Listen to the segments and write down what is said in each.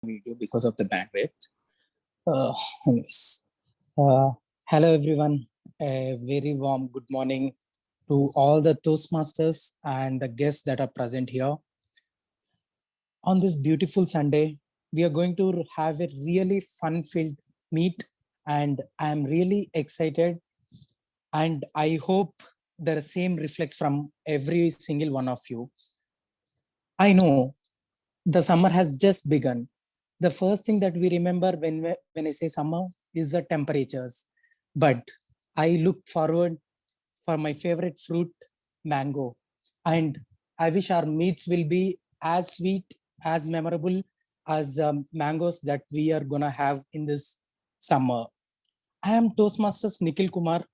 video because of the bandwidth. Anyways, hello everyone. A very warm good morning to all the Toastmasters and the guests that are present here. On this beautiful Sunday, we are going to have a really fun-filled meet, and I am really excited. And I hope the same reflects from every single one of you. I know the summer has just begun. The first thing that we remember when I say summer is the temperatures. But I look forward for my favorite fruit, mango. And I wish our meats will be as sweet, as memorable as mangoes that we are going to have in this summer. I am Toastmasters Nikhil Kumar,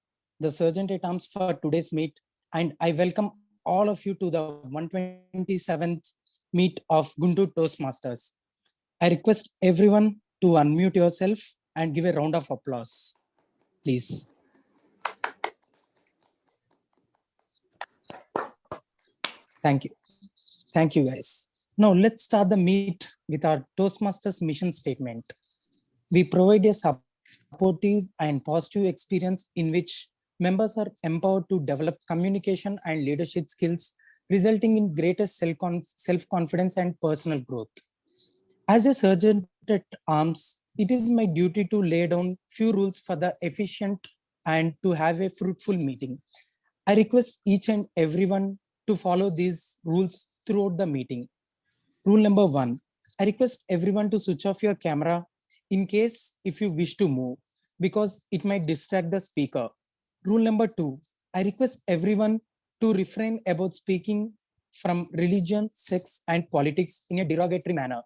the Sergeant at Arms for today's meet, and I welcome all of you to the 127th meet of Guntur Toastmasters. I request everyone to unmute yourself and give a round of applause, please. Thank you. Thank you, guys. Now let's start the meet with our Toastmasters mission statement. We provide a supportive and positive experience in which members are empowered to develop communication and leadership skills, resulting in greater self-confidence and personal growth. As a sergeant at arms, it is my duty to lay down few rules for the efficient and to have a fruitful meeting. I request each and everyone to follow these rules throughout the meeting. Rule number 1, I request everyone to switch off your camera in case if you wish to move, because it might distract the speaker. Rule number 2, I request everyone to refrain about speaking from religion, sex, and politics in a derogatory manner.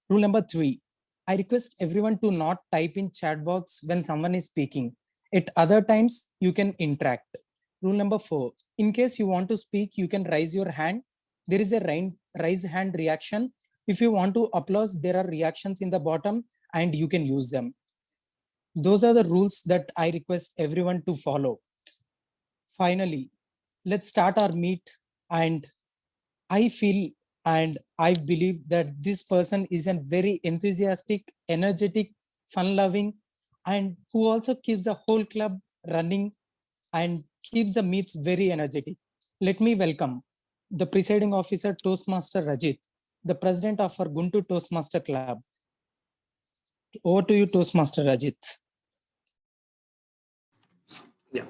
Rule number 3, I request everyone to not type in chat box when someone is speaking. At other times, you can interact. Rule number 4, in case you want to speak, you can raise your hand. There is a raise hand reaction. If you want to applause, there are reactions in the bottom and you can use them. Those are the rules that I request everyone to follow. Finally, let's start our meet, and I feel and I believe that this person is a very enthusiastic, energetic, fun-loving, and who also keeps the whole club running and keeps the meets very energetic. Let me welcome the presiding officer, Toastmaster Rajit, the president of our Guntur Toastmaster Club. Over to you, Toastmaster Rajit. Yeah.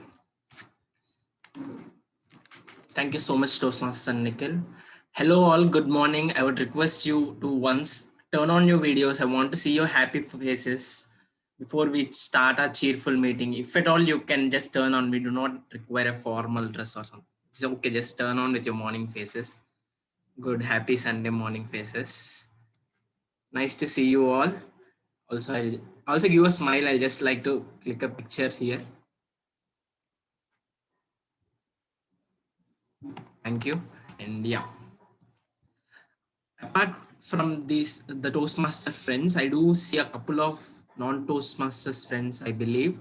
Thank you so much, Toastmaster Nikhil. Hello all, good morning. I would request you to once turn on your videos. I want to see your happy faces before we start our cheerful meeting. If at all you can just turn on, we do not require a formal dress or something. It's okay, just turn on with your morning faces. Good, happy Sunday morning faces. Nice to see you all. Also, I'll also give a smile. I'll just like to click a picture here. Thank you. And yeah, apart from these, the Toastmaster friends, I do see a couple of non-Toastmasters friends, I believe.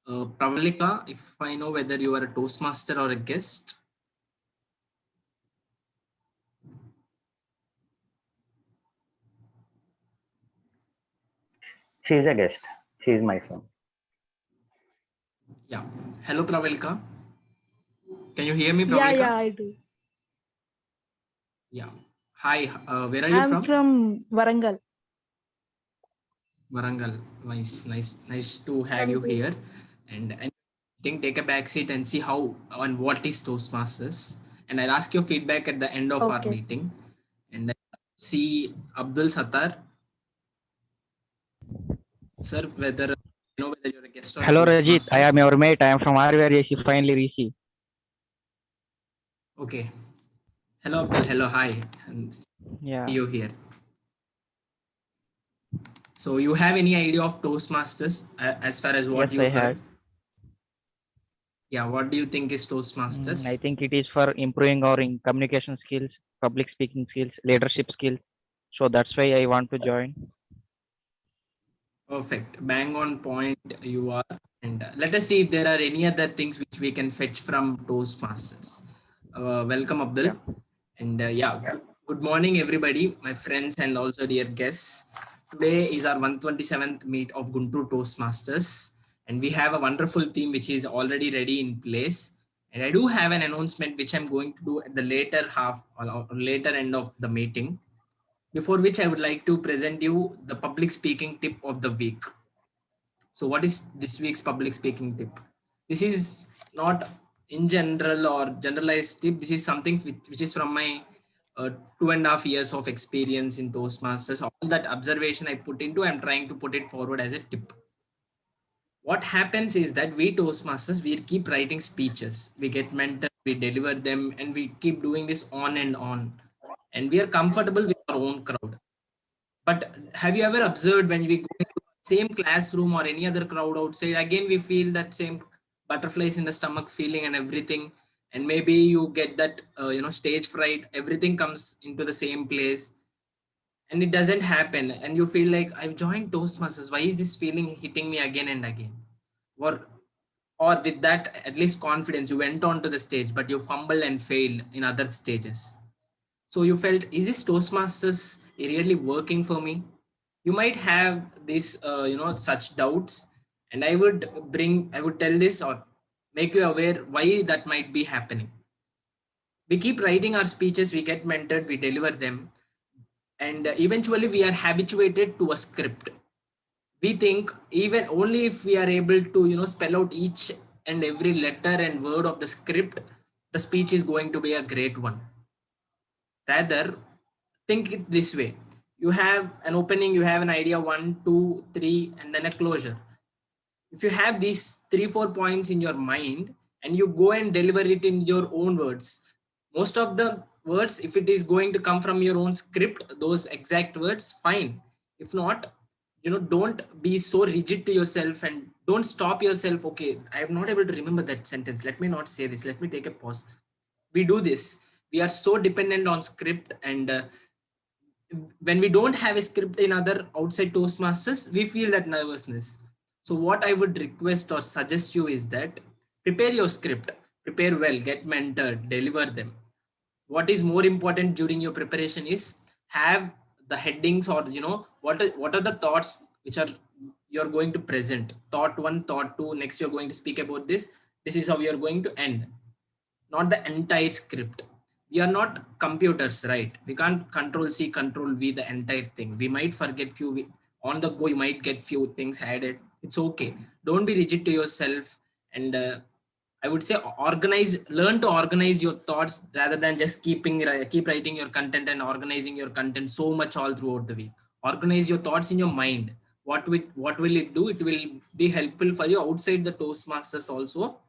Pravalika, if I know whether you are a Toastmaster or a guest. She's a guest. She's my friend. Yeah. Hello, Pravalika. Can you hear me, Pravalika? Yeah, I do. Yeah. Hi, where are you from? I'm from Warangal. Warangal. Nice to have you here. And take a back seat and see how and what is Toastmasters. And I'll ask your feedback at the end of our meeting. And see Abdul Sattar. Sir, whether you know whether you're a guest or hello, a Rajit. I am your mate. I am from RVR. Finally Rishi. Okay. Hello, Abdul. Hello, hi. And yeah. See you here. So you have any idea of Toastmasters as far as what yes, you I heard? have. Yeah, what do you think is Toastmasters? I think it is for improving our communication skills, public speaking skills, leadership skills. So that's why I want to join. Perfect. Bang on point you are. And let us see if there are any other things which we can fetch from Toastmasters. Welcome, Abdul. Yeah. And Good morning, everybody, my friends and also dear guests. Today is our 127th meet of Guntur Toastmasters, and we have a wonderful theme which is already ready in place. And I do have an announcement which I'm going to do at the later half or later end of the meeting. Before which I would like to present you the public speaking tip of the week. So, what is this week's public speaking tip? This is not in general or generalized tip. This is something which is from my 2.5 years of experience in Toastmasters. All that observation I put into, I'm trying to put it forward as a tip. What happens is that we Toastmasters, we keep writing speeches. We get mentored, we deliver them, and we keep doing this on and on. And we are comfortable with our own crowd. But have you ever observed when we go into the same classroom or any other crowd outside, again we feel that same butterflies in the stomach feeling and everything, and maybe you get that stage fright. Everything comes into the same place, and it doesn't happen, and you feel like I've joined Toastmasters. Why is this feeling hitting me again and again? Or or with that at least confidence, you went on to the stage, but you fumbled and failed in other stages. So you felt, is this Toastmasters really working for me? You might have this, such doubts, and I would tell this or make you aware why that might be happening. We keep writing our speeches, we get mentored, we deliver them, and eventually we are habituated to a script. We think even only if we are able to, spell out each and every letter and word of the script, the speech is going to be a great one. Rather, think it this way. You have an opening, you have an idea, one, two, three, and then a closure. If you have these 3, 4 points in your mind and you go and deliver it in your own words, most of the words, if it is going to come from your own script, those exact words, fine. If not, don't be so rigid to yourself and don't stop yourself. Okay, I am not able to remember that sentence. Let me not say this. Let me take a pause. We do this. We are so dependent on script, and when we don't have a script in other outside Toastmasters, we feel that nervousness. So what I would request or suggest you is that prepare your script, prepare well, get mentored, deliver them. What is more important during your preparation is have the headings, or what are the thoughts which are you're going to present. Thought one, thought two, next you're going to speak about this. This is how you're going to end, not the entire script. We are not computers, right? We can't control C, control V the entire thing. We might forget few on the go. You might get few things added. It's okay. Don't be rigid to yourself, and I would say organize. Learn to organize your thoughts rather than just keep writing your content and organizing your content so much all throughout the week. Organize your thoughts in your mind. What will it do? It will be helpful for you outside the Toastmasters also.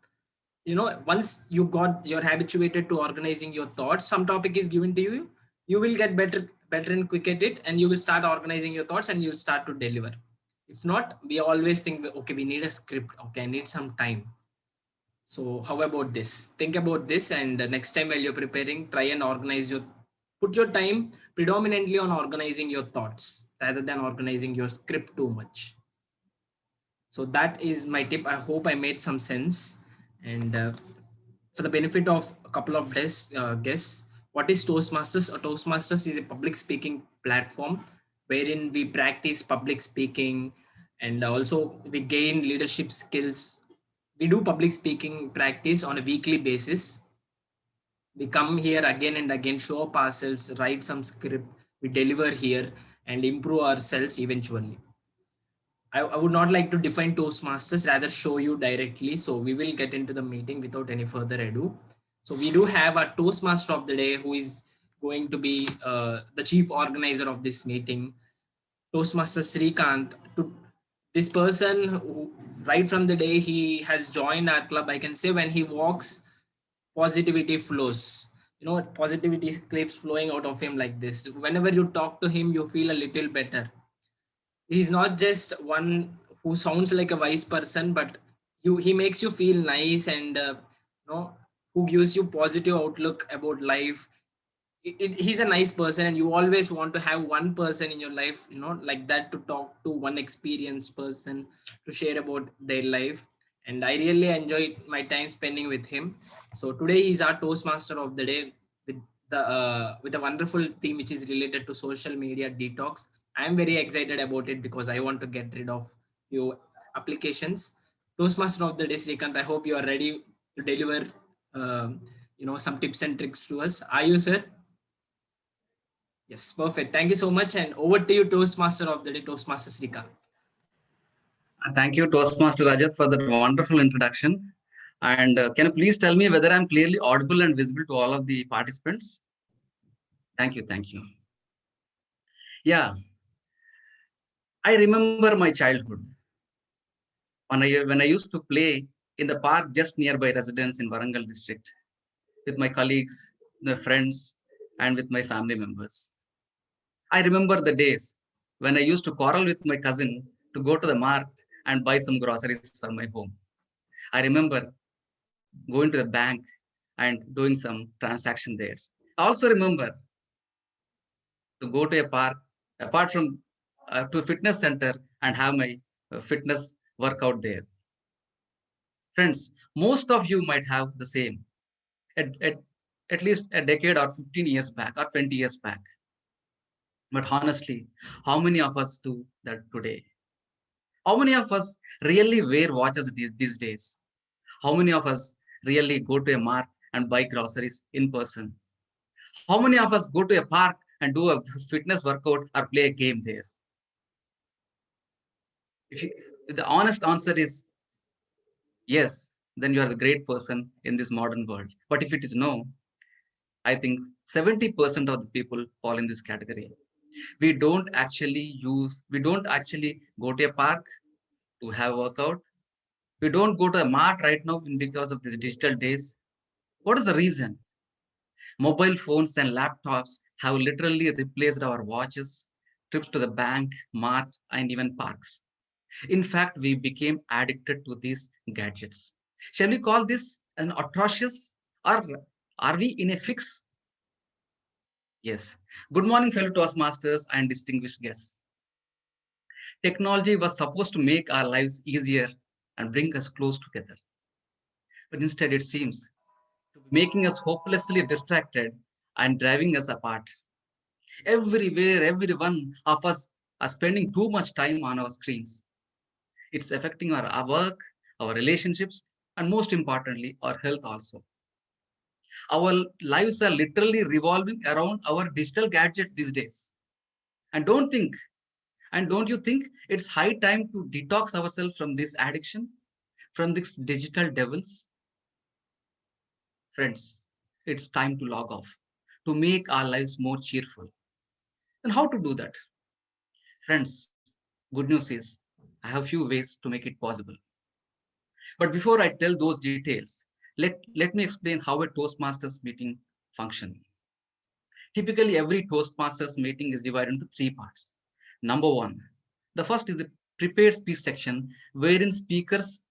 Once you're habituated to organizing your thoughts, some topic is given to you, you will get better and quick at it, and you will start organizing your thoughts and you'll start to deliver. If not, we always think, okay, we need a script, okay, I need some time. So how about this? Think about this, and next time while you're preparing, try and put your time predominantly on organizing your thoughts rather than organizing your script too much. So that is my tip. I hope I made some sense. And for the benefit of a couple of guests, what is Toastmasters? Toastmasters is a public speaking platform wherein we practice public speaking, and also we gain leadership skills. We do public speaking practice on a weekly basis. We come here again and again, show up ourselves, write some script, we deliver here and improve ourselves eventually. I would not like to define Toastmasters, rather show you directly. So we will get into the meeting without any further ado. So we do have a Toastmaster of the day who is going to be the chief organizer of this meeting, Toastmaster Srikant. To this person, who, right from the day he has joined our club, I can say when he walks, positivity flows. Positivity keeps flowing out of him like this. Whenever you talk to him, you feel a little better. He's not just one who sounds like a wise person, but he makes you feel nice, and who gives you positive outlook about life. He's a nice person, and you always want to have one person in your life, like that, to talk to, one experienced person to share about their life. And I really enjoyed my time spending with him. So today he's our Toastmaster of the day with with a wonderful theme which is related to social media detox. I am very excited about it because I want to get rid of few applications. Toastmaster of the day, Srikanth, I hope you are ready to deliver, some tips and tricks to us. Are you, sir? Yes, perfect. Thank you so much. And over to you, Toastmaster of the day, Toastmaster Srikanth. Thank you, Toastmaster Rajat, for that wonderful introduction. And can you please tell me whether I'm clearly audible and visible to all of the participants? Thank you, thank you. Yeah, I remember my childhood when I used to play in the park just nearby residence in Warangal district with my colleagues, my friends, and with my family members. I remember the days when I used to quarrel with my cousin to go to the market and buy some groceries for my home. I remember going to the bank and doing some transaction there. I also remember to go to a park, apart from to a fitness center and have my fitness workout there. Friends, most of you might have the same at least a decade or 15 years back or 20 years back. But honestly, how many of us do that today? How many of us really wear watches these days? How many of us really go to a market and buy groceries in person? How many of us go to a park and do a fitness workout or play a game there? If the honest answer is yes, then you are a great person in this modern world. But if it is no, I think 70% of the people fall in this category. We don't actually go to a park to have workout. We don't go to a mart right now because of these digital days. What is the reason? Mobile phones and laptops have literally replaced our watches, trips to the bank, mart, and even parks. In fact, we became addicted to these gadgets. Shall we call this an atrocious, or are we in a fix? Yes. Good morning, fellow Toastmasters and distinguished guests. Technology was supposed to make our lives easier and bring us close together. But instead, it seems to be making us hopelessly distracted and driving us apart. Everywhere, every one of us are spending too much time on our screens. It's affecting our work, our relationships, and most importantly, our health also. Our lives are literally revolving around our digital gadgets these days. And don't you think it's high time to detox ourselves from this addiction, from these digital devils? Friends, it's time to log off, to make our lives more cheerful. And how to do that? Friends, good news is I have few ways to make it possible. But before I tell those details, let me explain how a Toastmasters meeting functions. Typically, every Toastmasters meeting is divided into three parts. Number one, the first is the prepared speech section, wherein speakers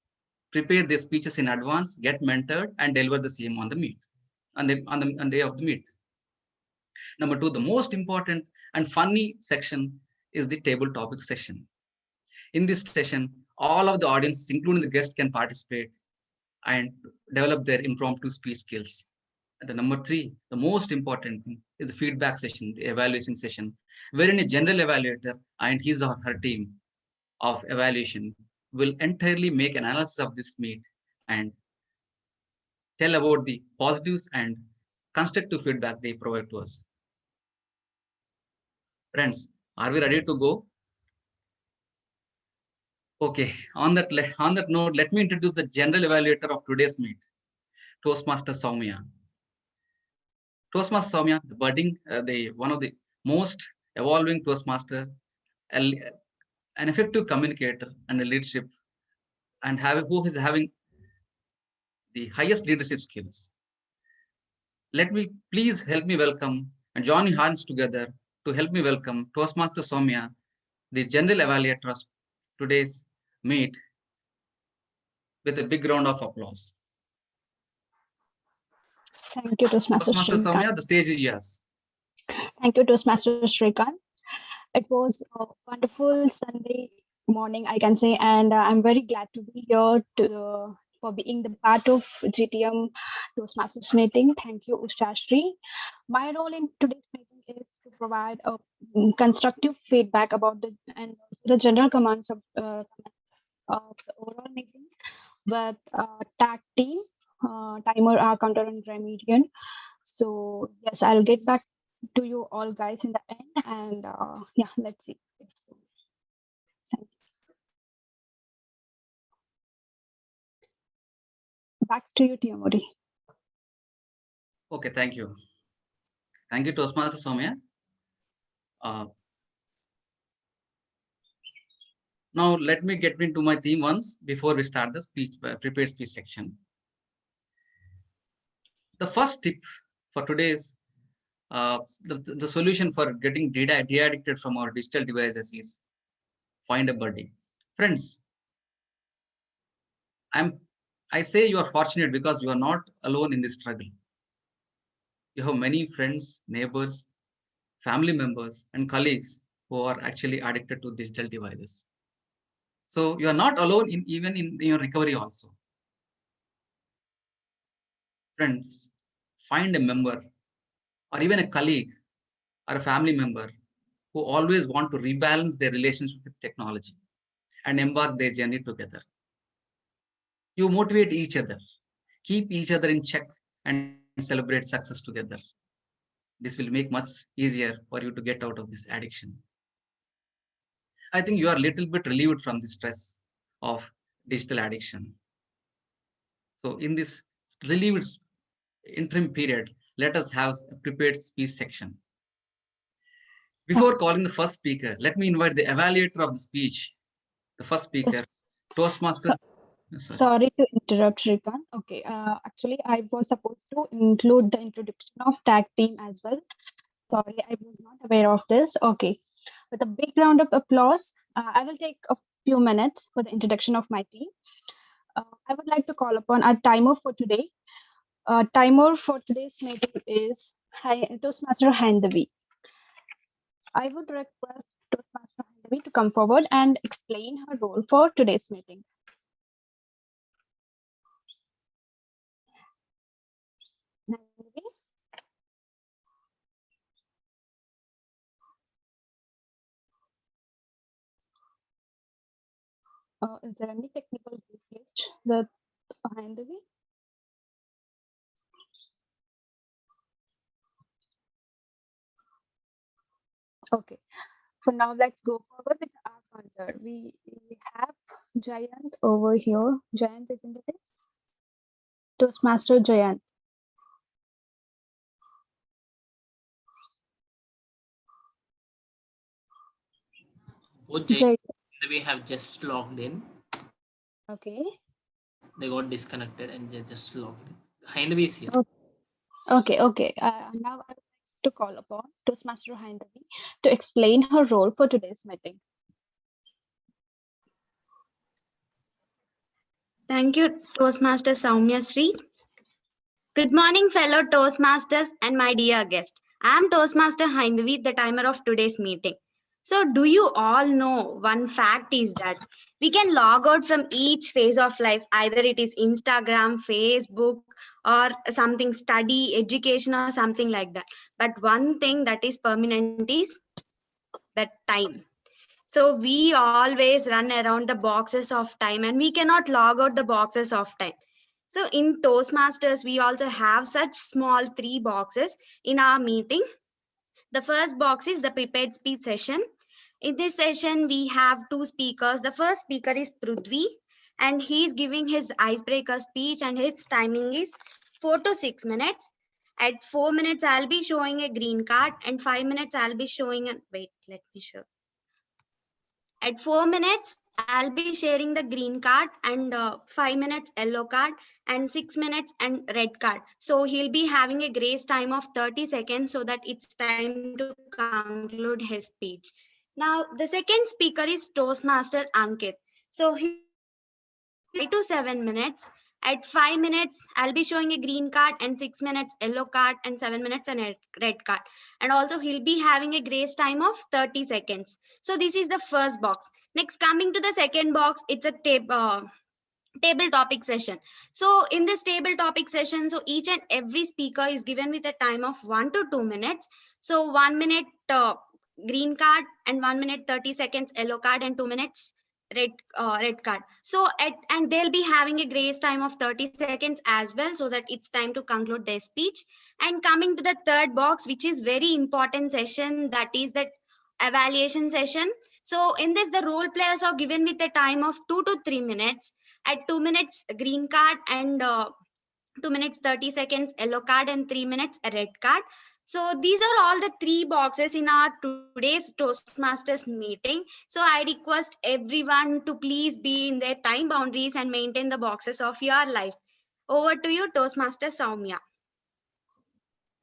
prepare their speeches in advance, get mentored, and deliver the same on the meet, on the day of the meet. Number two, the most important and funny section is the table topic session. In this session, all of the audience, including the guests, can participate and develop their impromptu speech skills. And the number three, the most important thing is the feedback session, the evaluation session, wherein a general evaluator and his or her team of evaluation will entirely make an analysis of this meet and tell about the positives and constructive feedback they provide to us. Friends, are we ready to go? Okay, on that note, let me introduce the general evaluator of today's meet, Toastmaster Soumya. Toastmaster Soumya, the budding, one of the most evolving Toastmaster, an effective communicator and a leadership, and who is having the highest leadership skills. Let me please help me welcome and join your hands together to help me welcome Toastmaster Soumya, the general evaluator of today's meet, with a big round of applause. Thank you, Toastmaster Toastmaster Soumya, Srikanth. the stage is yours. Thank you, Toastmaster Srikanth. It was a wonderful Sunday morning, I can say, and I'm very glad to be here for being the part of GTM Toastmasters meeting. Thank you, Ushashri. My role in today's meeting is to provide a constructive feedback about the general commands of the overall meeting with tag team, timer, counter, and remedian. So yes, I'll get back to you all guys in the end, and yeah, let's see. Thank you. Back to you, Tiamori. Okay, thank you. Thank you, Toastmaster Soumya. Now let me get into my theme once before we start the speech, prepared speech section. The first tip for today is the solution for getting de-addicted from our digital devices is find a buddy. Friends, I say you are fortunate because you are not alone in this struggle. You have many friends, neighbors, family members, and colleagues who are actually addicted to digital devices. So you are not alone even in your recovery also. Friends, find a member or even a colleague or a family member who always want to rebalance their relationship with technology and embark their journey together. You motivate each other, keep each other in check, and celebrate success together. This will make much easier for you to get out of this addiction. I think you are a little bit relieved from the stress of digital addiction. So in this relieved interim period, let us have a prepared speech section. Before calling the first speaker, let me invite the evaluator of the speech, the first speaker, Toastmaster. Sorry to interrupt, Shrikant. Okay, actually, I was supposed to include the introduction of tag team as well. Sorry, I was not aware of this. Okay, with a big round of applause, I will take a few minutes for the introduction of my team. I would like to call upon our timer for today. Timer for today's meeting is Toastmaster Handavi. I would request Toastmaster Handavi to come forward and explain her role for today's meeting. Handavi? Is there any technical glitch with Handavi? Okay. So now let's go forward with our counter. We have Jayant over here. Jayant is in the list. Toastmaster Jayant. Both Jay. we have just logged in. Okay. They got disconnected and they just logged in. Haindavi is here. Okay. Now I would like to call upon Toastmaster Haindavi to explain her role for today's meeting. Thank you, Toastmaster Soumya Sri. Good morning, fellow Toastmasters and my dear guest. I am Toastmaster Haindavi, the timer of today's meeting. So, do you all know one fact is that we can log out from each phase of life, either it is Instagram, Facebook, or something study, education, or something like that. But one thing that is permanent is that time. So we always run around the boxes of time and we cannot log out the boxes of time. So in Toastmasters, we also have such small 3 boxes in our meeting. The first box is the prepared speech session. In this session, we have 2 speakers. The first speaker is Prudvi and he is giving his icebreaker speech and his timing is 4 to 6 minutes. At 4 minutes, I'll be showing a green card and 5 minutes, I'll be showing wait, let me show. At 4 minutes, I'll be sharing the green card and 5 minutes yellow card and 6 minutes and red card. So he'll be having a grace time of 30 seconds so that it's time to conclude his speech. Now, the second speaker is Toastmaster Ankit. So he 5 to 7 minutes. At 5 minutes, I'll be showing a green card and 6 minutes yellow card and 7 minutes and a red card. And also he'll be having a grace time of 30 seconds. So this is the first box. Next, coming to the second box, it's a table topic session. So in this table topic session, so each and every speaker is given with a time of 1 to 2 minutes. So 1 minute green card, and 1 minute 30 seconds yellow card, and 2 minutes red card. So and they'll be having a grace time of 30 seconds as well, so that it's time to conclude their speech. And coming to the third box, which is very important session, that is that evaluation session. So in this, the role players are given with a time of 2 to 3 minutes. At 2 minutes green card, and 2 minutes 30 seconds yellow card, and 3 minutes a red card. So these are all the three boxes in our today's Toastmasters meeting. So I request everyone to please be in their time boundaries and maintain the boxes of your life. Over to you, Toastmaster Soumya.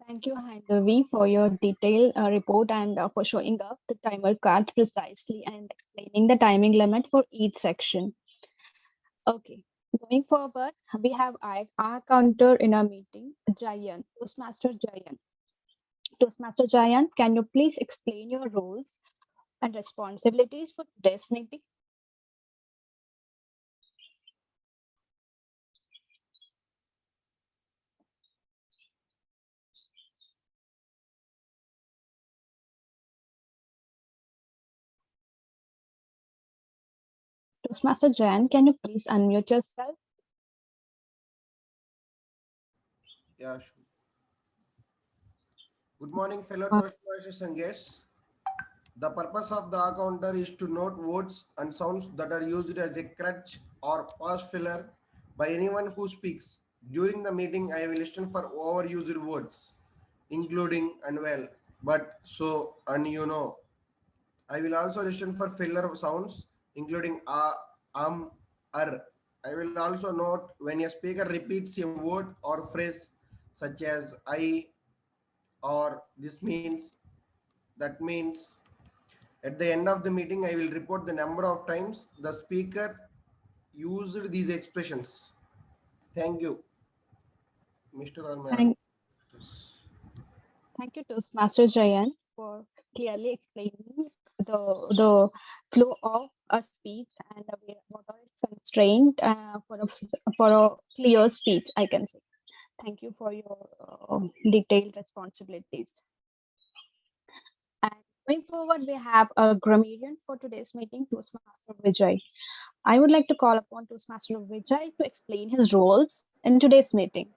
Thank you, Haidavi, for your detailed report and for showing up the timer cards precisely and explaining the timing limit for each section. Okay, going forward, we have our counter in our meeting, Jayan, Toastmaster Jayan. Toastmaster Jayan, can you please explain your roles and responsibilities for today's meeting? Toastmaster Jayan, can you please unmute yourself? Yeah, sure. Good morning, fellow Uh, Toastmasters and guests. The purpose of the counter is to note words and sounds that are used as a crutch or pause filler by anyone who speaks. During the meeting, I will listen for overused words, including and well, but, so, and you know. I will also listen for filler sounds, including ar. I will also note when a speaker repeats a word or phrase such as I or this means, that means. At the end of the meeting, I will report the number of times the speaker used these expressions. Thank you, Mr. or Madam. Thank, thank you, Toastmaster Jayan, for clearly explaining the flow of a speech and what are its constraint for a clear speech, I can say. Thank you for your detailed responsibilities. And going forward, we have a grammarian for today's meeting, Toastmaster Vijay. I would like to call upon Toastmaster Vijay to explain his roles in today's meeting.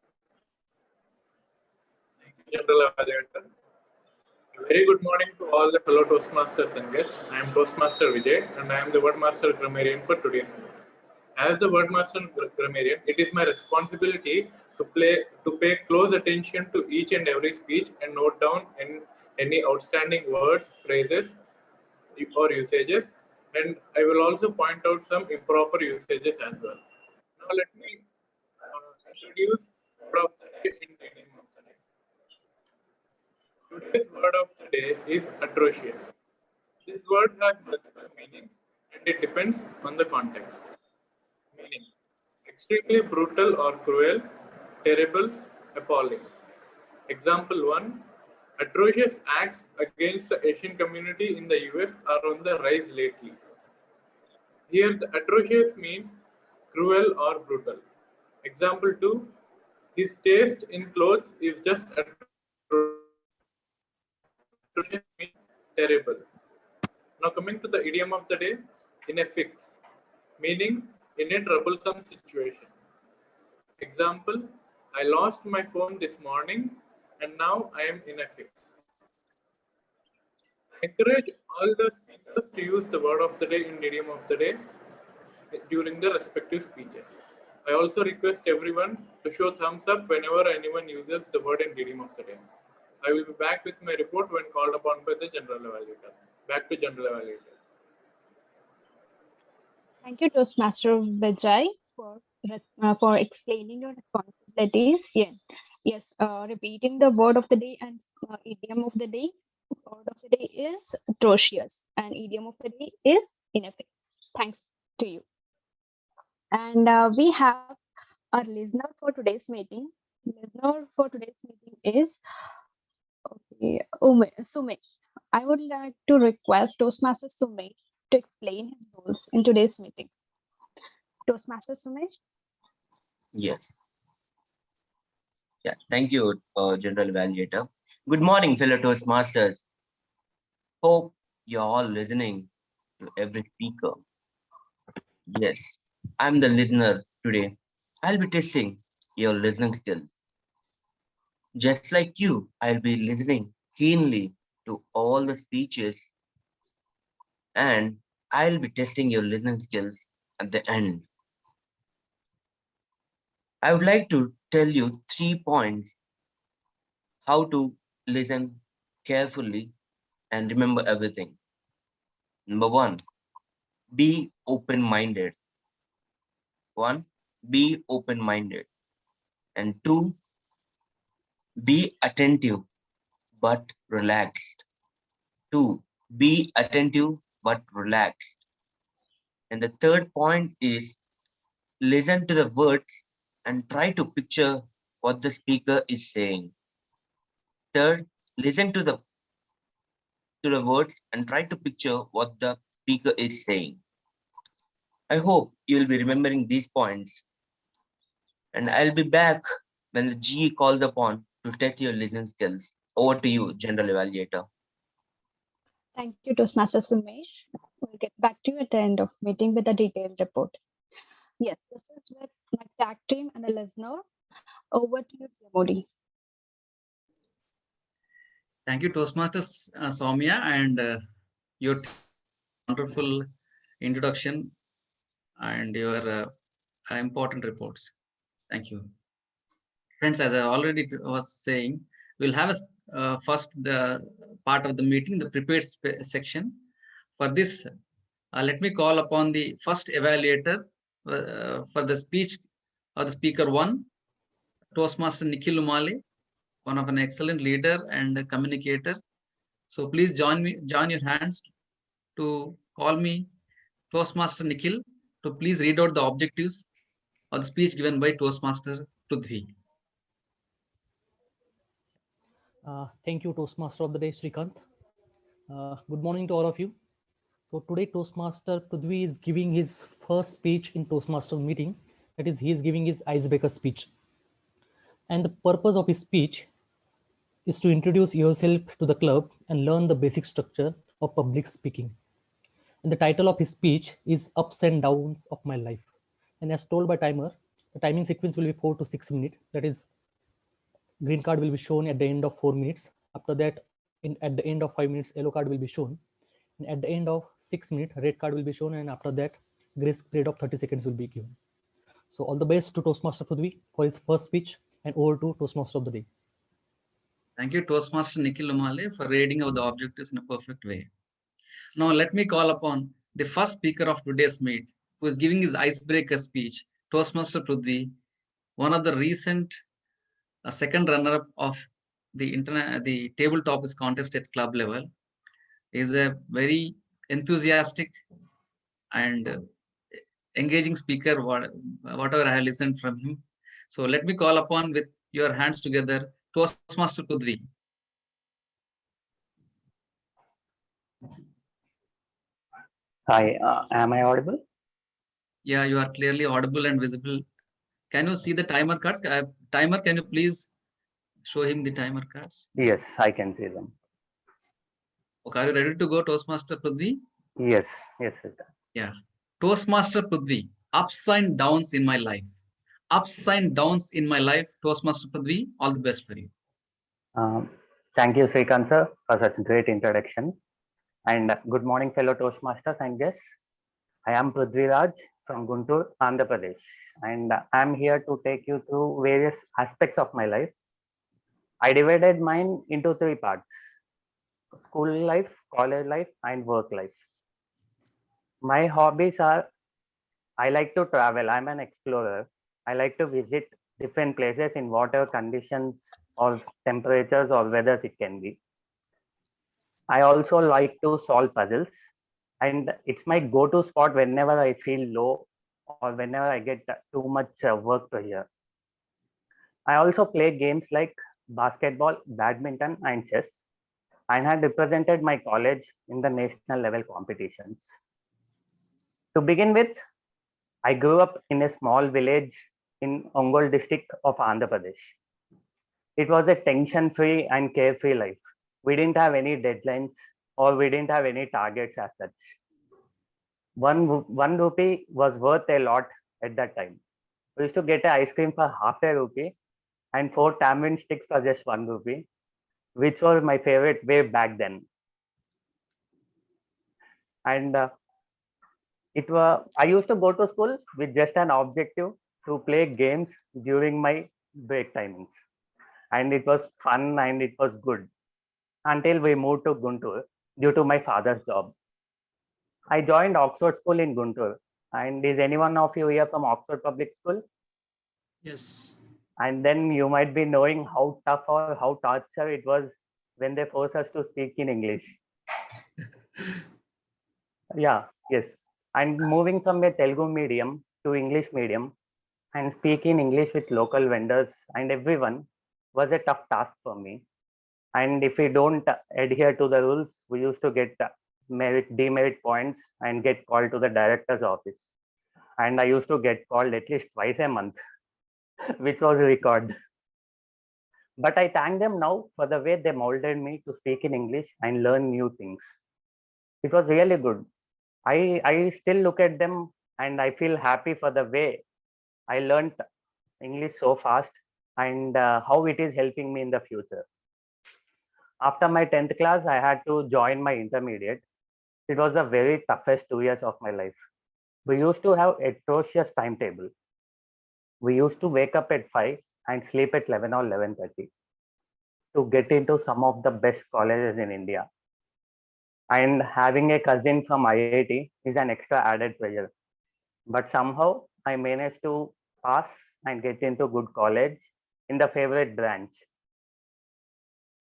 General Evaluator. A very good morning to all the fellow Toastmasters and guests. I am Toastmaster Vijay and I am the Wordmaster Grammarian for today's meeting. As the Wordmaster Grammarian, it is my responsibility to pay close attention to each and every speech and note down any outstanding words, phrases, or usages. And I will also point out some improper usages as well. Now let me introduce word of the day in the name of the day. Today's word of the day is atrocious. This word has multiple meanings and it depends on the context. Meaning: extremely brutal or cruel, terrible, appalling. Example 1: atrocious acts against the Asian community in the US are on the rise lately. Here, the atrocious means cruel or brutal. Example 2: his taste in clothes is just atrocious means terrible. Now coming to the idiom of the day, in a fix, meaning in a troublesome situation. Example: I lost my phone this morning and now I am in a fix. I encourage all the speakers to use the word of the day in idiom of the day during the respective speeches. I also request everyone to show thumbs up whenever anyone uses the word in idiom of the day. I will be back with my report when called upon by the General Evaluator. Back to General Evaluator. Thank you, Toastmaster Vijay, for explaining your responsibilities. Yeah. Yes, repeating the word of the day and idiom of the day. Word of the day is atrocious and idiom of the day is ineffective. Thanks to you. And we have our listener for today's meeting. Listener for today's meeting is Sumesh. I would like to request Toastmaster Sumesh to explain his roles in today's meeting. Toastmaster Sumesh. Yes. Yeah. Thank you, General Evaluator. Good morning, fellow Toastmasters. Hope you're all listening to every speaker. Yes, I'm the listener today. I'll be testing your listening skills. Just like you, I'll be listening keenly to all the speeches and I'll be testing your listening skills at the end. I would like to tell you 3 points how to listen carefully and remember everything. Number one, be open minded. One, be open minded. And two, be attentive but relaxed. Two, be attentive but relaxed. And the third point is listen to the words and try to picture what the speaker is saying. Third, listen to the words and try to picture what the speaker is saying. I hope you will be remembering these points. And I'll be back when the GE calls upon to test your listening skills. Over to you, General Evaluator. Thank you, Toastmaster Sumesh. We'll get back to you at the end of meeting with a detailed report. Yes, this is with my tag team and the listener. Over to you, Modi. Thank you, Toastmasters Soumya, and your wonderful introduction and your important reports. Thank you. Friends, as I already was saying, we'll have a first the part of the meeting, the prepared section. For this, let me call upon the first evaluator for the speech of the speaker one, Toastmaster Nikhil Umale, one of an excellent leader and a communicator. So please join your hands to call me Toastmaster Nikhil to please read out the objectives of the speech given by Toastmaster Prithvi. Thank you, Toastmaster of the Day, Srikanth. Good morning to all of you. So today, Toastmaster Prithvi is giving his first speech in Toastmasters meeting. That is, he is giving his icebreaker speech. And the purpose of his speech is to introduce yourself to the club and learn the basic structure of public speaking. And the title of his speech is Ups and Downs of My Life. And as told by timer, the timing sequence will be 4 to 6 minutes. That is, green card will be shown at the end of 4 minutes. After that, at the end of 5 minutes, yellow card will be shown. And at the end of 6 minutes, red card will be shown. And after that, grace period of 30 seconds will be given. So all the best to Toastmaster Prithvi for his first speech, and over to Toastmaster of the Day. Thank you, Toastmaster Nikhil Umale, for reading out the objectives in a perfect way. Now, let me call upon the first speaker of today's meet, who is giving his icebreaker speech, Toastmaster Prithvi, one of the recent second runner-up of the tabletop contest at club level. Is a very enthusiastic and engaging speaker, whatever I have listened from him. So let me call upon with your hands together, Toastmaster Prithvi. Hi, am I audible? Yeah, you are clearly audible and visible. Can you see the timer cards? Timer, can you please show him the timer cards? Yes, I can see them. Okay, are you ready to go, Toastmaster Prithvi? Yes, yes, sir. Yeah. Toastmaster Prithvi, ups and downs in my life. Ups and downs in my life, Toastmaster Prithvi, all the best for you. Thank you, Srikanth sir, for such a great introduction. And good morning, fellow Toastmasters and guests. I am Prithviraj from Guntur, Andhra Pradesh, and I am here to take you through various aspects of my life. I divided mine into 3 parts: school life, college life, and work life. My hobbies are I like to travel. I'm an explorer. I like to visit different places in whatever conditions or temperatures or weathers it can be. I also like to solve puzzles, and it's my go-to spot whenever I feel low or whenever I get too much work pressure. I also play games like basketball, badminton, and chess, and had represented my college in the national level competitions. To begin with, I grew up in a small village in Ongole district of Andhra Pradesh. It was a tension-free and carefree life. We didn't have any deadlines or we didn't have any targets as such. One rupee was worth a lot at that time. We used to get an ice cream for half a rupee and 4 tamarind sticks for just 1 rupee, which was my favorite way back then. And I used to go to school with just an objective to play games during my break timings. And it was fun and it was good until we moved to Guntur due to my father's job. I joined Oxford School in Guntur. And is anyone of you here from Oxford Public School? Yes. And then you might be knowing how tough or how torture it was when they forced us to speak in English. Yeah, yes. And moving from a Telugu medium to English medium and speaking English with local vendors and everyone was a tough task for me. And if we don't adhere to the rules, we used to get demerit points and get called to the director's office. And I used to get called at least twice a month, which was a record. But I thank them now for the way they molded me to speak in English and learn new things. It was really good. I still look at them and I feel happy for the way I learned English so fast and how it is helping me in the future. After my 10th class, I had to join my intermediate. It was the very toughest 2 years of my life. We used to have atrocious timetable. We used to wake up at 5 and sleep at 11 or 11:30 to get into some of the best colleges in India. And having a cousin from IIT is an extra added pressure. But somehow I managed to pass and get into good college in the favorite branch.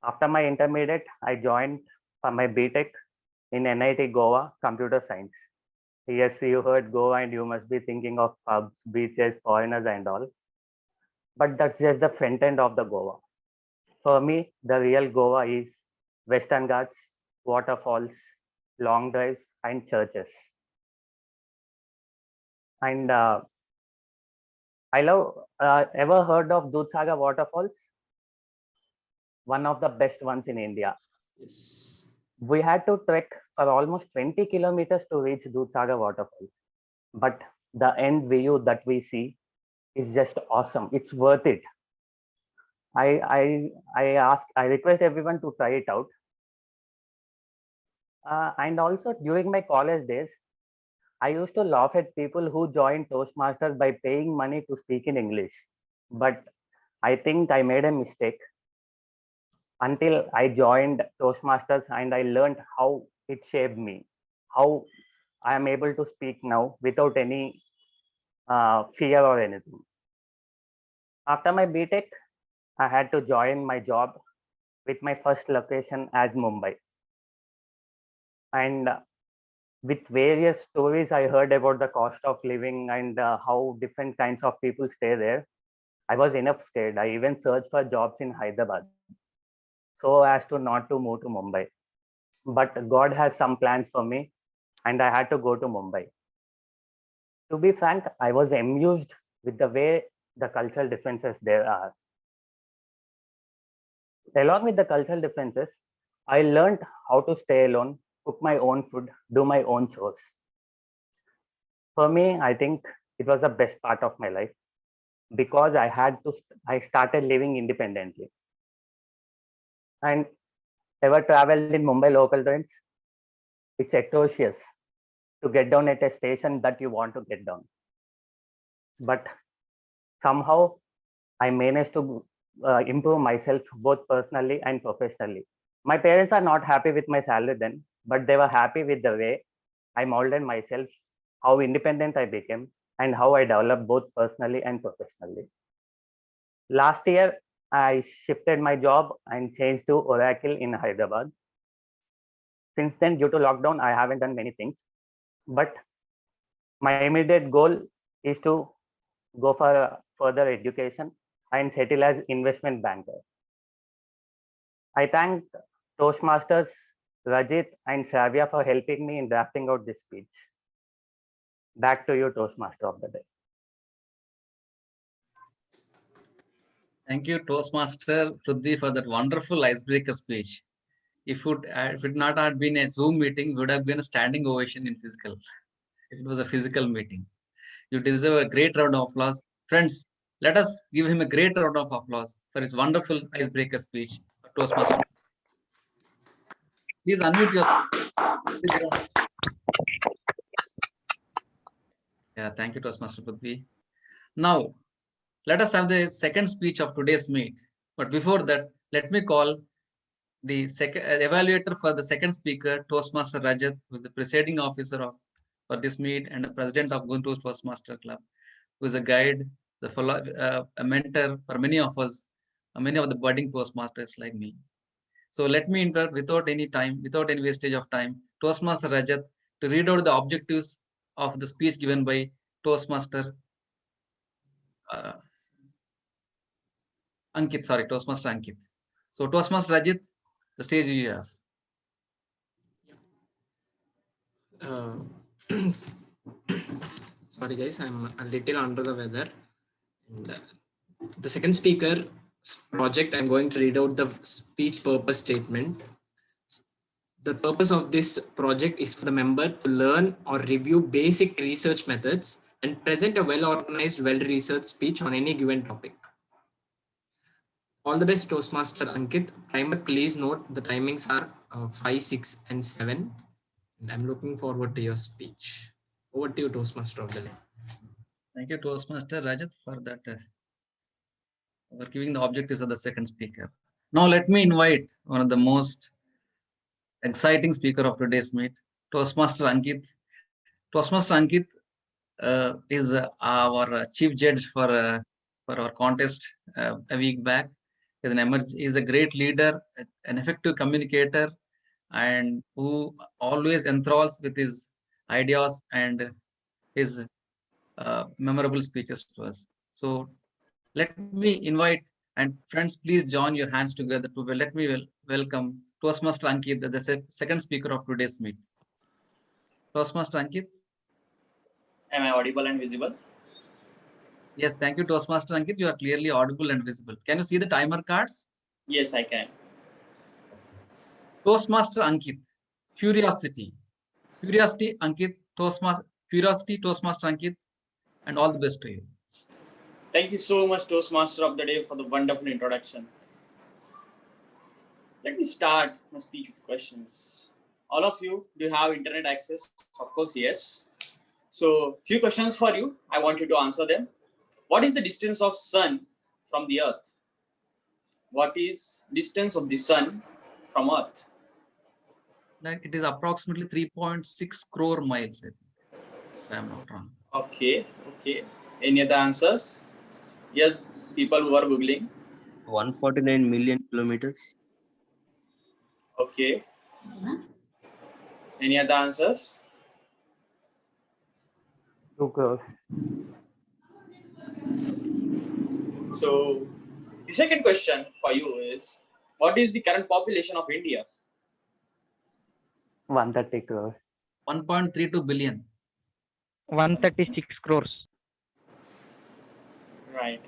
After my intermediate, I joined for my BTech in NIT Goa Computer Science. Yes, you heard Goa and you must be thinking of pubs, beaches, foreigners and all. But that's just the front end of the Goa. For me, the real Goa is Western Ghats, waterfalls, long drives and churches. And I love, ever heard of Dudhsagar waterfalls? One of the best ones in India. Yes. We had to trek for almost 20 kilometers to reach Dudhsagar waterfall. But the end view that we see is just awesome. It's worth it. I request everyone to try it out. And also during my college days, I used to laugh at people who joined Toastmasters by paying money to speak in English. But I think I made a mistake until I joined Toastmasters and I learned how it shaped me, how I am able to speak now without any fear or anything. After my BTech, I had to join my job with my first location as Mumbai. And with various stories I heard about the cost of living and how different kinds of people stay there, I was enough scared. I even searched for jobs in Hyderabad so as to not to move to Mumbai. But God has some plans for me and I had to go to Mumbai. To be frank, I was amused with the way the cultural differences there are. Along with the cultural differences, I learned how to stay alone, cook my own food, do my own chores. For me, I think it was the best part of my life because I started living independently. And ever traveled in Mumbai local trains? It's atrocious to get down at a station that you want to get down. But somehow I managed to improve myself both personally and professionally. My parents are not happy with my salary then, but they were happy with the way I molded myself, how independent I became, and how I developed both personally and professionally. Last year, I shifted my job and changed to Oracle in Hyderabad. Since then, due to lockdown, I haven't done many things, but my immediate goal is to go for further education and settle as investment banker. I thank Toastmasters, Rajit and Savia for helping me in drafting out this speech. Back to you, Toastmaster of the day. Thank you, Toastmaster Prithvi, for that wonderful icebreaker speech. If it not had been a Zoom meeting, it would have been a standing ovation in physical. If it was a physical meeting. You deserve a great round of applause. Friends, let us give him a great round of applause for his wonderful icebreaker speech. Toastmaster. Please unmute yourself. Yeah, thank you, Toastmaster Prithvi. Now, let us have the second speech of today's meet. But before that, let me call the second evaluator for the second speaker, Toastmaster Rajat, who is the presiding officer for this meet and the president of Guntur Toastmaster Club, who is a guide, a mentor for many of us, many of the budding Toastmasters like me. So let me enter without any wastage of time, Toastmaster Rajat to read out the objectives of the speech given by Toastmaster Ankit. Sorry, Toastmaster Ankit. So Toastmaster Rajat, the stage is yours. Sorry guys, I'm a little under the weather. And, the second speaker project, I'm going to read out the speech purpose statement. The purpose of this project is for the member to learn or review basic research methods and present a well-organized, well-researched speech on any given topic. All the best, Toastmaster Ankit. Timer, please note the timings are 5, 6, and 7. And I'm looking forward to your speech. Over to you, Toastmaster of the day. Thank you, Toastmaster Rajat, for that. For giving the objectives of the second speaker. Now let me invite one of the most exciting speaker of today's meet, Toastmaster Ankit. Toastmaster Ankit is our chief judge for our contest a week back. He's a great leader, an effective communicator, and who always enthralls with his ideas and his memorable speeches to us. So let me invite, and friends, please join your hands together to let me welcome Toastmaster Ankit, the second speaker of today's meet. Toastmaster Ankit. Am I audible and visible? Yes, thank you, Toastmaster Ankit. You are clearly audible and visible. Can you see the timer cards? Yes, I can. Toastmaster Ankit, curiosity. Curiosity, Ankit, Toastmaster Ankit, and all the best to you. Thank you so much, Toastmaster of the day, for the wonderful introduction. Let me start my speech with questions. All of you, do you have internet access? Of course, yes. So, few questions for you. I want you to answer them. What is the distance of sun from the earth? What is distance of the sun from earth? Like it is approximately 3.6 crore miles, if I am not wrong. Okay. Any other answers? Yes, people who are Googling. 149 million kilometers. Okay. Any other answers? 2 crores. So, the second question for you is, what is the current population of India? 130 crores. 1.32 billion. 136 crores. Right.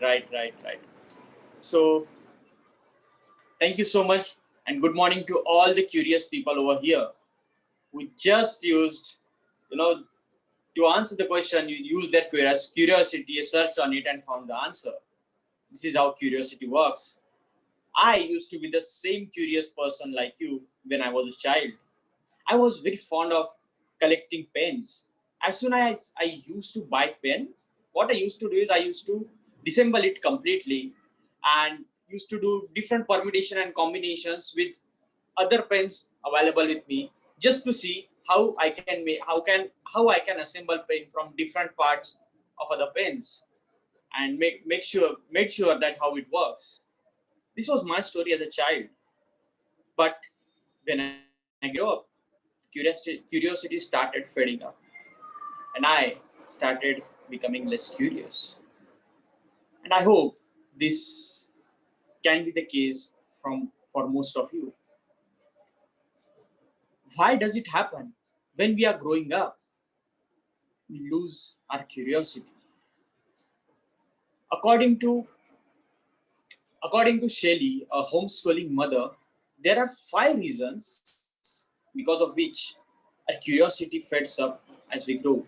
So, thank you so much and good morning to all the curious people over here. We just used, to answer the question, you use that curiosity, searched on it and found the answer. This is how curiosity works. I used to be the same curious person like you when I was a child. I was very fond of collecting pens. As soon as I used to buy pen, what I used to do is I used to disassemble it completely and used to do different permutation and combinations with other pens available with me, just to see how I can assemble pen from different parts of other pens and made sure that how it works. This was my story as a child. But when I grew up, curiosity started fading up, and I started becoming less curious. And I hope this can be the case for most of you. Why does it happen? When we are growing up, we lose our curiosity. According to According to Shelley, a homeschooling mother, there are 5 reasons because of which our curiosity fades up as we grow.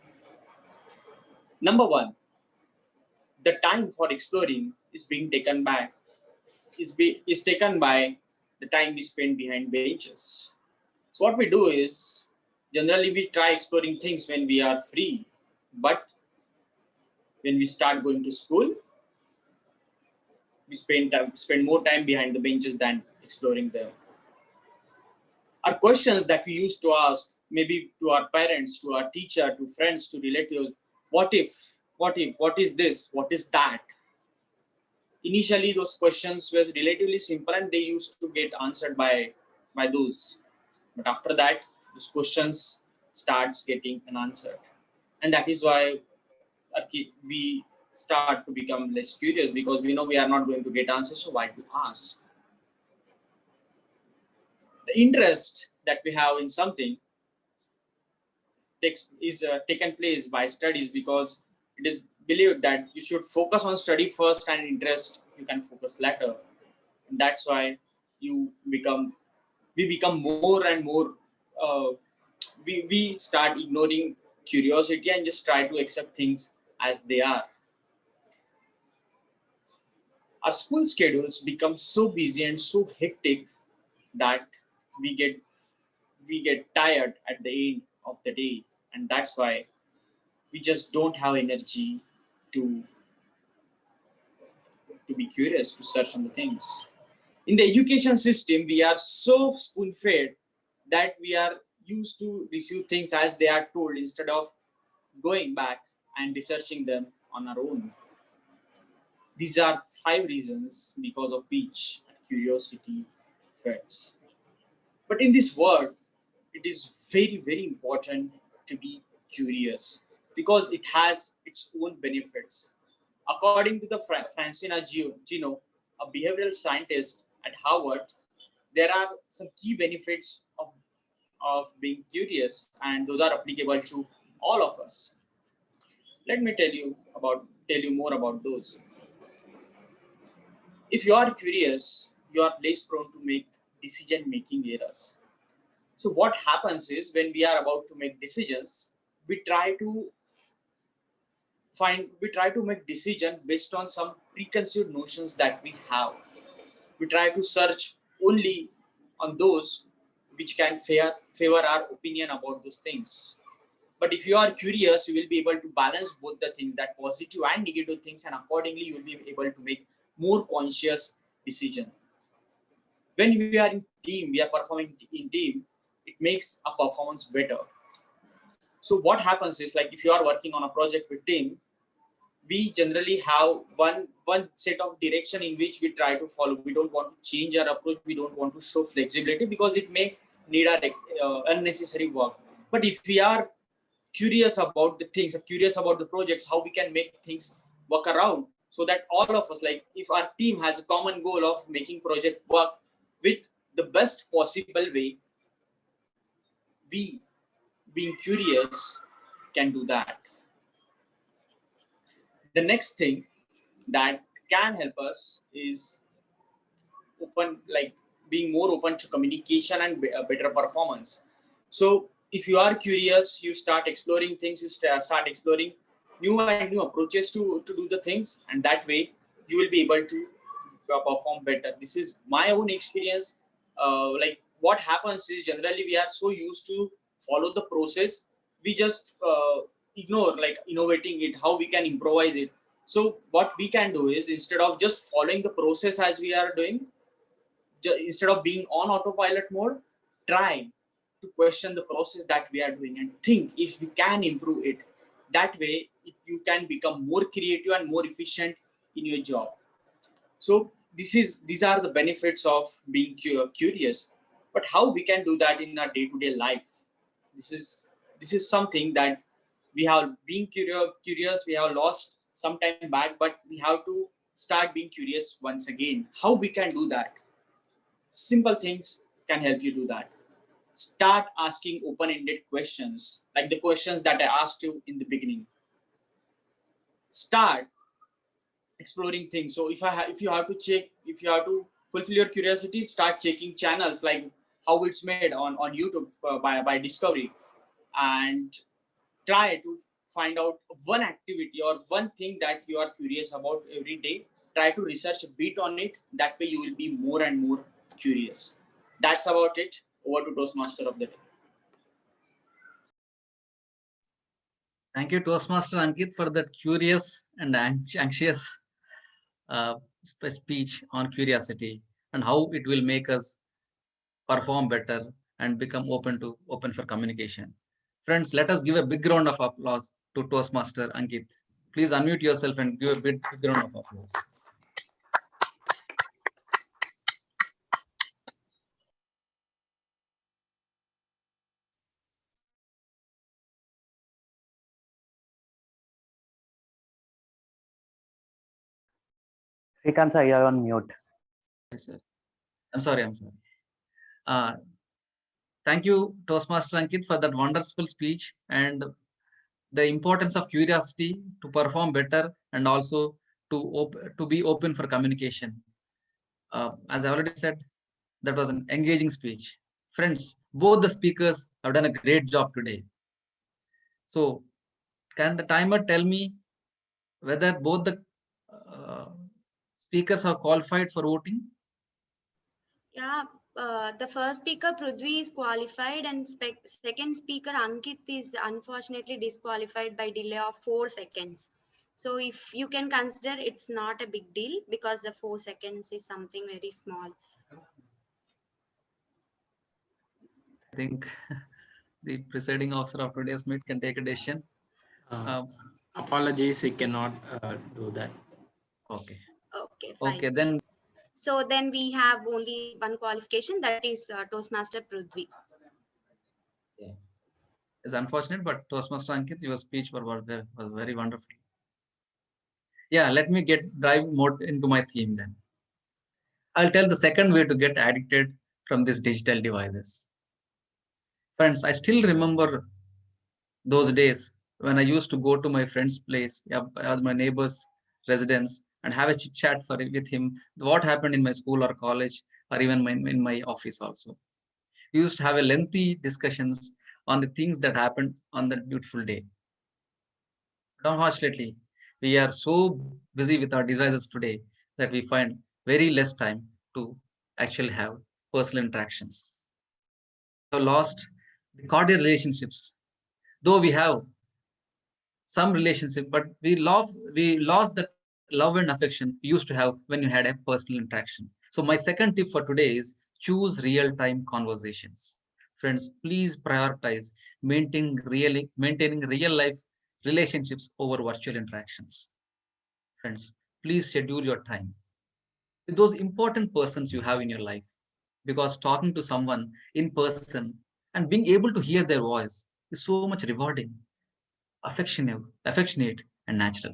Number 1, the time for exploring is being taken back is taken by the time we spend behind benches. So what we do is generally we try exploring things when we are free, but when we start going to school, we spend more time behind the benches than exploring them. Our questions that we used to ask, maybe to our parents, to our teacher, to friends, to relatives, what if, what is this, what is that? Initially, those questions were relatively simple and they used to get answered by those. But after that, those questions starts getting unanswered. And that is why we start to become less curious because we know we are not going to get answers, so why to ask? The interest that we have in something is taken place by studies because it is believed that you should focus on study first and interest you can focus later. And that's why we become more and more we start ignoring curiosity and just try to accept things as they are. Our school schedules become so busy and so hectic that we get tired at the end of the day, and that's why we just don't have energy to be curious, to search on the things. In the education system, we are so spoon-fed that we are used to receive things as they are told instead of going back and researching them on our own. These are 5 reasons because of which curiosity fades. But in this world, it is very, very important to be curious because it has its own benefits. According to the Francina Gino, a behavioral scientist at Harvard, there are some key benefits of being curious, and those are applicable to all of us. Let me tell you more about those. If you are curious, you are less prone to make decision-making errors. So what happens is when we are about to make decisions, we try to make decision based on some preconceived notions that we have. We try to search only on those which can favor our opinion about those things. But if you are curious, you will be able to balance both the things, that positive and negative things, and accordingly you will be able to make more conscious decision. When we are in team, we are performing in team, it makes a performance better. So what happens is, like, if you are working on a project with team, we generally have one set of direction in which we try to follow. We don't want to change our approach. We don't want to show flexibility because it may need our unnecessary work. But if we are curious about the things, curious about the projects, how we can make things work around, so that all of us, like if our team has a common goal of making project work with the best possible way, we, being curious, can do that. The next thing that can help us is being more open to communication and better performance. So if you are curious, you start exploring things, you start exploring new and new approaches to do the things, and that way you will be able to perform better. This is my own experience. Like what happens is generally we are so used to follow the process, we just ignore like innovating it, how we can improvise it. So what we can do is, instead of just following the process as we are doing, instead of being on autopilot mode, try to question the process that we are doing and think if we can improve it. That way you can become more creative and more efficient in your job. So these are the benefits of being curious. But how we can do that in our day-to-day life? This is something that we have been curious, we have lost some time back, but we have to start being curious once again. How we can do that? Simple things can help you do that. Start asking open-ended questions, like the questions that I asked you in the beginning. Start exploring things. So if you have to fulfill your curiosity, start checking channels like how it's made on YouTube by Discovery, and try to find out one activity or one thing that you are curious about every day. Try to research a bit on it. That way you will be more and more curious. That's about it. Over to Toastmaster of the day. Thank you, Toastmaster Ankit, for that curious and anxious speech on curiosity and how it will make us perform better and become open for communication. Friends, let us give a big round of applause to Toastmaster Ankit. Please unmute yourself and give a big round of applause. Srikant sir, you're on mute. Yes, sir. I'm sorry. Uh, thank you, Toastmaster Ankit, for that wonderful speech and the importance of curiosity to perform better and also to be open for communication. As I already said, that was an engaging speech. Friends, both the speakers have done a great job today. So, can the timer tell me whether both the speakers are qualified for voting? Yeah, the first speaker Prithvi is qualified, and second speaker Ankit is unfortunately disqualified by delay of 4 seconds. So if you can consider, it's not a big deal because the 4 seconds is something very small. I think the presiding officer of today's meet can take a decision. Apologies, he cannot do that. Okay. Okay, fine. Okay, then. So then we have only one qualification, that is Toastmaster Prithvi. Yeah. It's unfortunate, but Toastmaster Ankit, your speech was very wonderful. Yeah, let me dive more into my theme then. I'll tell the second way to get addicted from these digital devices. Friends, I still remember those days when I used to go to my friend's place, my neighbor's residence, and have a chit chat with him, what happened in my school or college, or even in my office also. We used to have a lengthy discussions on the things that happened on that beautiful day. But unfortunately, we are so busy with our devices today that we find very less time to actually have personal interactions. We have lost the cordial relationships. Though we have some relationship, but we lost that love and affection you used to have when you had a personal interaction. So my second tip for today is choose real-time conversations. Friends, please prioritize maintaining real life relationships over virtual interactions. Friends, please schedule your time with those important persons you have in your life, because talking to someone in person and being able to hear their voice is so much rewarding, affectionate, and natural.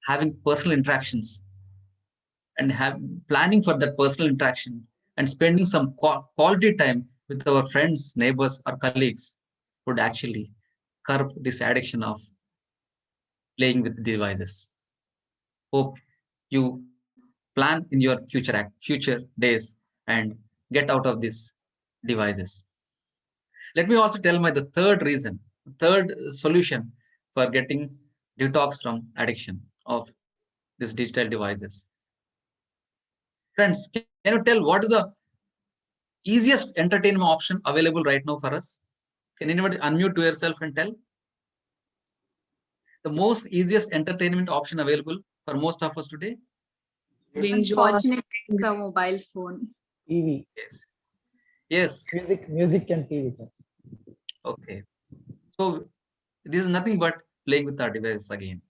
Having personal interactions and planning for that personal interaction and spending some quality time with our friends, neighbors, or colleagues would actually curb this addiction of playing with devices. Hope you plan in your future days and get out of these devices. Let me also tell the third solution for getting detox from addiction of these digital devices. Friends, can you tell what is the easiest entertainment option available right now for us? Can anybody unmute to yourself and tell? The most easiest entertainment option available for most of us today? Binge watching the mobile phone. TV. Yes. Music and TV. Okay. So this is nothing but playing with our devices again.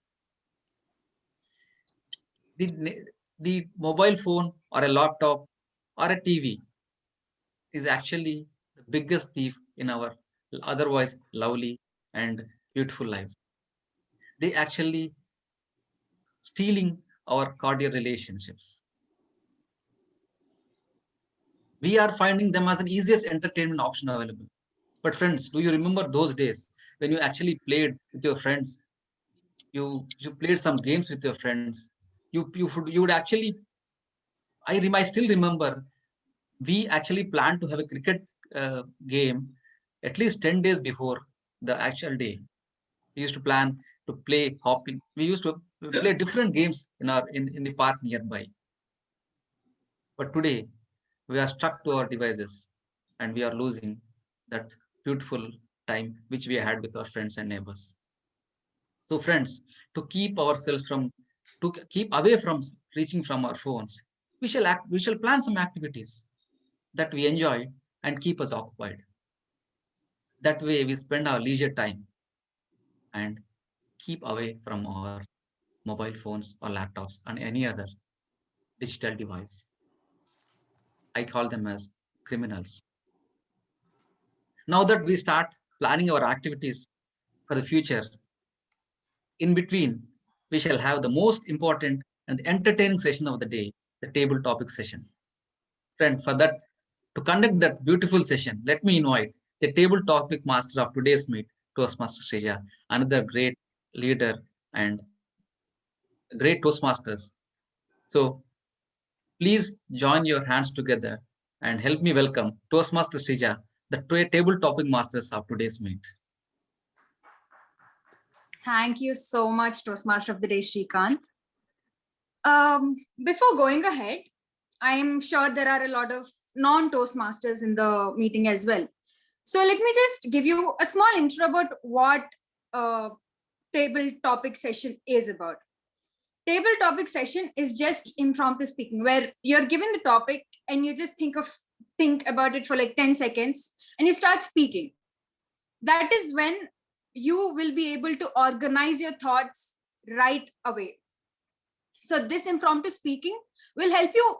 The mobile phone or a laptop or a TV is actually the biggest thief in our otherwise lovely and beautiful lives. They actually stealing our cordial relationships. We are finding them as an easiest entertainment option available. But friends, do you remember those days when you actually played with your friends you played some games with your friends. You would actually, I still remember, we actually planned to have a cricket game at least 10 days before the actual day. We used to plan to play hopping. We used to play different games in the park nearby. But today we are stuck to our devices and we are losing that beautiful time which we had with our friends and neighbors. So friends, to keep ourselves from, to keep away from reaching from our phones, we shall plan some activities that we enjoy and keep us occupied. That way we spend our leisure time and keep away from our mobile phones or laptops and any other digital device. I call them as criminals. Now that we start planning our activities for the future, in between, we shall have the most important and entertaining session of the day, the table topic session. Friend, for that, to conduct that beautiful session, let me invite the table topic master of today's meet, Toastmaster Srija, another great leader and great Toastmasters. So please join your hands together and help me welcome Toastmaster Srija, the table topic masters of today's meet. Thank you so much, Toastmaster of the Day, Srikanth. Before going ahead, I'm sure there are a lot of non-Toastmasters in the meeting as well. So let me just give you a small intro about what table topic session is about. Table topic session is just impromptu speaking, where you're given the topic and you just think about it for like 10 seconds and you start speaking. That is when you will be able to organize your thoughts right away. So this impromptu speaking will help you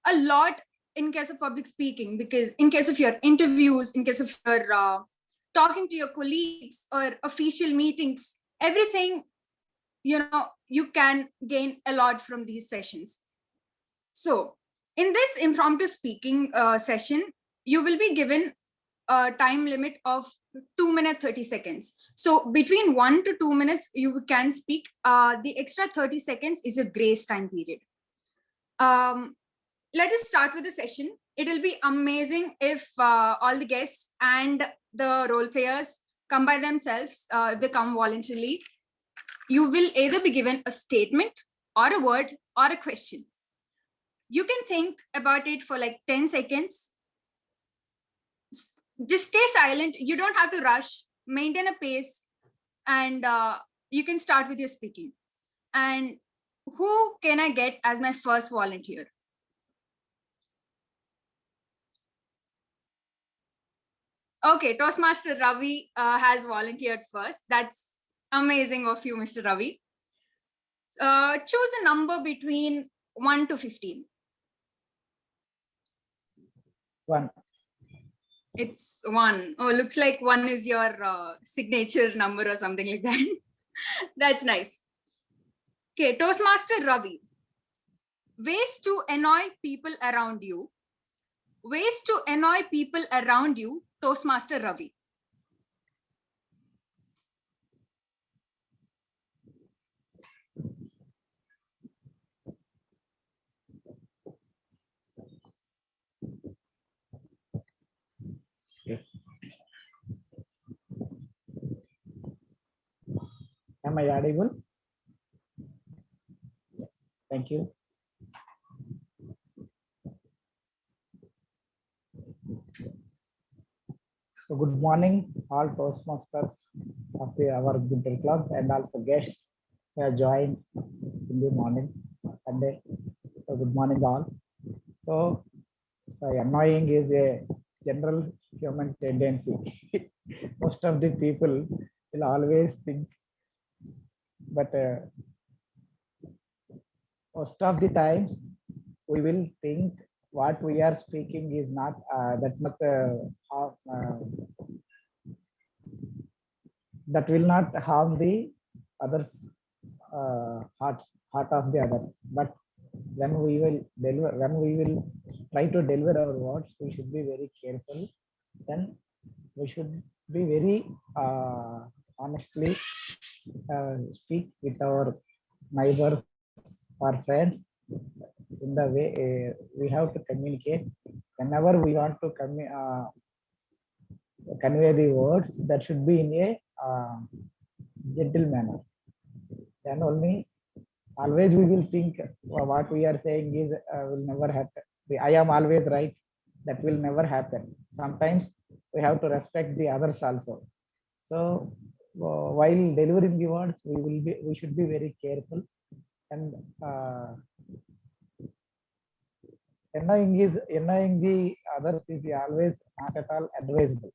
a lot in case of public speaking, because in case of your interviews, in case of your talking to your colleagues or official meetings, everything, you can gain a lot from these sessions. So in this impromptu speaking session, you will be given a time limit of 2 minutes 30 seconds. So between 1 to 2 minutes you can speak. The extra 30 seconds is a grace time period. Let us start with the session. It will be amazing if all the guests and the role players come by themselves, if they come voluntarily. You will either be given a statement or a word or a question. You can think about it for like 10 seconds. Just stay silent. You don't have to rush. Maintain a pace, and you can start with your speaking. And who can I get as my first volunteer? Okay, Toastmaster Ravi has volunteered first. That's amazing of you, Mr. Ravi. Choose a number between 1 to 15. 1. It's 1. Oh, looks like 1 is your signature number or something like that. That's nice. Okay, Toastmaster Ravi. Ways to annoy people around you. Ways to annoy people around you, Toastmaster Ravi. Am I audible? Thank you. So good morning, all Toastmasters of our Guntur Club and also guests who have joined in the morning, Sunday. So good morning all. So annoying is a general human tendency. Most of the people will always think, but most of the times we will think what we are speaking is not that much that will not harm the others heart of the others. But when we will try to deliver our words, we should be very careful. Then we should be very honestly speak with our neighbors or friends in the way we have to communicate. Whenever we want to convey the words, that should be in a gentle manner. Then only always we will think what we are saying is will never happen. I am always right. That will never happen. Sometimes we have to respect the others also. So while delivering the words, we should be very careful, and annoying the others is always not at all advisable.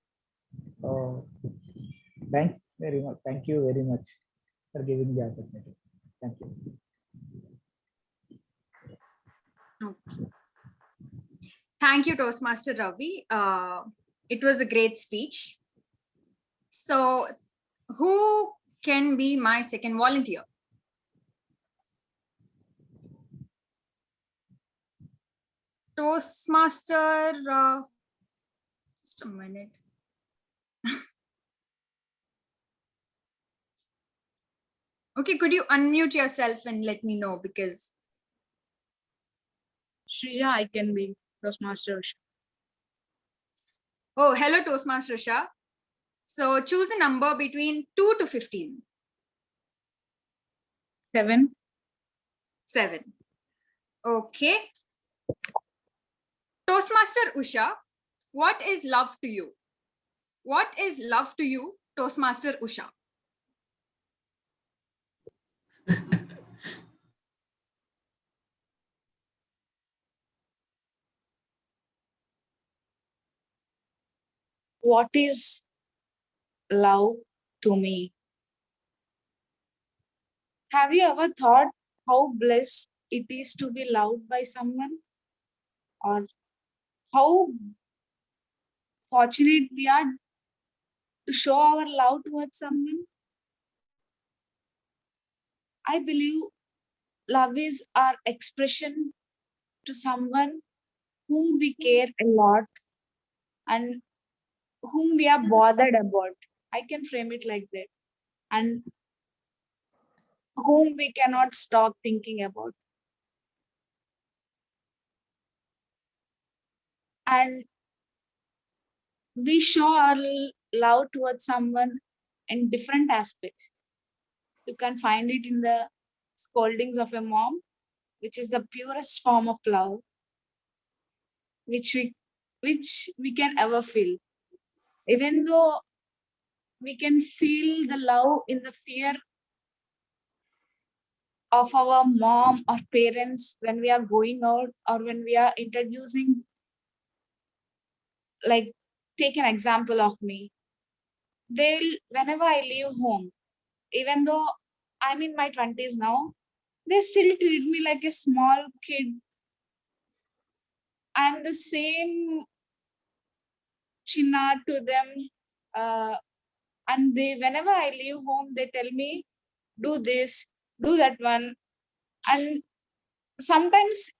So thanks very much. Thank you very much for giving the opportunity. Thank you. Okay. Thank you, Toastmaster Ravi. It was a great speech. So, who can be my second volunteer? Toastmaster, just a minute. Okay, could you unmute yourself and let me know, because Shrija, I can be Toastmaster. oh, hello, Toastmaster Usha. So choose a number between 2 to 15. 7. 7. Okay. Toastmaster Usha, what is love to you? What is love to you, Toastmaster Usha? What is love to me? Have you ever thought how blessed it is to be loved by someone? Or how fortunate we are to show our love towards someone? I believe love is our expression to someone whom we care a lot and whom we are bothered about. I can frame it like that. And whom we cannot stop thinking about. And we show our love towards someone in different aspects. You can find it in the scoldings of a mom, which is the purest form of love, which we can ever feel. Even though we can feel the love in the fear of our mom or parents when we are going out or when we are introducing, like, take an example of me. Whenever I leave home, even though I'm in my 20s now, they still treat me like a small kid. I'm the same chinna to them. And whenever I leave home, they tell me, do this, do that one. And sometimes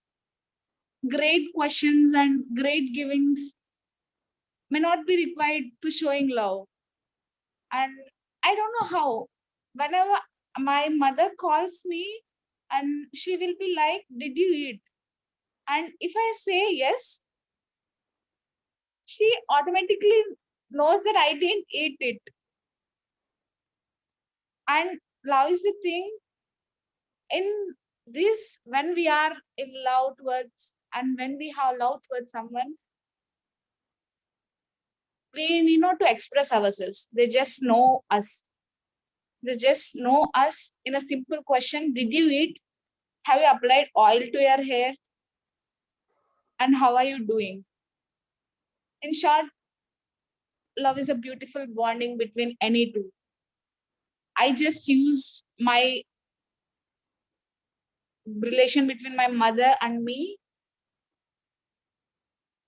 great questions and great givings may not be required for showing love. And I don't know how. Whenever my mother calls me and she will be like, did you eat? And if I say yes, she automatically knows that I didn't eat it. And love is the thing in this, when we are in love towards and when we have love towards someone, we need not to express ourselves. They just know us. They just know us in a simple question. Did you eat? Have you applied oil to your hair? And how are you doing? In short, love is a beautiful bonding between any two. I just use my relation between my mother and me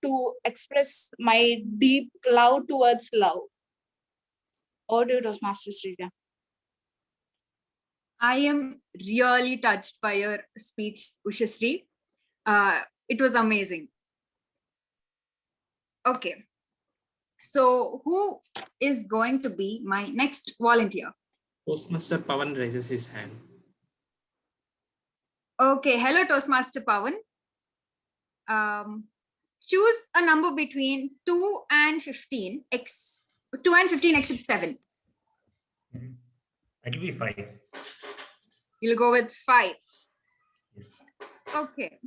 to express my deep love towards love. Over to you, Toastmaster Srija. I am really touched by your speech, Ushasri. It was amazing. Okay. So who is going to be my next volunteer? Toastmaster Pawan raises his hand. Okay, hello Toastmaster Pawan. Choose a number between 2 and 15, 2 and 15 except 7. It'll be 5. You'll go with 5. Yes. Okay.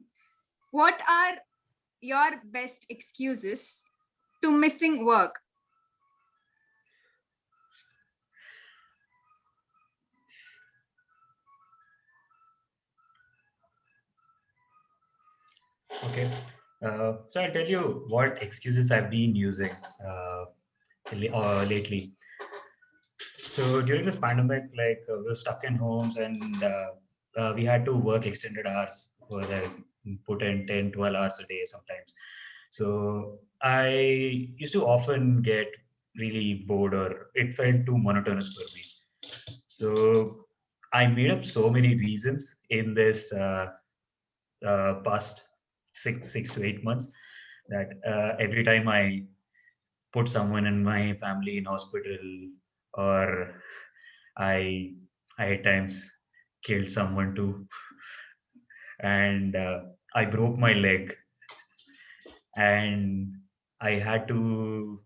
What are your best excuses to missing work? Okay. So I'll tell you what excuses I've been using lately. So during this pandemic, we were stuck in homes and we had to work extended hours for put in 10, 12 hours a day sometimes. So I used to often get really bored or it felt too monotonous for me. So I made up so many reasons in this past 6 to 8 months that every time I put someone in my family in hospital or I at times killed someone too, and I broke my leg, and I had to.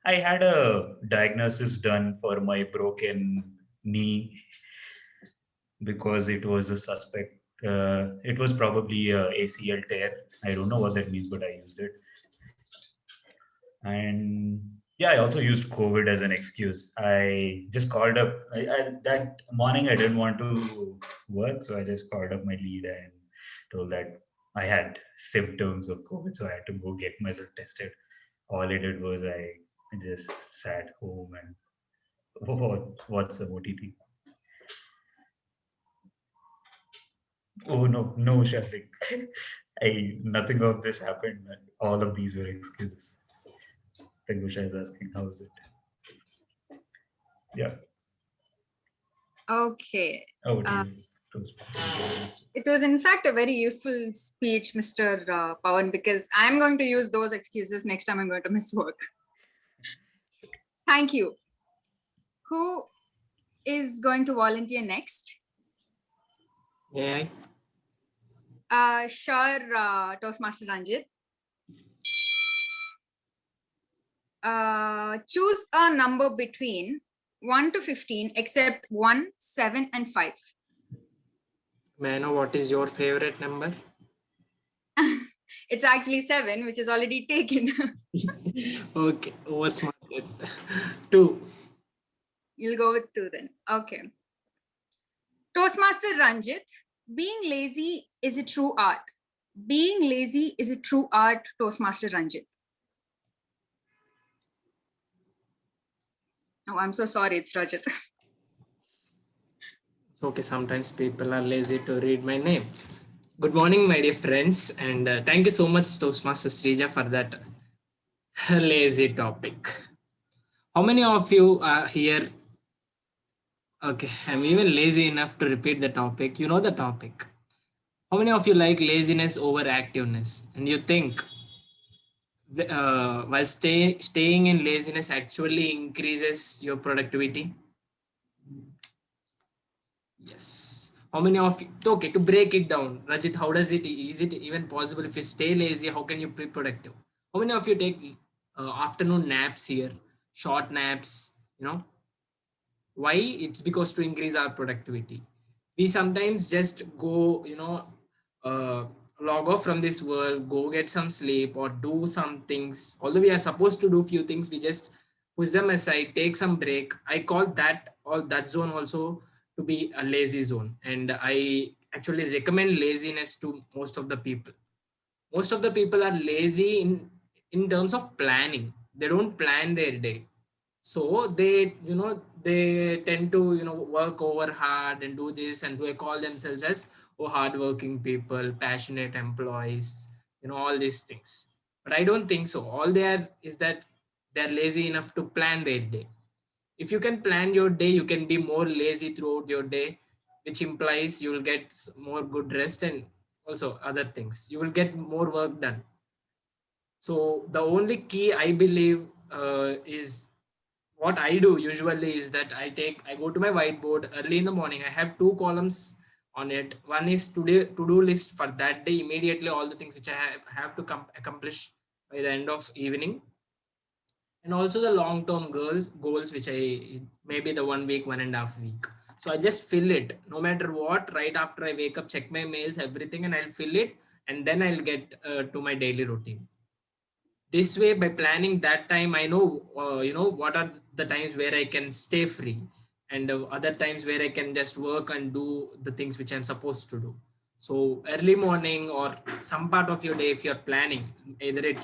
I had a diagnosis done for my broken knee because it was a suspect. It was probably a ACL tear. I don't know what that means, but I used it. And yeah, I also used COVID as an excuse. I just called up that morning. I didn't want to work, so I just called up my lead and told that I had symptoms of COVID, so I had to go get myself tested. All I did was I just sat home and what's the OTT? Oh no, no, Shafiq. Nothing of this happened. All of these were excuses. Tangusha is asking, how is it? Yeah. Okay. Oh, dear. It was in fact a very useful speech, Mr. Pawan, because I'm going to use those excuses next time I'm going to miss work. Thank you. Who is going to volunteer next? Yeah. Sure, Toastmaster Ranjit. Choose a number between 1 to 15 except 1, 7, and 5. May I know what is your favorite number? It's actually 7, which is already taken. Okay, oversmarted. 2. You'll go with 2 then. Okay. Toastmaster Ranjit, being lazy is a true art. Being lazy is a true art, Toastmaster Ranjit. Oh, I'm so sorry, it's Rajat. It's okay, sometimes people are lazy to read my name. Good morning, my dear friends, and thank you so much, Toastmaster Srija, for that lazy topic. How many of you are here? Okay, I'm even lazy enough to repeat the topic. You know the topic. How many of you like laziness over activeness? And you think while staying in laziness actually increases your productivity? Yes. How many of you? Okay, to break it down, Rajit, how does it? Is it even possible if you stay lazy? How can you be productive? How many of you take afternoon naps here? Short naps, you know? Why? It's because to increase our productivity. We sometimes just go, uh, log off from this world, go get some sleep or do some things. Although we are supposed to do few things, we just push them aside, take some break. I call that zone also to be a lazy zone. And I actually recommend laziness to most of the people. Most of the people are lazy in terms of planning. They don't plan their day, so they tend to work over hard and do this, and they call themselves as hardworking people, passionate employees, all these things. But I don't think so. All they are is that they're lazy enough to plan their day. If you can plan your day, you can be more lazy throughout your day, which implies you will get more good rest and also other things. You will get more work done. So the only key I believe is what I do usually is that I go to my whiteboard early in the morning. I have 2 columns on it. One is to-do list for that day, immediately all the things which I have to accomplish by the end of evening, and also the long-term goals which I maybe the 1 week, 1.5 week. So I just fill it no matter what. Right after I wake up, check my mails, everything, and I'll fill it, and then I'll get to my daily routine. This way, by planning that time, I know what are the times where I can stay free, and other times where I can just work and do the things which I'm supposed to do. So early morning or some part of your day, if you're planning, either it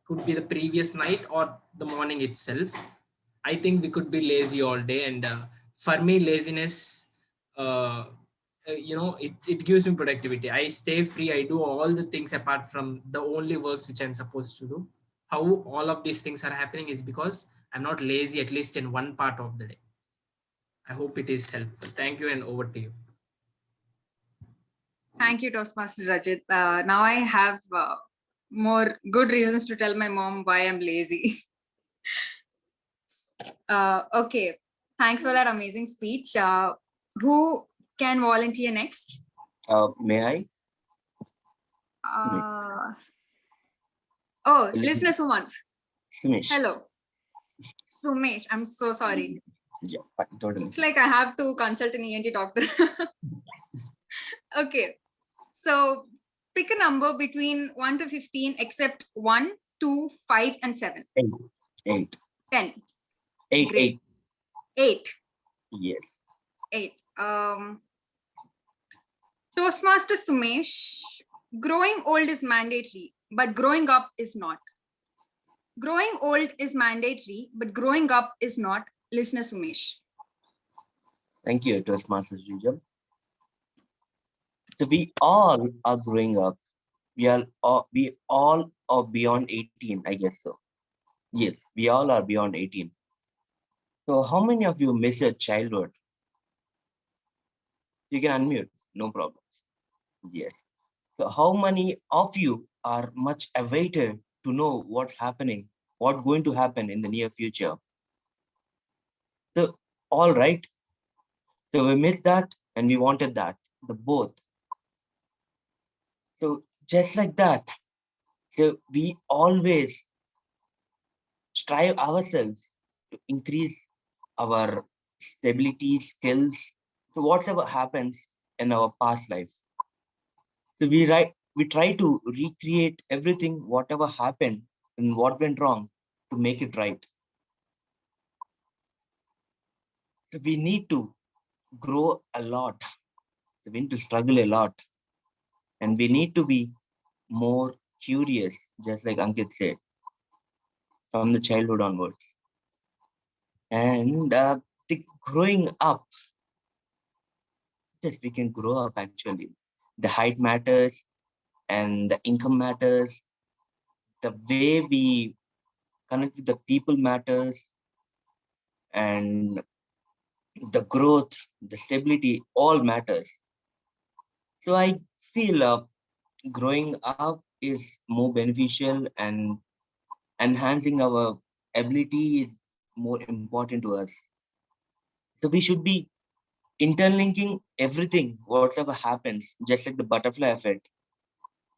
could be the previous night or the morning itself. I think we could be lazy all day, and for me, laziness, it gives me productivity. I stay free. I do all the things apart from the only works which I'm supposed to do. How all of these things are happening is because I'm not lazy, at least in one part of the day. I hope it is helpful. Thank you, and over to you. Thank you, Toastmaster Rajit. Now I have more good reasons to tell my mom why I'm lazy. Okay, thanks for that amazing speech. Who can volunteer next? May I? Oh, listener Sumant. Sumesh. Hello. Sumesh, I'm so sorry. Yeah, totally. It's like I have to consult an ENT doctor. Okay, so pick a number between 1 to 15 except 1, 2, 5, and 7. 8. 10. 8. Great. 8. 8. Yes. 8. Toastmaster Sumesh, growing old is mandatory, but growing up is not. Growing old is mandatory, but growing up is not. Listener Sumesh. Thank you, Toastmasters Jujam. So we all are growing up. We all are beyond 18, I guess so. Yes, we all are beyond 18. So how many of you miss your childhood? You can unmute, no problems. Yes. So how many of you are much awaited to know what's happening, what's going to happen in the near future? So all right. So we missed that and we wanted that, the both. So just like that, so we always strive ourselves to increase our stability, skills. So whatever happens in our past lives. So we try to recreate everything, whatever happened and what went wrong to make it right. So we need to grow a lot. So we need to struggle a lot. And we need to be more curious, just like Ankit said, from the childhood onwards. And the growing up, yes, we can grow up actually. The height matters and the income matters. The way we connect with the people matters, and the growth, the stability, all matters. So I feel growing up is more beneficial, and enhancing our ability is more important to us. So we should be interlinking everything, whatever happens, just like the butterfly effect.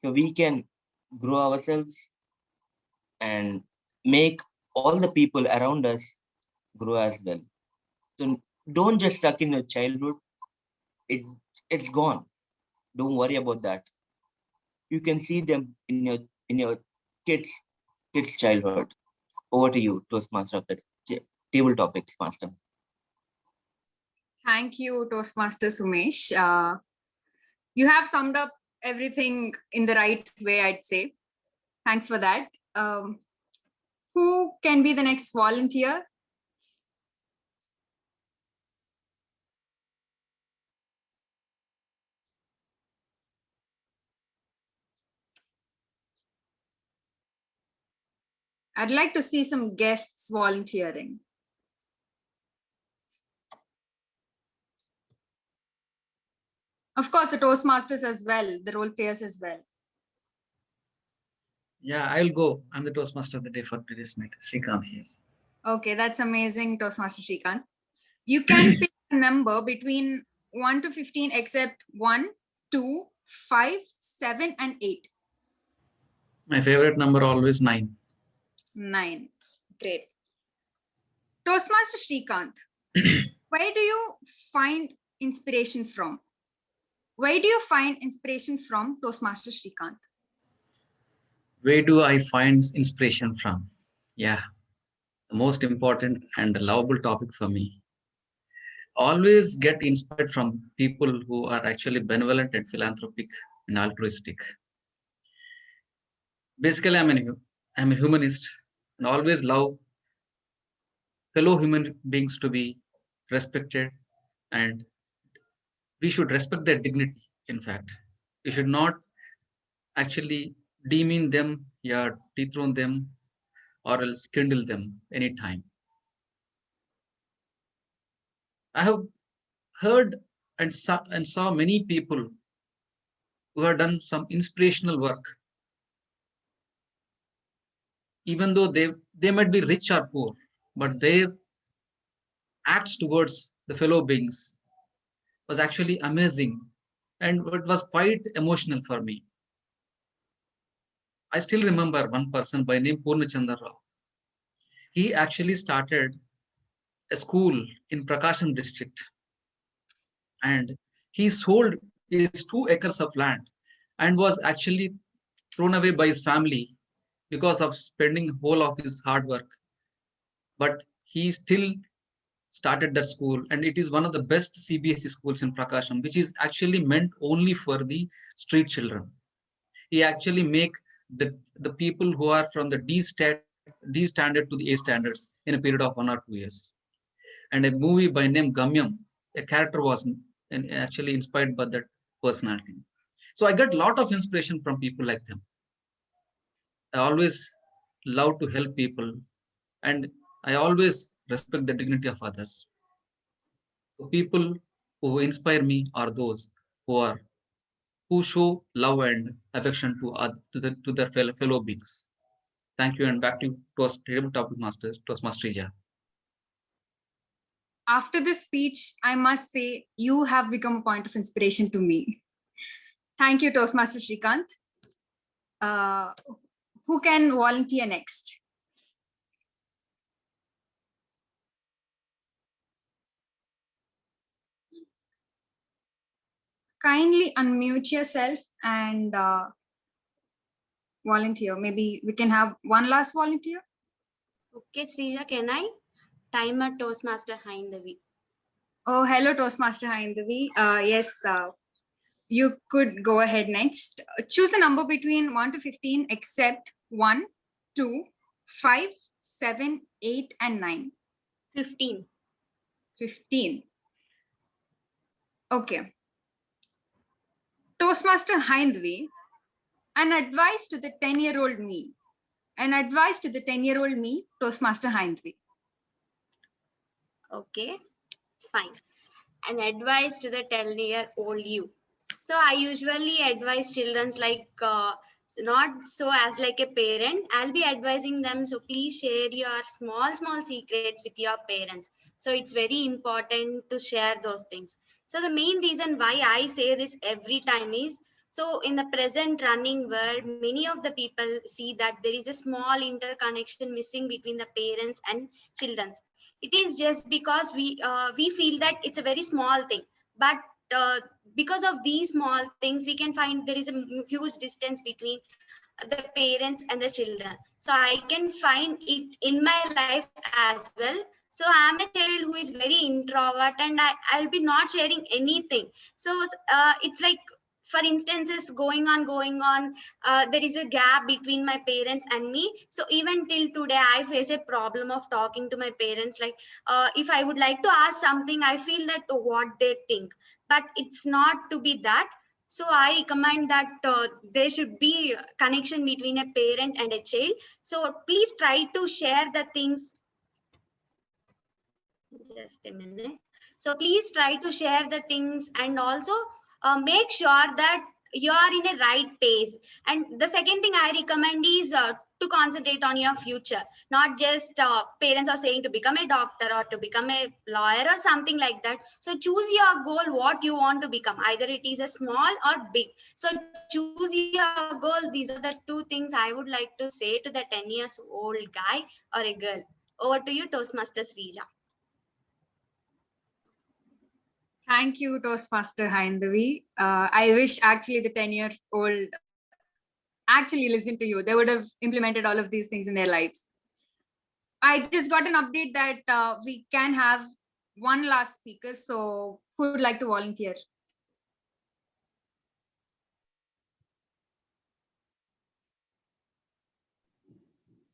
So we can grow ourselves and make all the people around us grow as well. So don't just stuck in your childhood. It's gone. Don't worry about that. You can see them in your kids childhood. Over to you, Toastmaster of the table topics master. Thank you, Toastmaster Sumesh. You have summed up everything in the right way, I'd say. Thanks for that. Who can be the next volunteer? I'd like to see some guests volunteering. Of course, the Toastmasters as well, the role players as well. Yeah, I'll go. I'm the Toastmaster of the day for today's meet. Srikanth here. Okay, that's amazing, Toastmaster Shrikant. You can pick a number between 1 to 15 except 1, 2, 5, 7, and 8. My favorite number always 9. 9. Great. Toastmaster Shrikant, where do you find inspiration from? Where do you find inspiration from, Toastmaster Shrikant? Where do I find inspiration from? Yeah, the most important and lovable topic for me. Always get inspired from people who are actually benevolent and philanthropic and altruistic. Basically, I'm a humanist and always love fellow human beings to be respected, and we should respect their dignity. In fact, we should not actually demean them, yeah, dethrone them, or else kindle them anytime. I have heard and saw many people who have done some inspirational work, even though they might be rich or poor, but their acts towards the fellow beings was actually amazing, and it was quite emotional for me. I still remember one person by name Purnachandra Rao. He actually started a school in Prakasham district, and he sold his 2 acres of land and was actually thrown away by his family because of spending whole of his hard work. But he still started that school, and it is one of the best CBSE schools in Prakasham, which is actually meant only for the street children. He actually make the people who are from the D standard to the A standards in a period of 1 or 2 years. And a movie by name Gamyam, a character was actually inspired by that personality. So I got a lot of inspiration from people like them. I always love to help people, and I always respect the dignity of others. So people who inspire me are those who show love and affection to their fellow beings. Thank you, and back to us, table topic masters, Toastmaster Ija. After this speech, I must say you have become a point of inspiration to me. Thank you, Toastmaster Shrikant. Who can volunteer next? Kindly unmute yourself and volunteer. Maybe we can have one last volunteer. Okay, Srija, can I? Timer Toastmaster Haindavi. Oh, hello, Toastmaster Haindavi. Yes, you could go ahead next. Choose a number between 1 to 15 except 1, 2, 5, 7, 8, and 9. 15. 15. Okay. Toastmaster Haindvi, an advice to the 10-year-old me. An advice to the 10-year-old me, Toastmaster Haindvi. Okay, fine. An advice to the 10-year-old you. So I usually advise children like not so as like a parent. I'll be advising them. So please share your small secrets with your parents. So it's very important to share those things. So the main reason why I say this every time is, so in the present running world, many of the people see that there is a small interconnection missing between the parents and children. It is just because we feel that it's a very small thing, but because of these small things we can find there is a huge distance between the parents and the children. So I can find it in my life as well. So I'm a child who is very introvert, and I'll be not sharing anything. So it's like, for instances, going on, there is a gap between my parents and me. So even till today I face a problem of talking to my parents. Like if I would like to ask something, I feel that what they think, but it's not to be that. So I recommend that there should be connection between a parent and a child. So please try to share the things. Just a minute. So please try to share the things, and also make sure that you are in a right pace. And the second thing I recommend is to concentrate on your future, not just parents are saying to become a doctor or to become a lawyer or something like that. So choose your goal, what you want to become, either it is a small or big. So choose your goal. These are the two things I would like to say to the 10 years old guy or a girl. Over to you, Toastmasters Rija. Thank you, Toastmaster Haindavi. I wish actually the 10-year-old actually listened to you. They would have implemented all of these things in their lives. I just got an update that we can have one last speaker. So who would like to volunteer?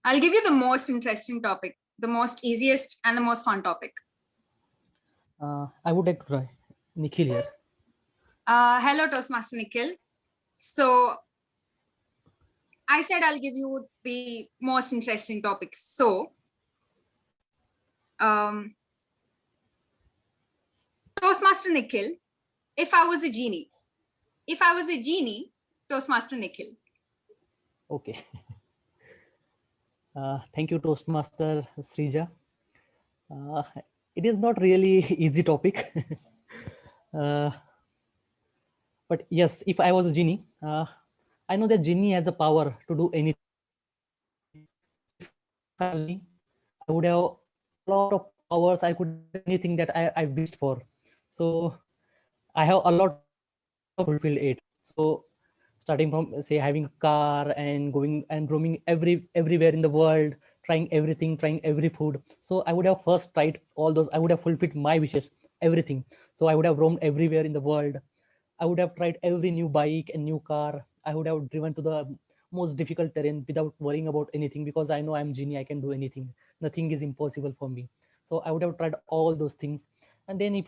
I'll give you the most interesting topic, the most easiest and the most fun topic. I would like to try Nikhil here. Hello, Toastmaster Nikhil. So I said I'll give you the most interesting topics. So Toastmaster Nikhil, if I was a genie, Toastmaster Nikhil. Okay. Thank you, Toastmaster Srija. It is not really easy topic. But yes, if I was a genie, I know that genie has a power to do anything. I would have a lot of powers. I could do anything that I wished for. So I have a lot of fulfilled it. So starting from say having a car and going and roaming everywhere in the world, trying everything, trying every food. So I would have first tried all those. I would have fulfilled my wishes, everything. So I would have roamed everywhere in the world. I would have tried every new bike and new car. I would have driven to the most difficult terrain without worrying about anything, because I know I'm genie. I can do anything. Nothing is impossible for me. So I would have tried all those things. And then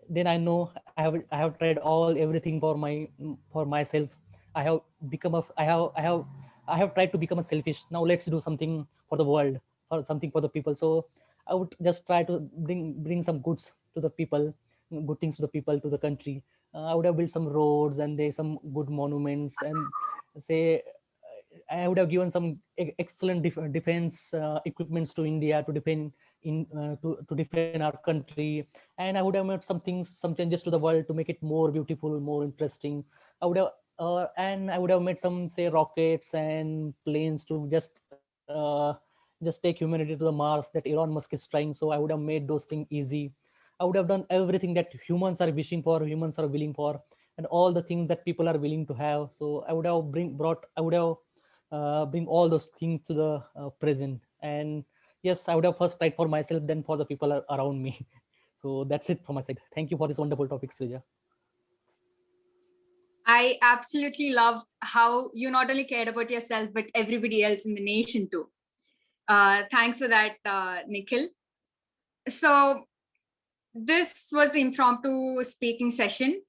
then I know I have tried everything for myself. I have become a I have tried to become a selfish. Now let's do something for the world, or something for the people. So I would just try to bring some goods to the people, good things to the people, to the country. I would have built some roads and there's some good monuments, and say I would have given some excellent defense equipments to India to defend to defend our country. And I would have made some things, some changes to the world to make it more beautiful, more interesting. I would have and I would have made some say rockets and planes to just take humanity to the Mars that Elon Musk is trying. So I would have made those things easy. I would have done everything that humans are wishing for, humans are willing for, and all the things that people are willing to have. So I would have bring all those things to the present. And yes, I would have first tried for myself, then for the people around me. So that's it from my side. Thank you for this wonderful topic, Srija. I absolutely loved how you not only cared about yourself, but everybody else in the nation too. Thanks for that, Nikhil. So this was the impromptu speaking session.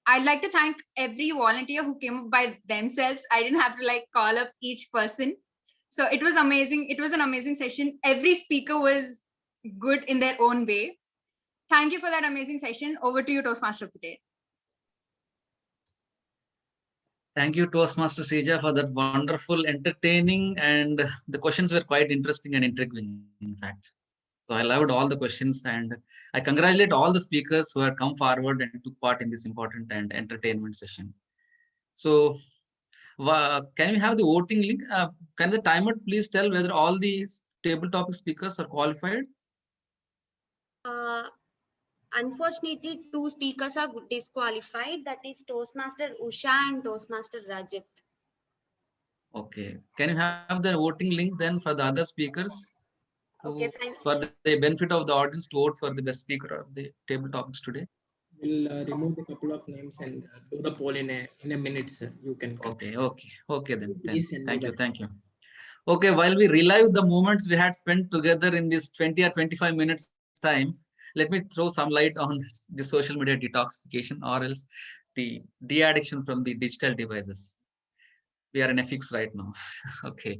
I'd like to thank every volunteer who came up by themselves. I didn't have to like call up each person. So it was amazing. It was an amazing session. Every speaker was good in their own way. Thank you for that amazing session. Over to you, Toastmaster of the Day. Thank you, Toastmaster Seja, for that wonderful, entertaining, and the questions were quite interesting and intriguing, in fact. So I loved all the questions, and I congratulate all the speakers who have come forward and took part in this important and entertainment session. So can we have the voting link? Can the timer please tell whether all these table topic speakers are qualified? Unfortunately, two speakers are disqualified. That is Toastmaster Usha and Toastmaster Rajat. Okay. Can you have the voting link then for the other speakers? Okay, fine. For the benefit of the audience to vote for the best speaker of the table topics today. We'll remove a couple of names and do the poll in a minute, sir. You can. Okay then. Please send me Thank you. Okay, while we relive the moments we had spent together in this 20 or 25 minutes time, let me throw some light on the social media detoxification, or else the de-addiction from the digital devices. We are in a fix right now. Okay.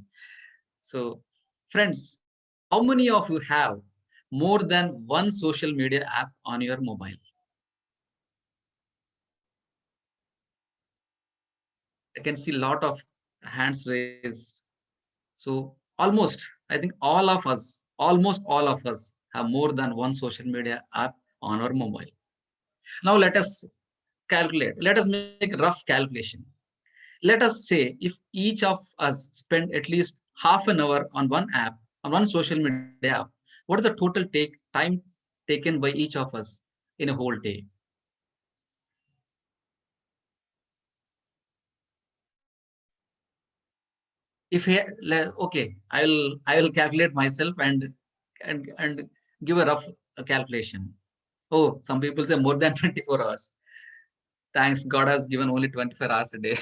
So, friends, how many of you have more than one social media app on your mobile? I can see a lot of hands raised. So almost, I think almost all of us have more than one social media app on our mobile. Now let us calculate. Let us make a rough calculation. Let us say if each of us spend at least half an hour on one app, on one social media app, what is the total time taken by each of us in a whole day? If okay, I will calculate myself and give a rough calculation. Oh, some people say more than 24 hours. Thanks, God has given only 24 hours a day.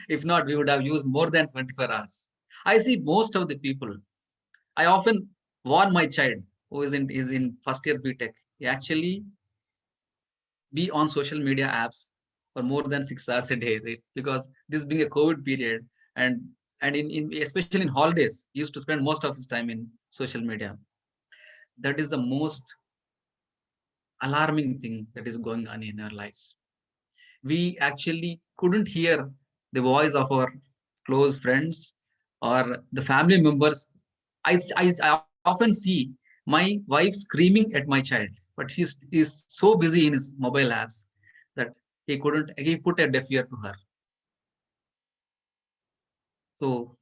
If not, we would have used more than 24 hours. I see most of the people. I often warn my child who is in first year BTech. He actually be on social media apps for more than 6 hours a day, right? Because this being a COVID period, and in especially in holidays, he used to spend most of his time in social media. That is the most alarming thing that is going on in our lives. We actually couldn't hear the voice of our close friends or the family members. I often see my wife screaming at my child, but he's so busy in his mobile apps that he put a deaf ear to her. So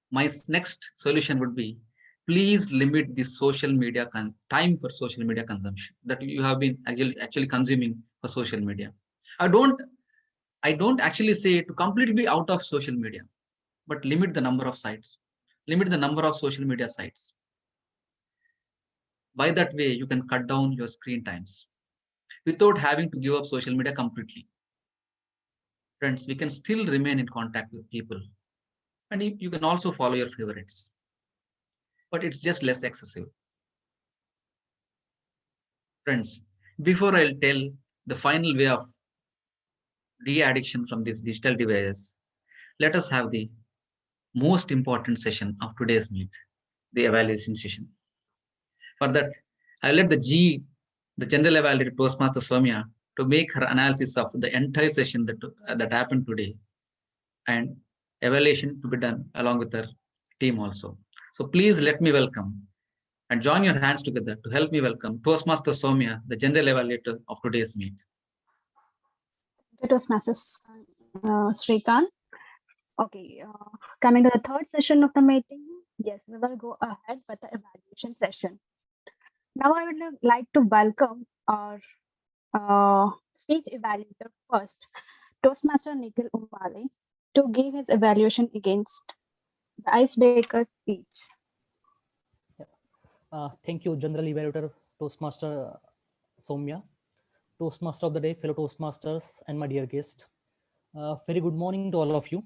my next solution would be, please limit the social media time for social media consumption that you have been actually consuming for social media. I don't I don't actually say to completely be out of social media, but limit the number of sites, limit the number of social media sites. By that way, you can cut down your screen times without having to give up social media completely. Friends, we can still remain in contact with people, and you can also follow your favorites, but it's just less excessive. Friends, before I'll tell the final way of de-addiction from these digital devices, let us have the most important session of today's meet, the evaluation session. For that, I let the general evaluator Toastmaster Soumya, to make her analysis of the entire session that happened today, and evaluation to be done along with her team also. So please let me welcome and join your hands together to help me welcome Toastmaster Soumya, the general evaluator of today's meet. Toastmaster Srikant. Okay, coming to the third session of the meeting, yes, we will go ahead with the evaluation session. Now I would like to welcome our speech evaluator first, Toastmaster Nikhil Umale, to give his evaluation against the icebreaker speech. Thank you, General Evaluator Toastmaster Soumya, Toastmaster of the day, fellow Toastmasters, and my dear guest. Very good morning to all of you.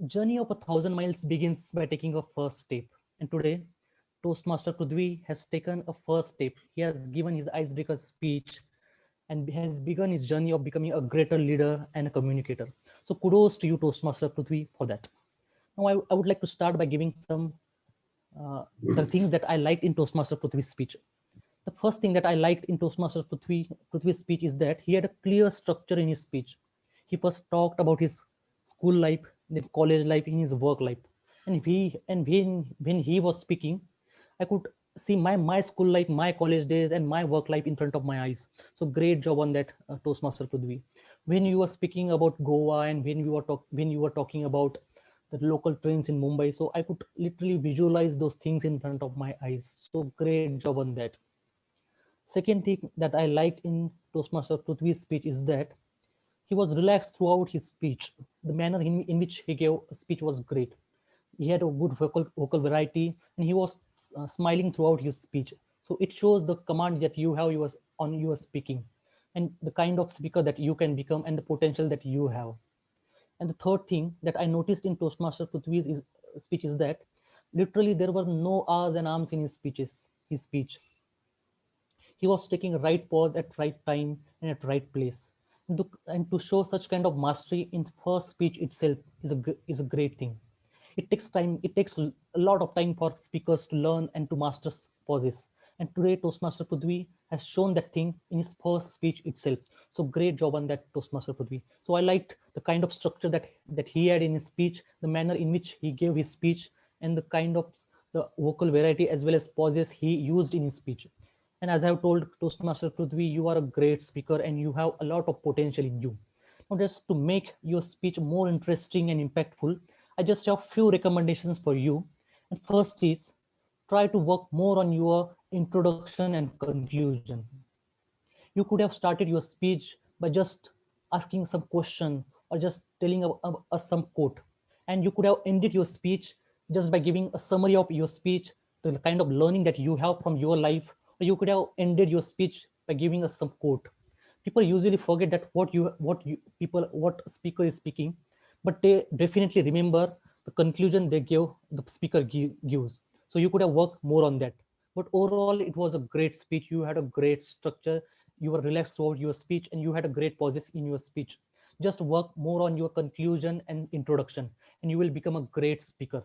Journey of 1,000 miles begins by taking a first step. And today, Toastmaster Prudvi has taken a first step. He has given his icebreaker speech and has begun his journey of becoming a greater leader and a communicator. So kudos to you, Toastmaster Prudvi, for that. Now, I would like to start by giving some the things that I liked in Toastmaster Prudvi's speech. The first thing that I liked in Toastmaster Prudvi's speech is that he had a clear structure in his speech. He first talked about his school life, then college life, in his work life. And when he was speaking, I could see my school life, my college days, and my work life in front of my eyes. So great job on that, Toastmaster Prudvi. When you were speaking about Goa and when you were talking about the local trains in Mumbai, so I could literally visualize those things in front of my eyes. So great job on that. Second thing that I liked in Toastmaster Prithvi's speech is that he was relaxed throughout his speech. The manner in which he gave a speech was great. He had a good vocal variety, and he was smiling throughout his speech. So it shows the command that you have on your speaking, and the kind of speaker that you can become, and the potential that you have. And the third thing that I noticed in Toastmaster Prithvi's speech is that literally there were no R's and arms in his speech. He was taking a right pause at right time and at right place. And to show such kind of mastery in first speech itself is a great thing. It takes time. It takes a lot of time for speakers to learn and to master pauses. And today, Toastmaster Prithvi has shown that thing in his first speech itself. So great job on that, Toastmaster Prithvi. So I liked the kind of structure that he had in his speech, the manner in which he gave his speech, and the kind of the vocal variety as well as pauses he used in his speech. And as I have told Toastmaster Prithvi, you are a great speaker and you have a lot of potential in you. Now, just to make your speech more interesting and impactful, I just have few recommendations for you. And first is try to work more on your introduction and conclusion. You could have started your speech by just asking some question or just telling us some quote, and you could have ended your speech just by giving a summary of your speech, the kind of learning that you have from your life, or you could have ended your speech by giving us some quote. People usually forget that what speaker is speaking, but they definitely remember the conclusion they give, the speaker gives. So you could have worked more on that. But overall, it was a great speech. You had a great structure, you were relaxed throughout your speech, and you had a great pauses in your speech. Just work more on your conclusion and introduction, and you will become a great speaker.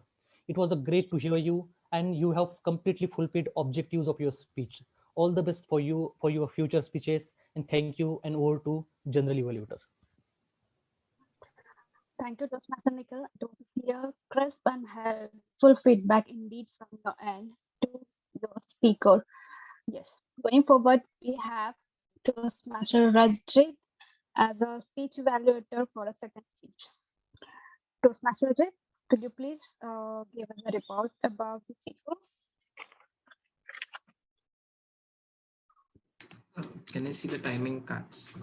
It was a great to hear you, and you have completely fulfilled objectives of your speech. All the best for you for your future speeches, and thank you, and over to General Evaluator. Thank you, Toastmaster Nikhil. It was clear, crisp, and helpful feedback indeed from your end to your speaker. Yes. Going forward, we have Toastmaster Rajit as a speech evaluator for a second speech. Toastmaster Rajit, could you please give us a report about the speaker? Can I see the timing cards?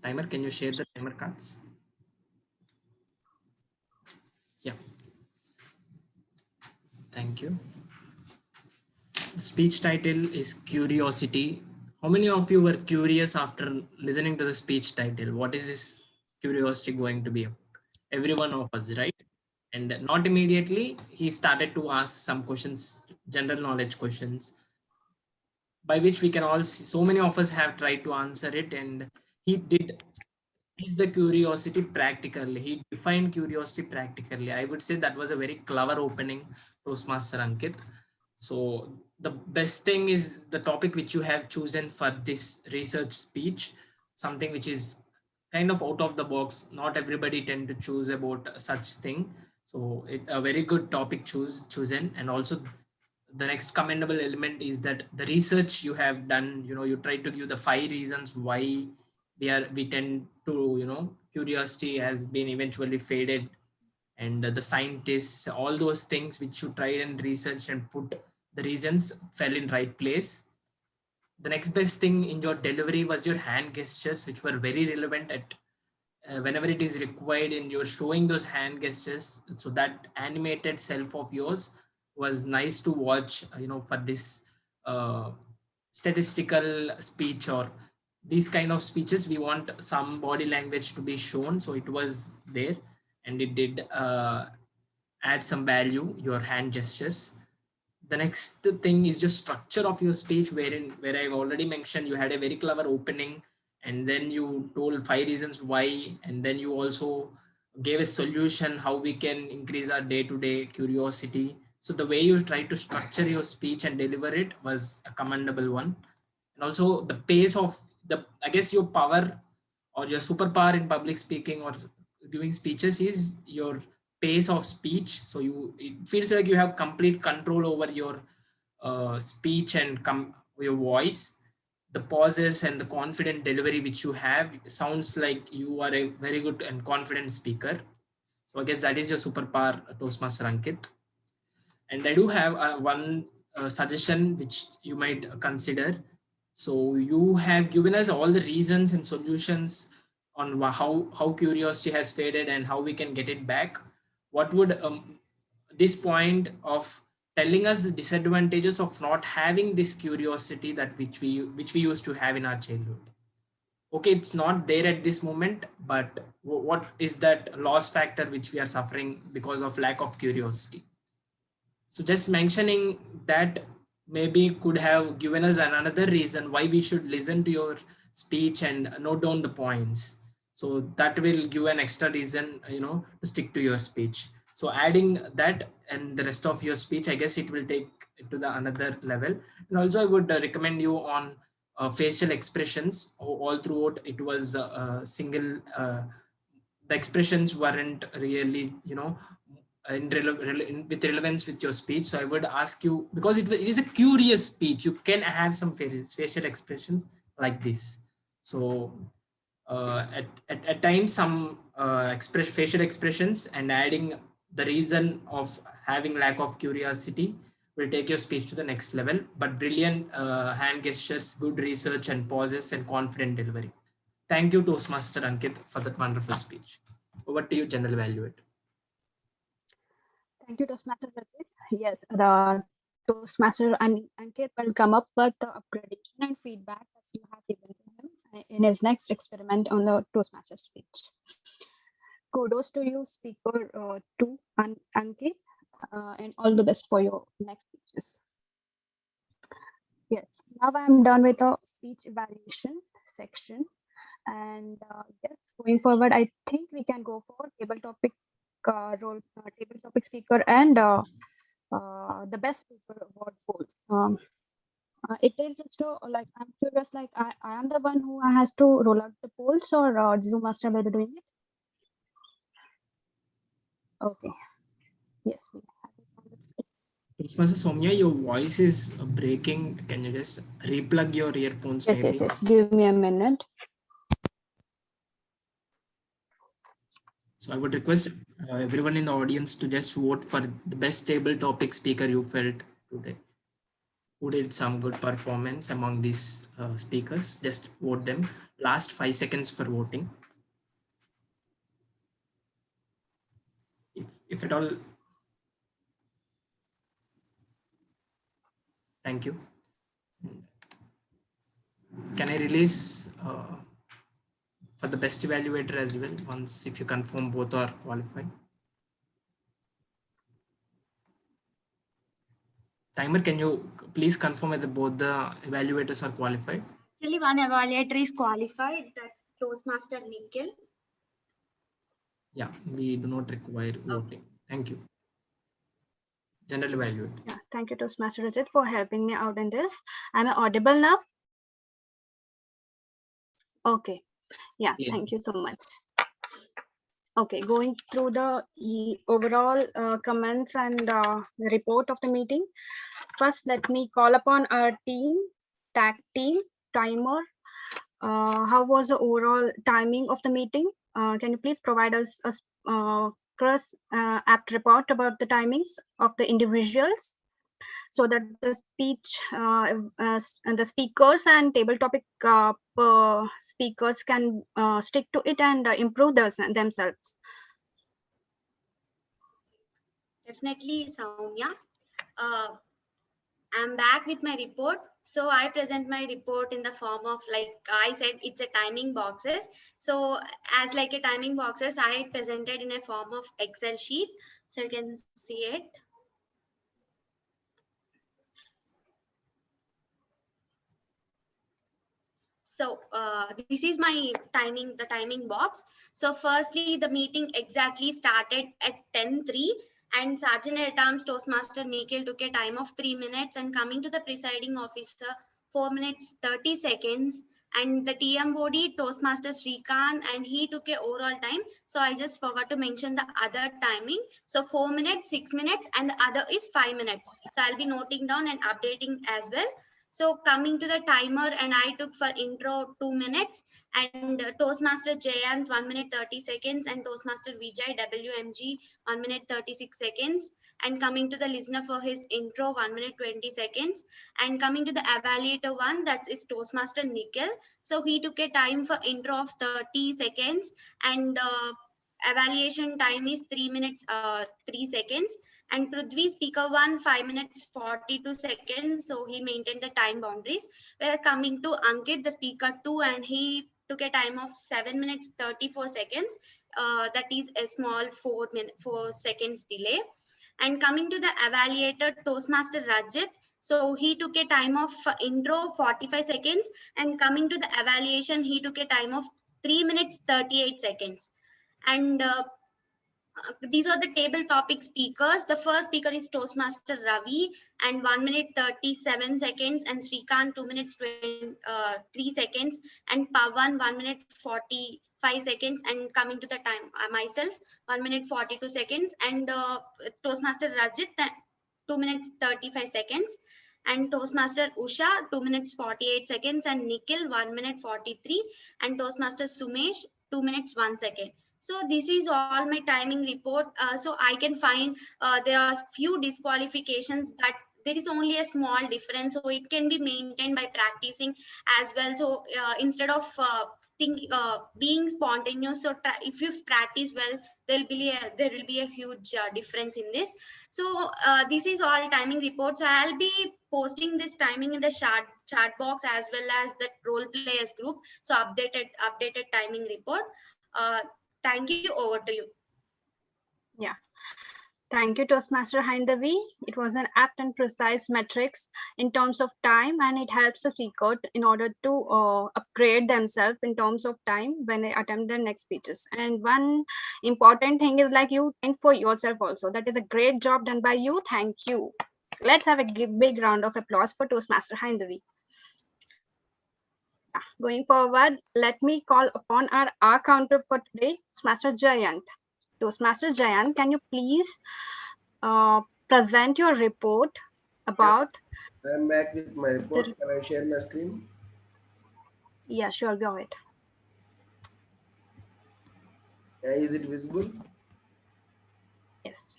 Timer, can you share the timer cards? Yeah. Thank you. The speech title is Curiosity. How many of you were curious after listening to the speech title? What is this curiosity going to be about? Every one of us, right? And not immediately, he started to ask some questions, general knowledge questions, by which we can all see, so many of us have tried to answer it, and he did is the curiosity practically. He defined curiosity practically. I would say that was a very clever opening, Toastmaster Ankit. So the best thing is the topic which you have chosen for this research speech, something which is kind of out of the box. Not everybody tend to choose about such thing. So a very good topic chosen, and also the next commendable element is that the research you have done, you try to give the 5 reasons why we tend to, curiosity has been eventually faded, and the scientists, all those things which you tried and researched and put the reasons fell in right place. The next best thing in your delivery was your hand gestures, which were very relevant at whenever it is required, and you're showing those hand gestures. So that animated self of yours was nice to watch, for this uh, statistical speech or these kind of speeches. We want some body language to be shown, so it was there, and it did add some value, your hand gestures. The next thing is just structure of your speech, where I've already mentioned you had a very clever opening, and then you told 5 reasons why, and then you also gave a solution how we can increase our day-to-day curiosity. So the way you tried to structure your speech and deliver it was a commendable one. And also the pace of I guess your power or your superpower in public speaking or giving speeches is your pace of speech. So it feels like you have complete control over your speech and your voice. The pauses and the confident delivery which you have sounds like you are a very good and confident speaker. So I guess that is your superpower, Toastmaster Ankit. And I do have one suggestion which you might consider. So you have given us all the reasons and solutions on how curiosity has faded and how we can get it back. What would this point of telling us the disadvantages of not having this curiosity that which we used to have in our childhood? Okay, it's not there at this moment, but what is that loss factor which we are suffering because of lack of curiosity? So just mentioning that maybe could have given us another reason why we should listen to your speech and note down the points. So that will give an extra reason, to stick to your speech. So adding that and the rest of your speech, I guess it will take it to the another level. And also I would recommend you on facial expressions. All throughout it was single, the expressions weren't really, you know, with relevance with your speech. So I would ask you, because it is a curious speech, you can have some facial expressions like this. So at times some facial expressions and adding the reason of having lack of curiosity will take your speech to the next level. But brilliant hand gestures, good research and pauses, and confident delivery. Thank you, Toastmaster Ankit, for that wonderful speech. Over to you, General Evaluator. Thank you, Toastmaster Rajit. Yes, the Toastmaster and Ankit will come up with the upgradation and feedback that you have given to him in his next experiment on the Toastmaster speech. Kudos to you, Speaker 2, Ankit, and all the best for your next speeches. Yes, now I'm done with the speech evaluation section. And yes, going forward, I think we can go for table topic table topic speaker and the best speaker award polls. It is just like, I'm curious, like I am the one who has to roll out the polls, or Zoom Master will be doing it? Okay. Yes, we have it on the screen. Toastmaster Soumya, your voice is breaking. Can you just replug your earphones? Yes, maybe? yes. Give me a minute. So I would request everyone in the audience to just vote for the best table topic speaker you felt today. Who did some good performance among these speakers? Just vote them. Last 5 seconds for voting. If at all. Thank you. Can I release for the best evaluator as well, once if you confirm both are qualified? Timer, can you please confirm whether both the evaluators are qualified? Actually, one evaluator is qualified, that's Toastmaster Nikhil. Yeah, we do not require voting. Thank you. General evaluator. Yeah, thank you, Toastmaster Rajit, for helping me out in this. Am I audible now? Okay. Yeah, thank you so much. Okay, going through the overall comments and report of the meeting. First, let me call upon our team, tag team, timer. How was the overall timing of the meeting? Can you please provide us a apt report about the timings of the individuals, so that the speech and the speakers and table topic speakers can stick to it and improve themselves? Definitely, Soumya. I'm back with my report. So I present my report in the form of, like I said, it's a timing boxes. So as like a timing boxes, I presented in a form of Excel sheet. So you can see it. So this is my the timing box. So firstly, the meeting exactly started at 10:03, and Sergeant at Arms Toastmaster Nikhil took a time of 3 minutes, and coming to the presiding officer, 4 minutes 30 seconds, and the TM body Toastmaster Srikanth, and he took a overall time. So I just forgot to mention the other timing. So 4 minutes, 6 minutes, and the other is 5 minutes. So I'll be noting down and updating as well. So coming to the timer, and I took for intro 2 minutes, and Toastmaster Jayant 1 minute 30 seconds, and Toastmaster Vijay WMG 1 minute 36 seconds. And coming to the listener for his intro 1 minute 20 seconds. And coming to the evaluator one, that is Toastmaster Nikhil. So he took a time for intro of 30 seconds, and evaluation time is 3 minutes 3 seconds. And Prithvi speaker 1 5 minutes 42 seconds, so he maintained the time boundaries. Whereas coming to Ankit, the speaker 2, and he took a time of 7 minutes 34 seconds, that is a small 4 seconds delay. And coming to the evaluator Toastmaster Rajit, so he took a time of intro 45 seconds, and coming to the evaluation he took a time of 3 minutes 38 seconds. And These are the table topic speakers. The first speaker is Toastmaster Ravi and 1 minute 37 seconds, and Srikant 2 minutes 3 seconds, and Pavan 1 minute 45 seconds, and coming to the time myself 1 minute 42 seconds, and Toastmaster Rajit 2 minutes 35 seconds, and Toastmaster Usha 2 minutes 48 seconds, and Nikhil 1 minute 43, and Toastmaster Sumesh 2 minutes 1 second. So this is all my timing report. So I can find there are few disqualifications, but there is only a small difference. So it can be maintained by practicing as well. So instead of being spontaneous, so if you practice well, there will be a huge difference in this. So this is all timing reports. So I'll be posting this timing in the chat box as well as the role players group. So updated timing report. Thank you. Over to you. Yeah. Thank you, Toastmaster Hindavi. It was an apt and precise metrics in terms of time, and it helps the speaker in order to upgrade themselves in terms of time when they attempt their next speeches. And one important thing is like you and for yourself also. That is a great job done by you. Thank you. Let's have a big round of applause for Toastmaster Hindavi. Going forward, let me call upon our counter for today, Toastmaster Jayant. Toastmaster Jayant, can you please present your report about... I am back with my report. Can I share my screen? Yeah, sure, go ahead. Is it visible? Yes.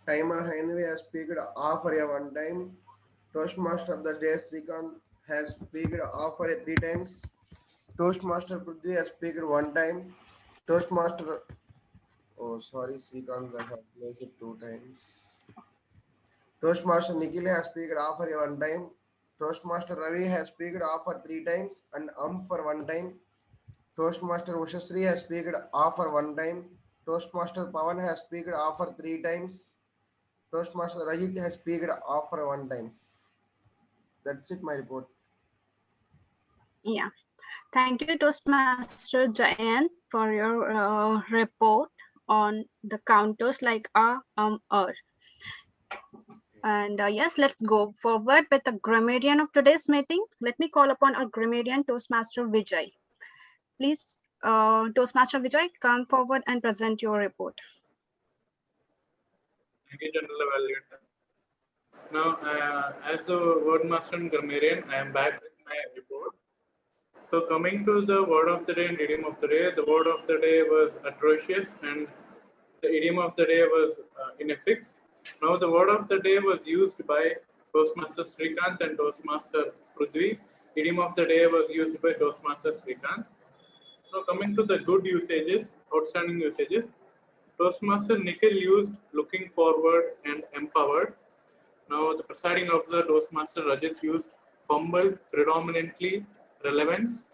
Timer Hindavi has speaked offer a one time. Toastmaster of the day Srikant has speaked offer a 3 times. Toastmaster Prithvi has speaked 1 time. Toastmaster, oh sorry, Srikant, I have placed it 2 times. Toastmaster Nikhil has speaked offer a 1 time. Toastmaster Ravi has speaked offer 3 times and for 1 time. Toastmaster Ushasri has speaked offer 1 time. Toastmaster Pavan has speaked offer 3 times. Toastmaster Rajit has speaked offer 1 time. That's it, my report. Yeah. Thank you, Toastmaster Jayan, for your report on the counters like And yes, let's go forward with the grammarian of today's meeting. Let me call upon our grammarian, Toastmaster Vijay. Please, Toastmaster Vijay, come forward and present your report. Thank you, General Evaluator. Now, as the word master and grammarian, I am back with my report. So coming to the word of the day and idiom of the day, the word of the day was atrocious and the idiom of the day was ineffix. Now the word of the day was used by Toastmaster Srikant and Toastmaster Prithvi. Idiom of the day was used by Toastmaster Srikant. Now coming to the good usages, outstanding usages, Toastmaster Nikhil used looking forward and empowered. Now the presiding officer Toastmaster Rajit used fumble, predominantly relevance.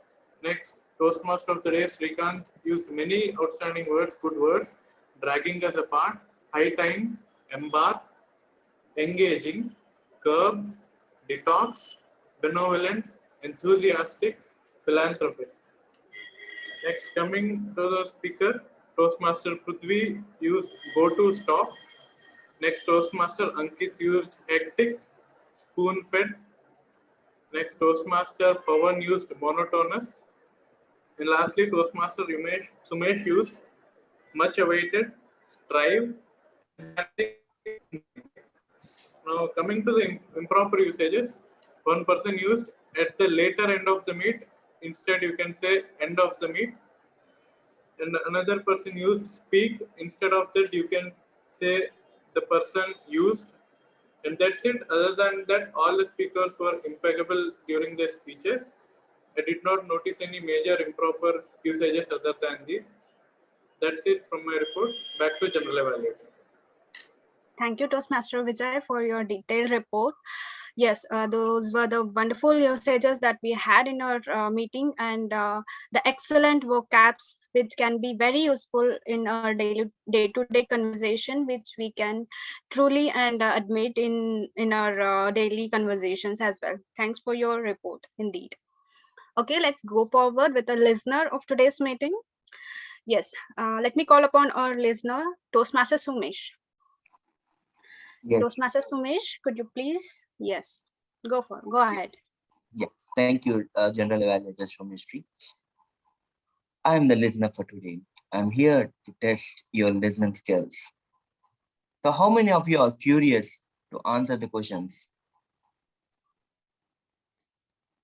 Next, Toastmaster of the day Srikant used many outstanding words, good words, dragging us apart, high time, embark, engaging, curb, detox, benevolent, enthusiastic, philanthropist. Next, coming to the speaker, Toastmaster Prithvi used go to stop. Next, Toastmaster Ankit used hectic, spoon fed. Next, Toastmaster Pawan used monotonous. And lastly, Toastmaster Sumesh used much awaited, strive. Now, coming to the improper usages, one person used at the later end of the meet. Instead, you can say end of the meet. And another person used speak. Instead of that, you can say the person used. And that's it. Other than that, all the speakers were impeccable during their speeches. I did not notice any major improper usages other than these. That's it from my report. Back to General Evaluator. Thank you, Toastmaster Vijay, for your detailed report. Yes, those were the wonderful usages that we had in our meeting, and the excellent vocabs which can be very useful in our day-to-day conversation, which we can truly and admit in our daily conversations as well. Thanks for your report, indeed. Okay, let's go forward with the listener of today's meeting. Yes. Let me call upon our listener, Toastmaster Sumesh. Yes. Toastmaster Sumesh, could you please? Yes. Go ahead. Yeah. Thank you, General Evaluators from History. I am the listener for today. I'm here to test your listening skills. So how many of you are curious to answer the questions?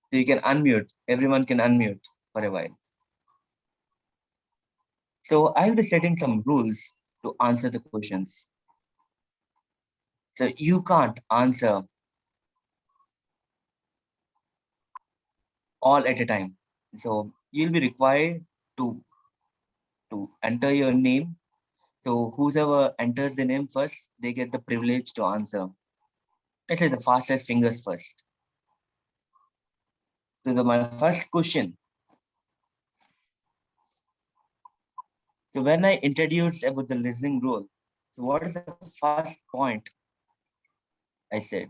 So you can unmute. Everyone can unmute for a while. So I will be setting some rules to answer the questions. So you can't answer all at a time. So you'll be required to enter your name. So whoever enters the name first, they get the privilege to answer. Let's say the fastest fingers first. So my first question. So when I introduced about the listening role, so what is the first point I said?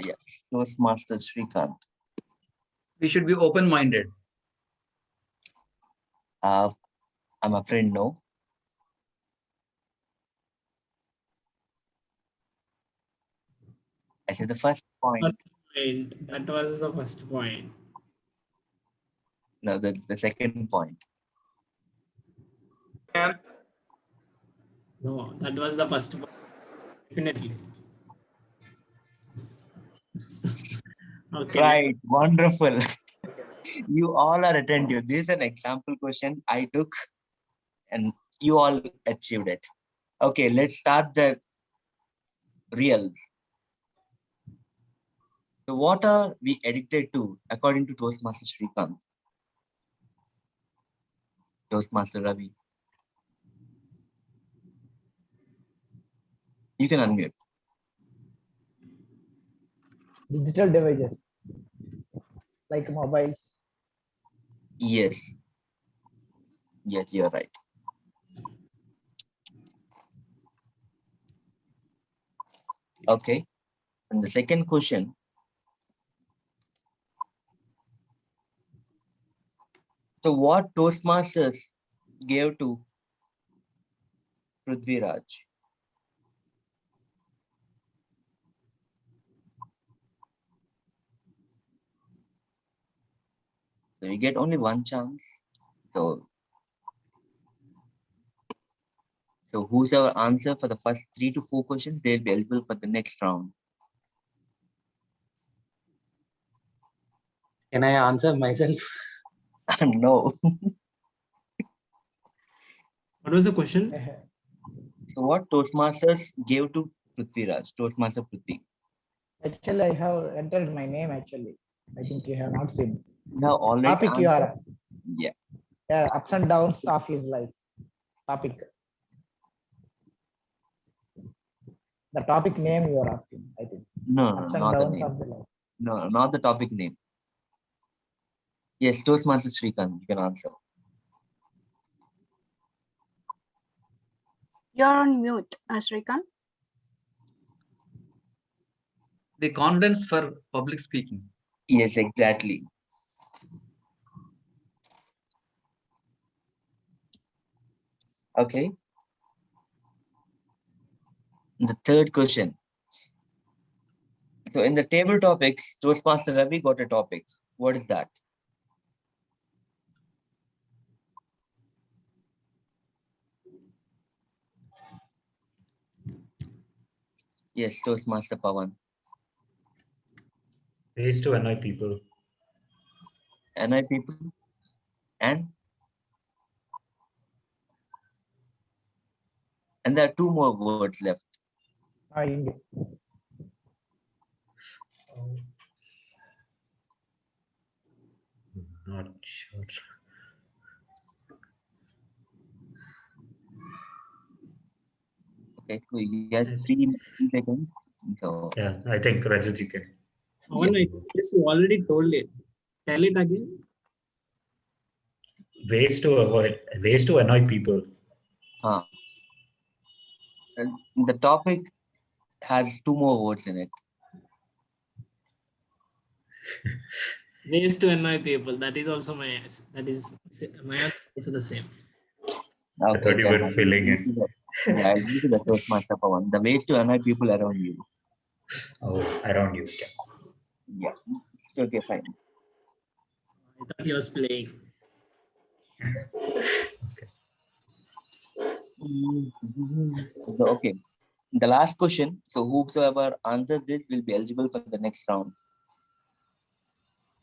Yes, Toastmaster Srikanth. We should be open-minded. I'm afraid no. I said the first point. That was the first point. No, that's the second point. No, that was the first point. Definitely. Okay. Right, wonderful. You all are attentive. This is an example question I took and you all achieved it. Okay, let's start the reals. So what are we addicted to according to Toastmaster Srikanth? Toastmaster Ravi. You can unmute. Digital devices like mobiles. Yes. Yes, you're right. Okay. And the second question. So what Toastmasters gave to Prithviraj? So you get only one chance. So whoever answer for the first 3 to 4 questions, they'll be eligible for the next round. Can I answer myself? No. What was the question? So what Toastmasters gave to Prithviraj, Toastmaster Prithvi? Actually, I have entered my name actually. I think you have not seen. No, already Topic you are. Yeah. Yeah, ups and downs of his life. Topic. The topic name you are asking, I think. No, Ups and not the downs name. of the life. No, not the topic name. Yes, Toastmaster Srikanth, you can answer. You're on mute, Srikanth. The confidence for public speaking. Yes, exactly. Okay. The third question. So in the table topics, Toastmaster Ravi got a topic. What is that? Yes, Toastmaster Pawan. Ways to annoy people. Annoy people? And there are 2 more words left. Not sure. Okay, so you get 3 seconds. So Yeah, I think Rajat can. Pawan, I guess you already told it. Tell it again. Ways to annoy people. And the topic has 2 more words in it. Ways to annoy people. That is also my answer. That is my answer also the same. I Okay, thought you then were I'll filling give in. you the, yeah, I'll give you the Toastmaster Pawan. The ways to annoy people around you. Oh, around you. Yeah. Okay, fine. I thought he was playing. Okay. The last question. So whosoever answers this will be eligible for the next round.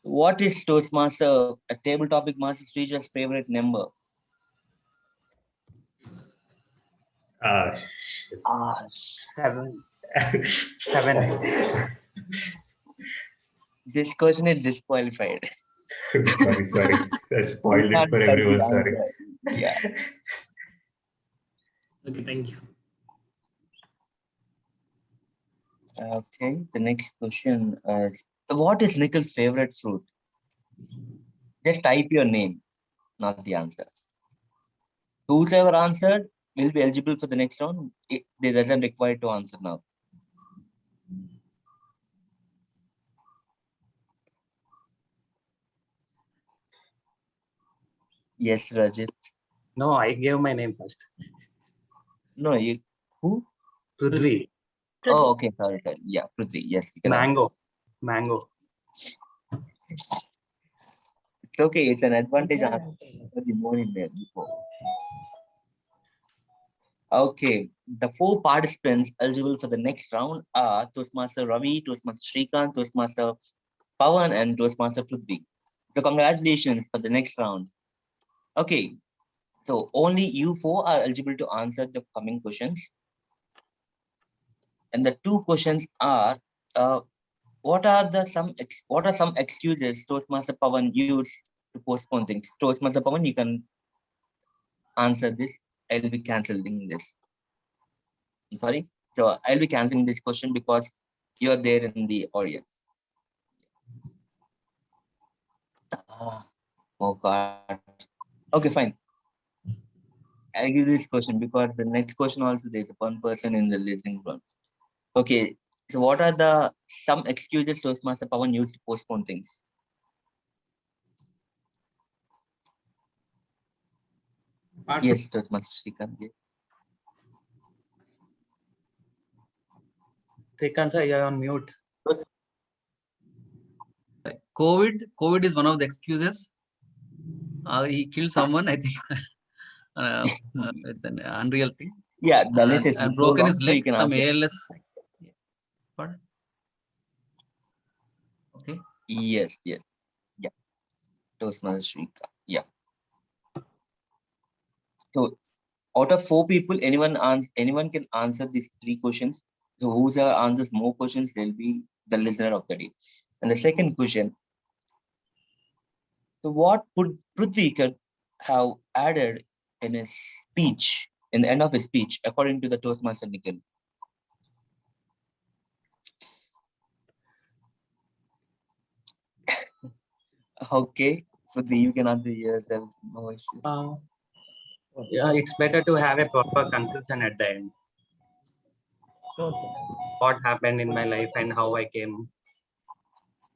What is Toastmaster, a table topic master teacher's favorite number? Shit. Seven. Seven. This question is disqualified. sorry. I You spoiled it can't for type everyone. the Sorry. answer. Yeah. Okay, thank you. Okay. The next question is, what is Nikhil's favorite fruit? Just type your name, not the answer. Whosoever answered will be eligible for the next round. They doesn't require to answer now. Yes, Rajit. No, I gave my name first. No, you who? Prithvi. Oh, okay. Sorry. Yeah, Prithvi. Yes, you can Mango. Mango. It's okay. It's an advantage answer. The more in there before. Okay. The 4 participants eligible for the next round are Toastmaster Ravi, Toastmaster Srikanth, Toastmaster Pawan, and Toastmaster Prithvi. So congratulations for the next round. Okay. So only you 4 are eligible to answer the coming questions. And the 2 questions are, what are some excuses Toastmaster Pawan used to postpone things? Toastmaster Pawan, you can answer this. I'll be canceling this. I'm sorry. So I'll be canceling this question because you're there in the audience. Oh God. Okay, fine. I'll give this question because the next question also there's one person in the listening room. Okay. So what are the some excuses Toastmaster Pawan used to postpone things? Yes, Toastmaster Srikanth. Yes. Srikanth sir, you're on mute. COVID is one of the excuses. He killed someone, I think. It's an unreal thing. Yeah, the list is And so broken long, his so leg, you can some answer. ALS. What? Okay. Yes. Yeah. Toastmaster Srikanth. Yeah. So out of 4 people, anyone can answer these 3 questions. So whoever answers more questions, they'll be the listener of the day. And the second question, so what would Prithvi could have added in his speech, in the end of his speech, according to the Toastmaster Nikhil? Okay, Prithvi, you can answer yourself, no issues. Yeah, it's better to have a proper conclusion at the end. What happened in my life and how I came.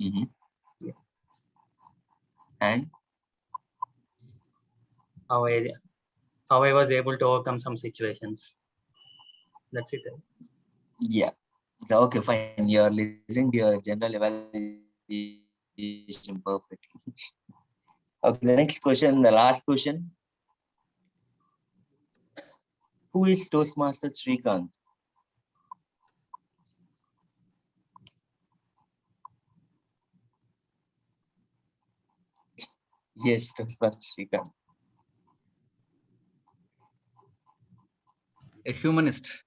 Yeah. And how I was able to overcome some situations. That's it. Yeah. Okay, fine. You're listening to your general evaluation perfectly. Okay, the next question, the last question. Who is Toastmaster Srikanth? Yes, Toastmaster Srikanth. A humanist.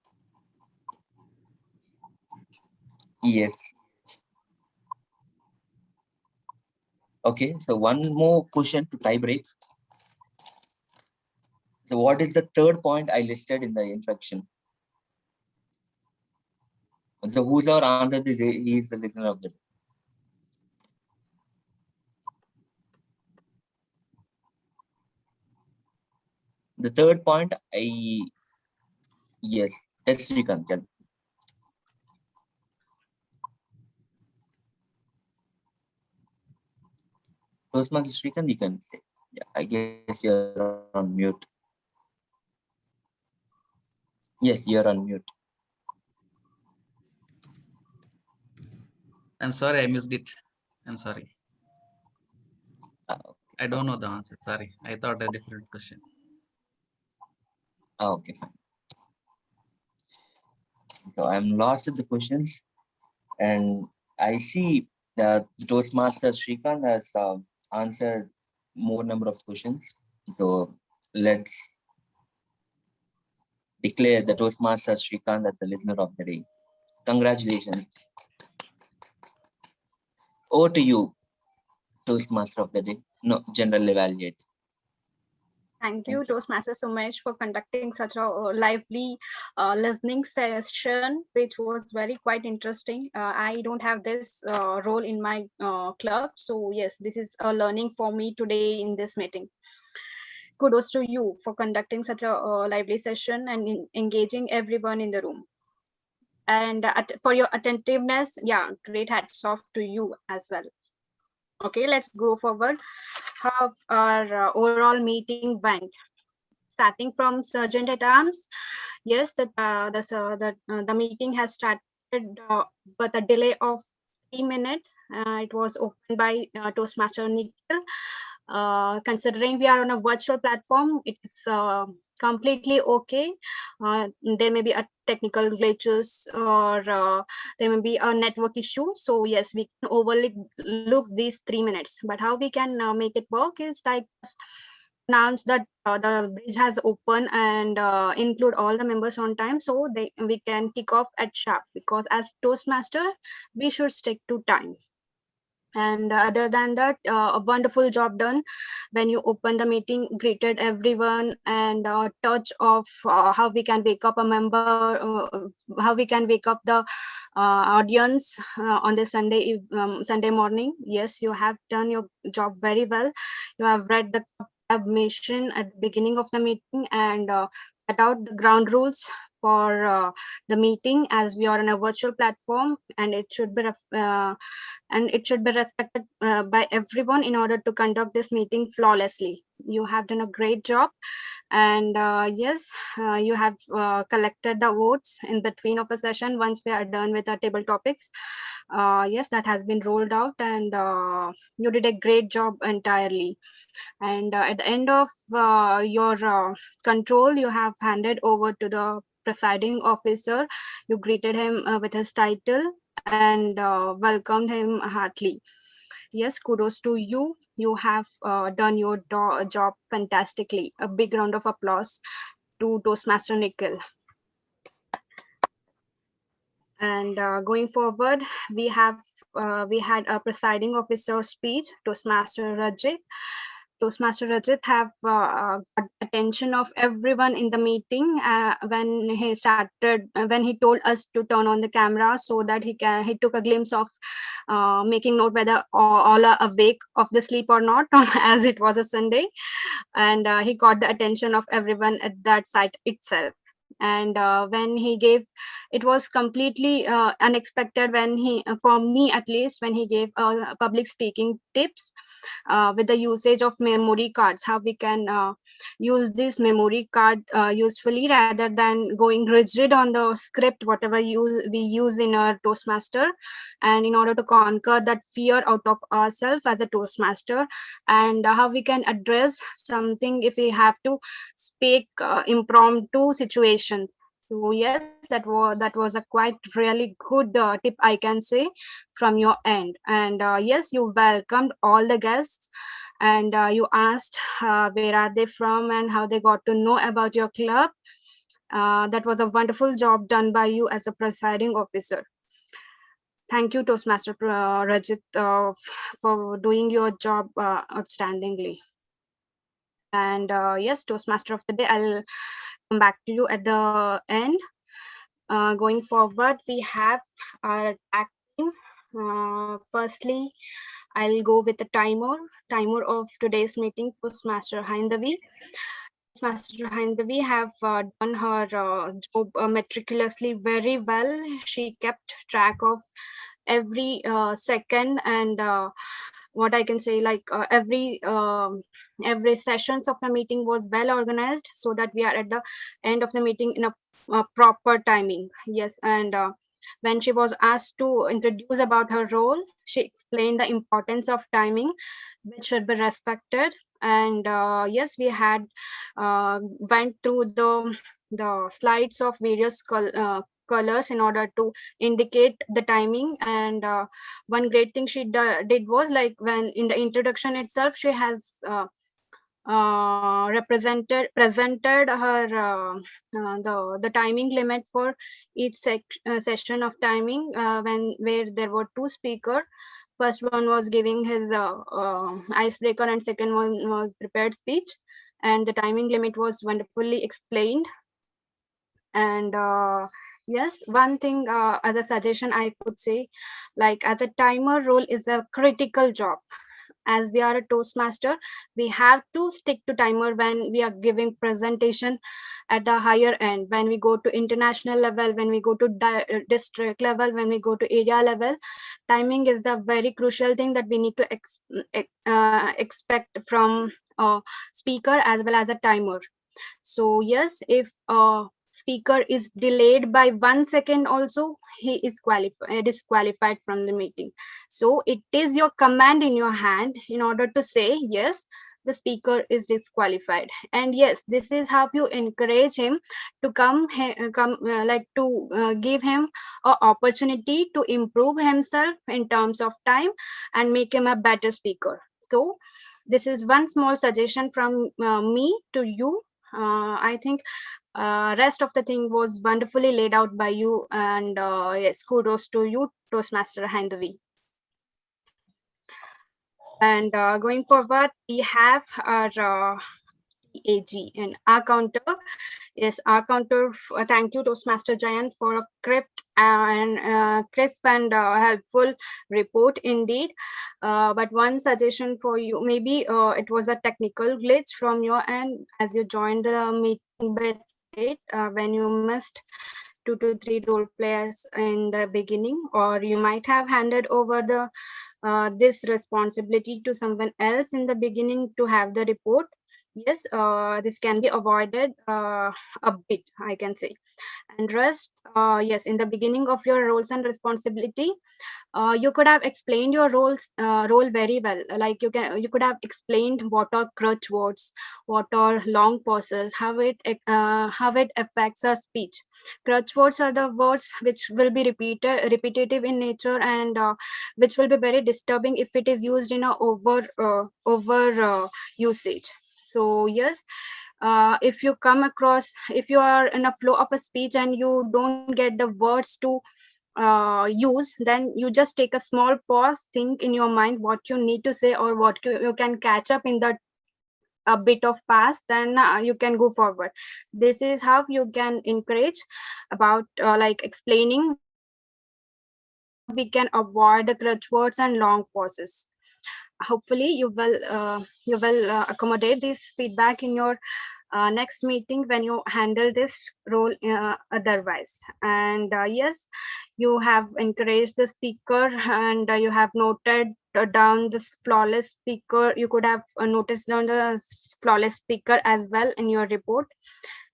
Yes. Okay, so one more question to tie break. So what is the third point I listed in the introduction? So who's our answer this? He is the listener of the day. The third point, yes, that's Srikanth. Toastmaster Srikanth, you can say. Yeah, I guess you're on mute. Yes, you're on mute. I'm sorry, I missed it. I'm sorry. Okay. I don't know the answer. Sorry, I thought a different question. Okay, fine. So I'm lost in the questions, and I see that Toastmaster Srikanth has answered more number of questions. So let's declare the Toastmaster Srikanth as the listener of the day. Congratulations. Over to you, Toastmaster of the day. No, general evaluate. Thank you, Toastmaster Sumesh, for conducting such a lively listening session, which was very quite interesting. I don't have this role in my club, so yes, this is a learning for me today in this meeting. Kudos to you for conducting such a lively session and engaging everyone in the room. And for your attentiveness, yeah, great hats off to you as well. Okay, let's go forward. How our overall meeting went. Starting from Sergeant at Arms, yes, the meeting has started with a delay of 3 minutes. It was opened by Toastmaster Nikhil. Considering we are on a virtual platform, it's completely okay. There may be a technical glitches or there may be a network issue. So yes, we can overlook these 3 minutes. But how we can make it work is like announce that the bridge has opened and include all the members on time, so we can kick off at sharp, because as Toastmaster we should stick to time. And other than that, a wonderful job done when you open the meeting, greeted everyone, and touch of how we can wake up a member, how we can wake up the audience on this Sunday morning. Yes, you have done your job very well. You have read the mission at the beginning of the meeting and set out the ground rules for the meeting, as we are on a virtual platform, and it should be respected by everyone in order to conduct this meeting flawlessly. You have done a great job, and yes, you have collected the votes in between of a session. Once we are done with our table topics, yes, that has been rolled out, and you did a great job entirely. And at the end of your control, you have handed over to the presiding officer. You greeted him with his title and welcomed him heartily. Yes, kudos to you. You have done your job fantastically. A big round of applause to Toastmaster Nikhil. And going forward, we had a presiding officer speech, Toastmaster Rajit. Toastmaster Rajit have got attention of everyone in the meeting when he told us to turn on the camera, so that he took a glimpse of making note whether all are awake of the sleep or not, as it was a Sunday, and he got the attention of everyone at that site itself. And when he gave, it was completely unexpected when for me at least, when he gave public speaking tips with the usage of memory cards, how we can use this memory card usefully, rather than going rigid on the script whatever we use in our Toastmaster, and in order to conquer that fear out of ourselves as a Toastmaster, and how we can address something if we have to speak impromptu situations. So yes, that was a quite really good tip, I can say, from your end. And yes, you welcomed all the guests, and you asked where are they from and how they got to know about your club. That was a wonderful job done by you as a presiding officer. Thank you, Toastmaster Rajit, for doing your job outstandingly. And yes, Toastmaster of the day, I'll come back to you at the end. Going forward, we have our tag team. Firstly, I'll go with the timer of today's meeting, Toastmaster Haindavi. Toastmaster Haindavi have done her job meticulously very well. She kept track of every second and what I can say, like every sessions of the meeting was well organized, so that we are at the end of the meeting in a proper timing. Yes, and when she was asked to introduce about her role, she explained the importance of timing, which should be respected. And yes, we had went through the slides of various colors in order to indicate the timing. And one great thing she did was, like, when in the introduction itself, she has presented her the timing limit for each session of timing, when where there were two speakers. First one was giving his icebreaker, and second one was prepared speech, and the timing limit was wonderfully explained. And yes, one thing, as a suggestion I could say, like, as a timer role is a critical job. As we are a Toastmaster, we have to stick to timer when we are giving presentation at the higher end, when we go to international level, when we go to district level, when we go to area level. Timing is the very crucial thing that we need to expect from a speaker as well as a timer. So yes, if a speaker is delayed by 1 second also, he is disqualified from the meeting. So it is your command in your hand in order to say yes, the speaker is disqualified. And yes, this is how you encourage him to give him an opportunity to improve himself in terms of time and make him a better speaker. So this is one small suggestion from me to you. I think rest of the thing was wonderfully laid out by you, and yes, kudos to you, Toastmaster Handavi. And going forward, we have our AG and our counter. Yes, our counter. Thank you, Toastmaster Jayant, for a crisp and helpful report indeed. But one suggestion for you, maybe it was a technical glitch from your end as you joined the meeting bit late, when you missed 2 to 3 role players in the beginning, or you might have handed over this responsibility to someone else in the beginning to have the report. Yes, this can be avoided a bit, I can say. And rest, yes, in the beginning of your roles and responsibility, you could have explained your role very well. Like, you could have explained what are crutch words, what are long pauses, how it affects our speech. Crutch words are the words which will be repetitive in nature, and which will be very disturbing if it is used in a over usage. So yes, if you are in a flow of a speech and you don't get the words to use, then you just take a small pause, think in your mind what you need to say, or what you can catch up in that a bit of past, then you can go forward. This is how you can encourage about like explaining how we can avoid the crutch words and long pauses. Hopefully you will accommodate this feedback in your next meeting when you handle this role otherwise. And yes, you have encouraged the speaker, and you have noted down this flawless speaker. You could have noticed down the flawless speaker as well in your report.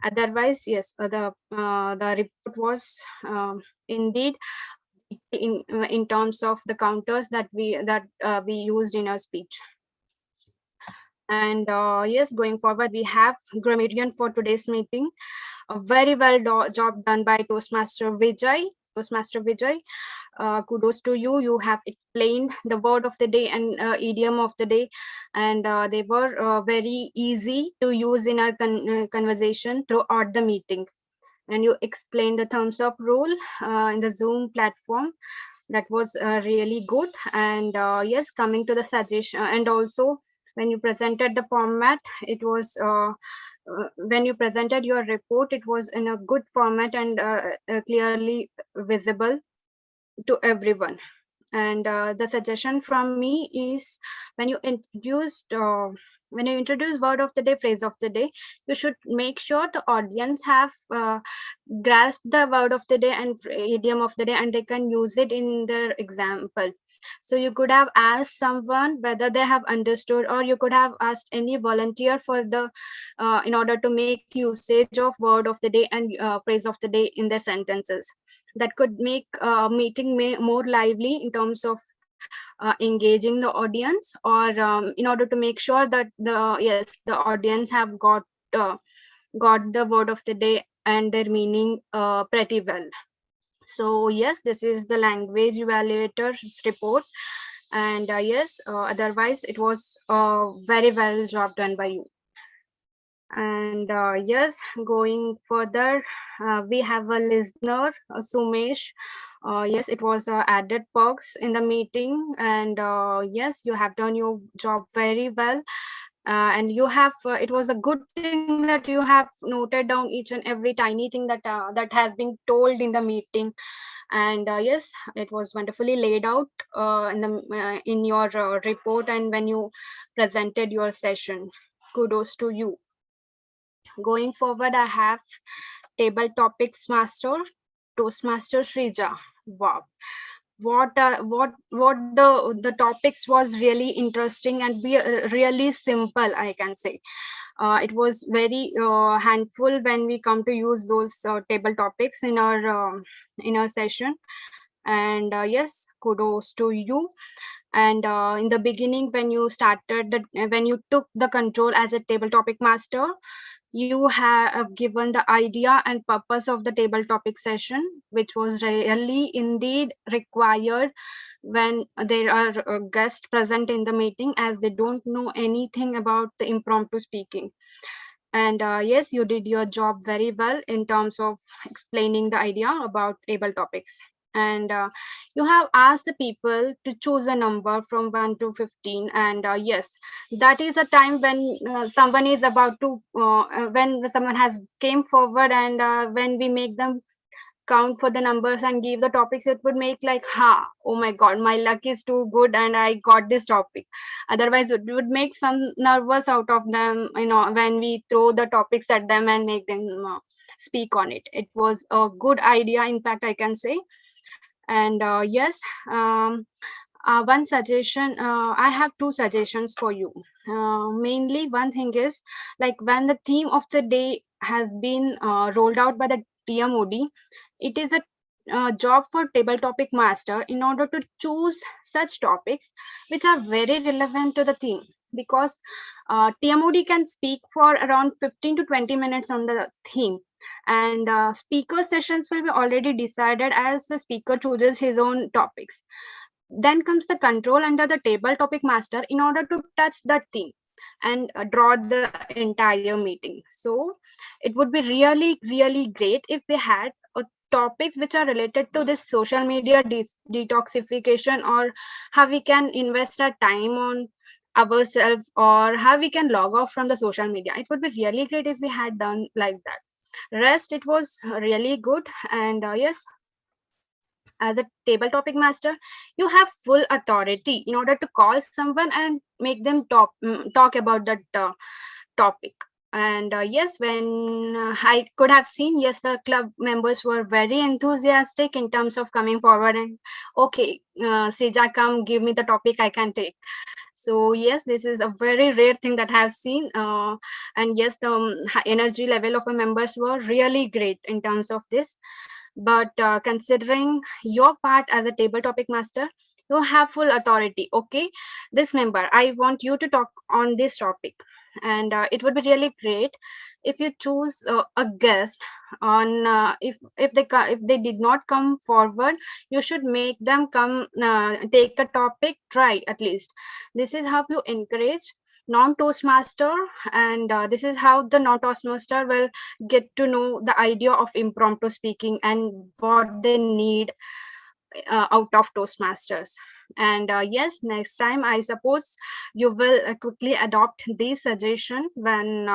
Otherwise, yes, the report was indeed in terms of the counters that we used in our speech. And yes, going forward, we have grammarian for today's meeting. A very job done by Toastmaster Vijay. Toastmaster Vijay, kudos to you. You have explained the word of the day and idiom of the day, and they were very easy to use in our conversation throughout the meeting. And you explained the thumbs up rule in the Zoom platform. That was really good. And yes, coming to the suggestion, and also when you presented the format, it was when you presented your report, it was in a good format and clearly visible to everyone. And the suggestion from me is when you introduce word of the day, phrase of the day, you should make sure the audience have grasped the word of the day and idiom of the day, and they can use it in their example. So you could have asked someone whether they have understood, or you could have asked any volunteer for the in order to make usage of word of the day and phrase of the day in their sentences. That could make meeting more lively in terms of engaging the audience, or in order to make sure that the audience have got the word of the day and their meaning pretty well. So yes, this is the language evaluator's report, and yes, otherwise it was very well job done by you. And yes, going further, we have a listener, Sumesh. Yes, it was added perks in the meeting, and yes, you have done your job very well. And you have it was a good thing that you have noted down each and every tiny thing that has been told in the meeting. And yes, it was wonderfully laid out in your report and when you presented your session. Kudos to you. Going forward, I have table topics master, Toastmaster Shrija. Wow, what the topics was really interesting and really simple, I can say. It was very handful when we come to use those table topics in our session. And yes, kudos to you. And in the beginning, when you took the control as a table topic master, you have given the idea and purpose of the table topic session, which was really indeed required when there are guests present in the meeting, as they don't know anything about the impromptu speaking. And yes, you did your job very well in terms of explaining the idea about table topics. And you have asked the people to choose a number from 1 to 15. And yes, that is a time when someone is about to when someone has came forward, and when we make them count for the numbers and give the topics, it would make like, oh my god, my luck is too good and I got this topic. Otherwise it would make some nervous out of them, when we throw the topics at them and make them speak on it. It was a good idea, in fact, I can say. And yes, one suggestion, I have two suggestions for you. Mainly one thing is, like, when the theme of the day has been rolled out by the TMOD, it is a job for table topic master in order to choose such topics which are very relevant to the theme, because TMOD can speak for around 15 to 20 minutes on the theme, and speaker sessions will be already decided as the speaker chooses his own topics. Then comes the control under the table topic master in order to touch that theme and draw the entire meeting. So it would be really great if we had topics which are related to this social media detoxification, or how we can invest our time on ourselves, or how we can log off from the social media. It would be really great if we had done like that. Rest, it was really good. And yes, as a table topic master, you have full authority in order to call someone and make them talk about that topic. And yes, when I could have seen, yes, the club members were very enthusiastic in terms of coming forward and, okay, Sija, come give me the topic, I can take. So yes, this is a very rare thing that I have seen. And yes, the energy level of our members were really great in terms of this. But considering your part as a table topic master, you have full authority. Okay, this member, I want you to talk on this topic. And it would be really great if you choose a guest on if they did not come forward, you should make them come take a topic, try at least. This is how you encourage non-toastmaster, and this is how the non-toastmaster will get to know the idea of impromptu speaking and what they need out of Toastmasters. And yes, next time I suppose you will quickly adopt this suggestion when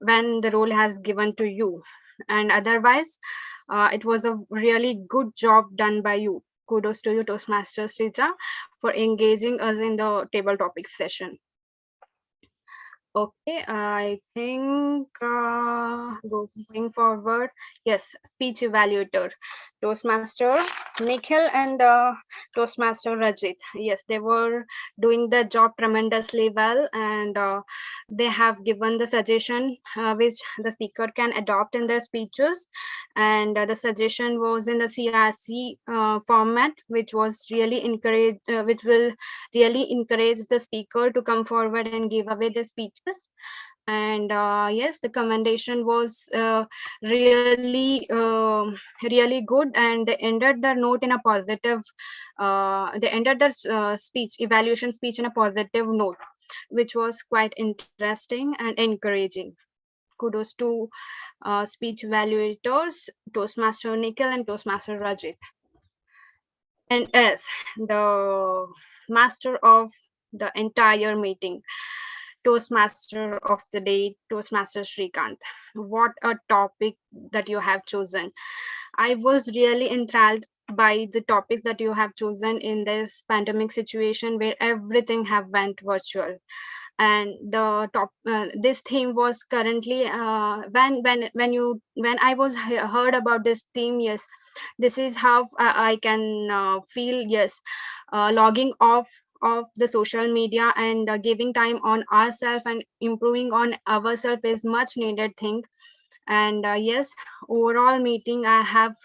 the role has given to you. And otherwise, it was a really good job done by you. kudos to you, Toastmaster Srija, for engaging us in the table topics session. Okay, I think going forward, yes, speech evaluator, Toastmaster Nikhil and Toastmaster Rajit. Yes, they were doing the job tremendously well, and they have given the suggestion which the speaker can adopt in their speeches. And the suggestion was in the CRC format, which was really which will really encourage the speaker to come forward and give away the speeches. And yes, the commendation was really good, and they ended the note in a positive they ended the speech evaluation speech in a positive note, which was quite interesting and encouraging. Kudos to speech evaluators, Toastmaster Nikhil and Toastmaster Rajit. And as the master of the entire meeting, Toastmaster of the day, Toastmaster Srikant. What a topic that you have chosen. I was really enthralled by the topics that you have chosen in this pandemic situation where everything have went virtual. And the this theme was currently when I was heard about this theme. Yes, this is how I can feel. Yes, logging off of the social media and giving time on ourselves and improving on ourselves is much needed thing. And yes, overall meeting I had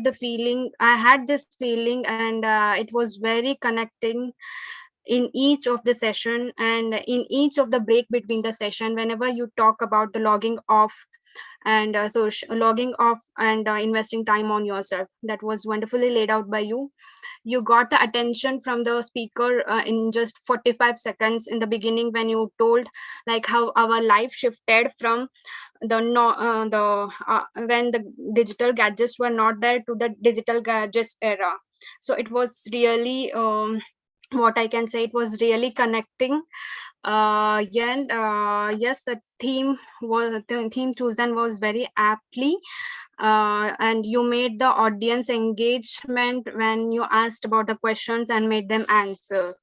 this feeling, and it was very connecting in each of the session and in each of the break between the session. Whenever you talk about the logging off and logging off and investing time on yourself, that was wonderfully laid out by you. You got the attention from the speaker in just 45 seconds in the beginning, when you told like how our life shifted from the no the when the digital gadgets were not there to the digital gadgets era. So it was really what I can say, it was really connecting. And yes, the theme chosen was very aptly, and you made the audience engagement when you asked about the questions and made them answer.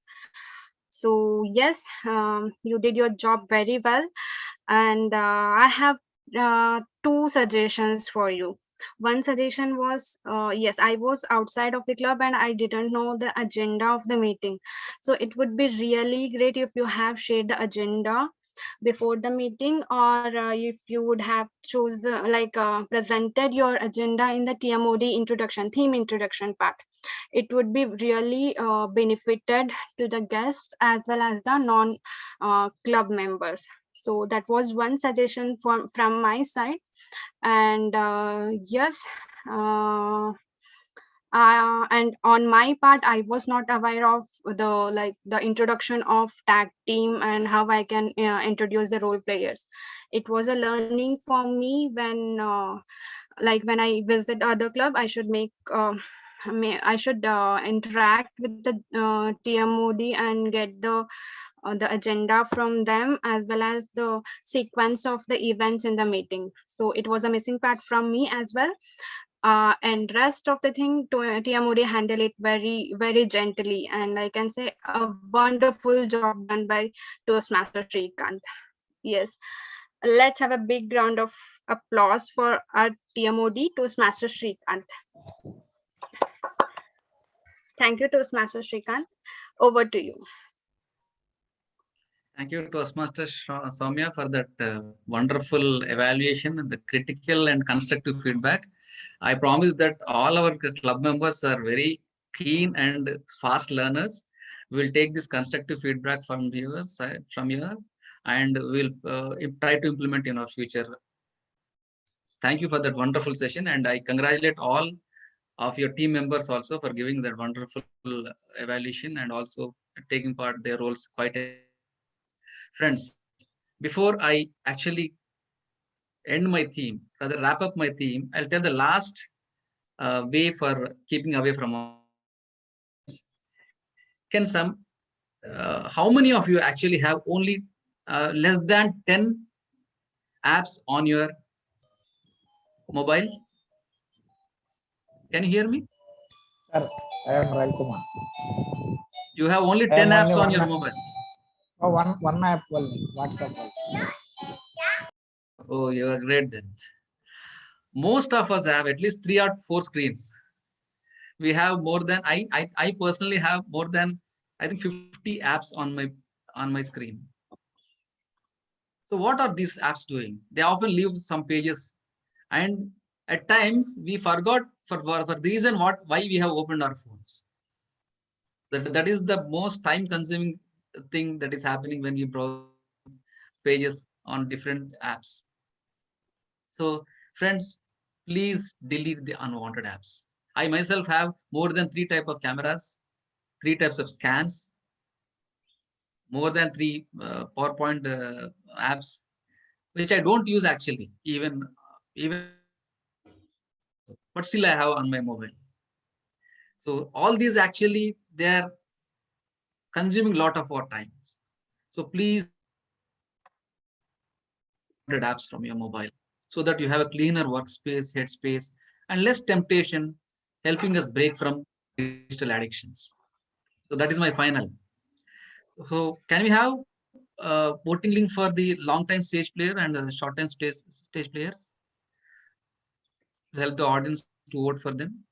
So yes, you did your job very well. And I have two suggestions for you. One suggestion was, yes, I was outside of the club and I didn't know the agenda of the meeting. So it would be really great if you have shared the agenda before the meeting, or if you would have presented your agenda in the TMOD theme introduction part. It would be really benefited to the guests as well as the non club members. So that was one suggestion from my side. And yes, and on my part, I was not aware of the introduction of tag team and how I can introduce the role players. It was a learning for me when I visit other club. I should I should interact with the TMOD and get the agenda from them, as well as the sequence of the events in the meeting. So it was a missing part from me as well. And rest of the thing, TMOD handle it very gently, and I can say a wonderful job done by Toastmaster Srikant. Yes, let's have a big round of applause for our TMOD, Toastmaster Srikant. Thank you, Toastmaster Srikant. Over to you. Thank you, Toastmaster Soumya, for that wonderful evaluation and the critical and constructive feedback. I promise that all our club members are very keen and fast learners. We will take this constructive feedback from your side, and we'll try to implement in our future. Thank you for that wonderful session, and I congratulate all of your team members also for giving that wonderful evaluation and also taking part their roles quite. Friends, before I actually end my theme, rather wrap up my theme, I'll tell the last way for keeping away from our screens. Can how many of you actually have only less than 10 apps on your mobile? Can you hear me? Sir, I am Rai Kumar. You have only I 10 am apps only on your one. mobile. Oh, one app only. WhatsApp. Oh, you are great then. Most of us have at least 3 or 4 screens. We have more than I personally have more than I think 50 apps on my screen. So what are these apps doing? They often leave some pages, and at times we forgot for the reason why we have opened our phones. That is the most time consuming thing that is happening when we browse pages on different apps. So friends, please delete the unwanted apps. I myself have more than 3 type of cameras, 3 types of scans, more than 3 PowerPoint apps, which I don't use actually, even, but still I have on my mobile. So all these actually they are consuming a lot of our time. So please apps from your mobile so that you have a cleaner workspace, headspace, and less temptation, helping us break from digital addictions. So that is my final. So can we have voting link for the long time stage player and the short time stage players to help the audience to vote for them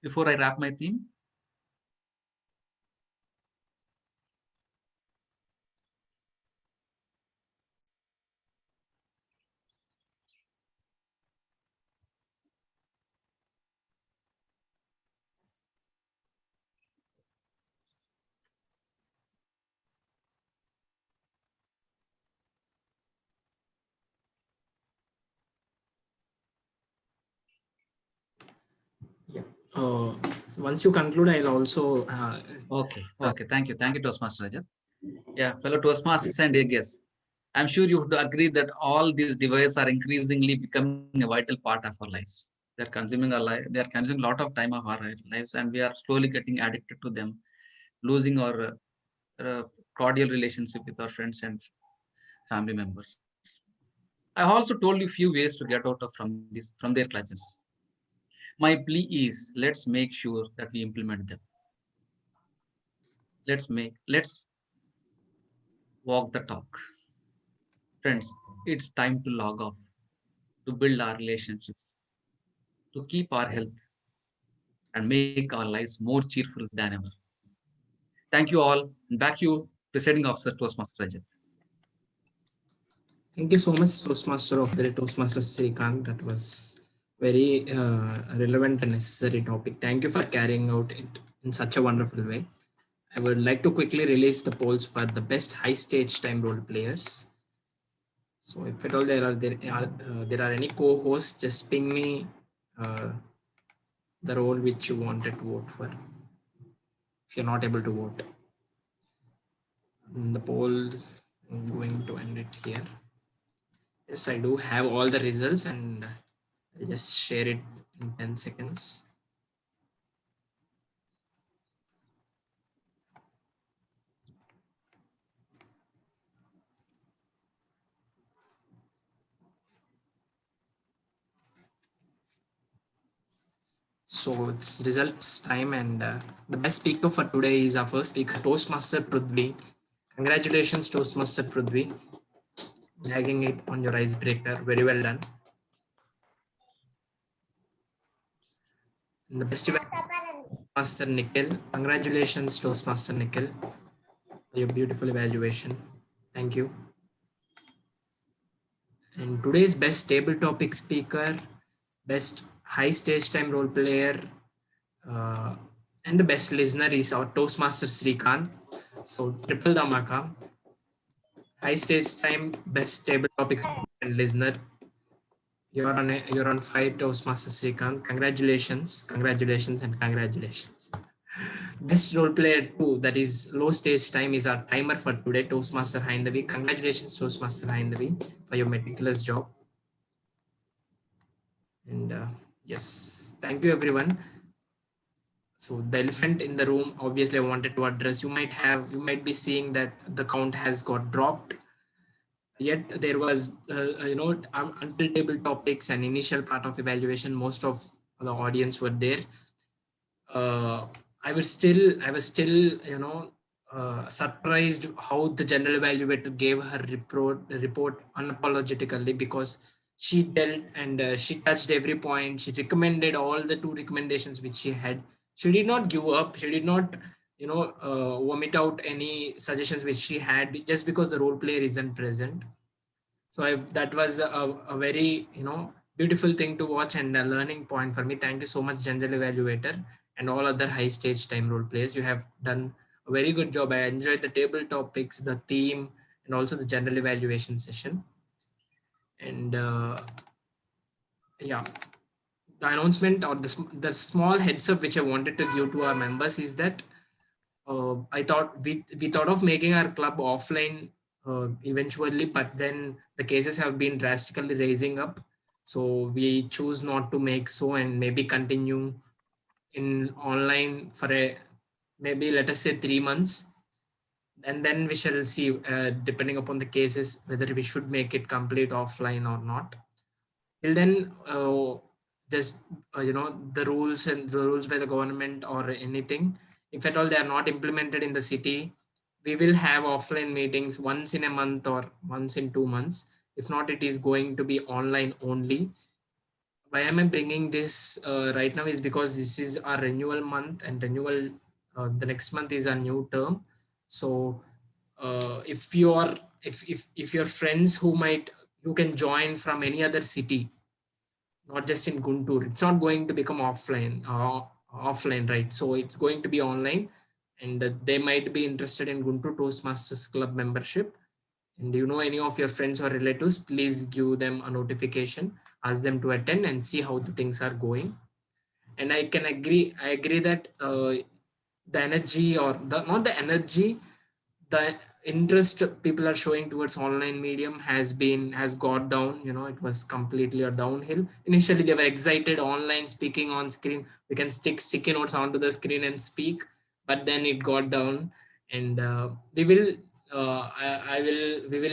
before I wrap my theme? Yeah. So once you conclude, I'll also. Okay. Thank you, Toastmaster Rajat. Yeah, fellow Toastmasters and dear guests, I'm sure you would agree that all these devices are increasingly becoming a vital part of our lives. They're consuming our life. They are consuming a lot of time of our lives, and we are slowly getting addicted to them, losing our cordial relationship with our friends and family members. I also told you few ways to get out of from their clutches. My plea is let's make sure that we implement them. Let's walk the talk. Friends, it's time to log off, to build our relationship, to keep our health, and make our lives more cheerful than ever. Thank you all. And back to you, Presiding Officer Toastmaster Rajat. Thank you so much, Toastmaster of the Toastmaster Srikanth. That was very relevant and necessary topic. Thank you for carrying out it in such a wonderful way. I would like to quickly release the polls for the best high stage time role players. So if at all there are any co-hosts, just ping me the role which you wanted to vote for. If you're not able to vote, the poll, I'm going to end it here. Yes, I do have all the results, and I'll just share it in 10 seconds. So it's results time, and the best speaker for today is our first speaker, Toastmaster Prudvi. Congratulations, Toastmaster Prudvi. Lagging it on your icebreaker. Very well done. And the best Master Nikhil. Congratulations, Toastmaster Nikhil, for your beautiful evaluation. Thank you. And today's best table topic speaker, best high stage time role player, and the best listener is our Toastmaster Srikanth. So triple dhamaka. High stage time, best table topics and listener. You're on fire, Toastmaster Srikanth. Congratulations, and congratulations. Best role player 2, that is low stage time, is our timer for today, Toastmaster Haindavi. Congratulations, Toastmaster Haindavi, for your meticulous job. And yes, thank you everyone. So the elephant in the room, obviously I wanted to address. You might be seeing that the count has got dropped. Yet there was, until table topics and initial part of evaluation, most of the audience were there. I was still, surprised how the general evaluator gave her report unapologetically, because she dealt and she touched every point. She recommended all the 2 recommendations which she had. She did not give up. She did not, vomit out any suggestions which she had just because the role player isn't present. So that was a very, beautiful thing to watch and a learning point for me. Thank you so much, general evaluator, and all other high stage time role players. You have done a very good job. I enjoyed the table topics, the theme, and also the general evaluation session. And yeah, the announcement or the small heads up which I wanted to give to our members is that I thought we thought of making our club offline eventually, but then the cases have been drastically raising up. So we choose not to make so, and maybe continue in online for maybe let us say 3 months, and then we shall see, depending upon the cases, whether we should make it complete offline or not. Till then, just the rules and the rules by the government or anything, if at all they are not implemented in the city, we will have offline meetings once in a month or once in 2 months. If not, it is going to be online only. Why am I bringing this right now is because this is our renewal month, and renewal, the next month is a new term. So if you are if your friends who can join from any other city, not just in Guntur, it's not going to become offline, right? So it's going to be online, and they might be interested in Guntur Toastmasters Club membership. And any of your friends or relatives, please give them a notification, ask them to attend and see how the things are going. And I agree that the energy, or not the energy, the interest people are showing towards online medium has got down. It was completely a downhill. Initially they were excited, online speaking on screen, we can stick sticky notes onto the screen and speak, but then it got down. And we will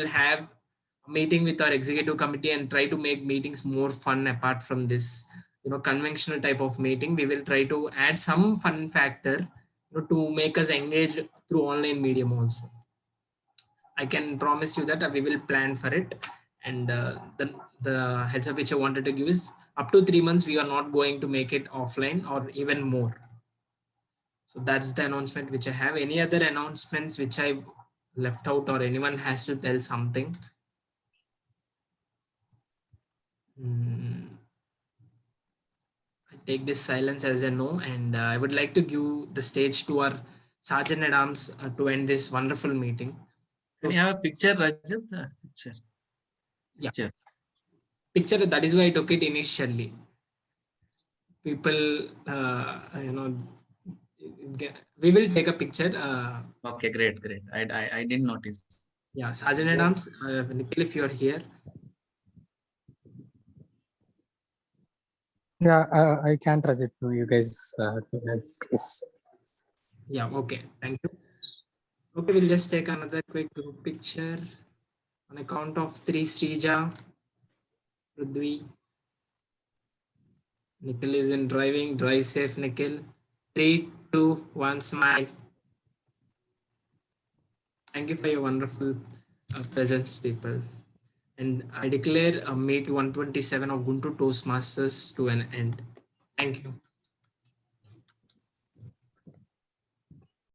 have a meeting with our executive committee and try to make meetings more fun. Apart from this conventional type of meeting, we will try to add some fun factor to make us engage through online medium also. I can promise you that we will plan for it. And the heads up which I wanted to give is, up to 3 months we are not going to make it offline or even more. So that's the announcement which I have. Any other announcements which I left out, or anyone has to tell something? I take this silence as a no, and I would like to give the stage to our Sergeant at Arms to end this wonderful meeting. Can you have a picture, Rajat? Picture. Yeah. Picture, that is why I took it initially. People, we will take a picture. Okay, great. I didn't notice. Yeah, Sergeant at Arms, Nikhil, if you are here. Yeah, I can't Rajat. You guys, please. Yeah, okay. Thank you. Okay, we'll just take another quick group picture. On a count of 3, Srija, Prithvi. Nikhil is in driving. Drive safe, Nikhil. 3, 2, 1, smile. Thank you for your wonderful presence, people. And I declare Meet 127 of Guntur Toastmasters to an end. Thank you.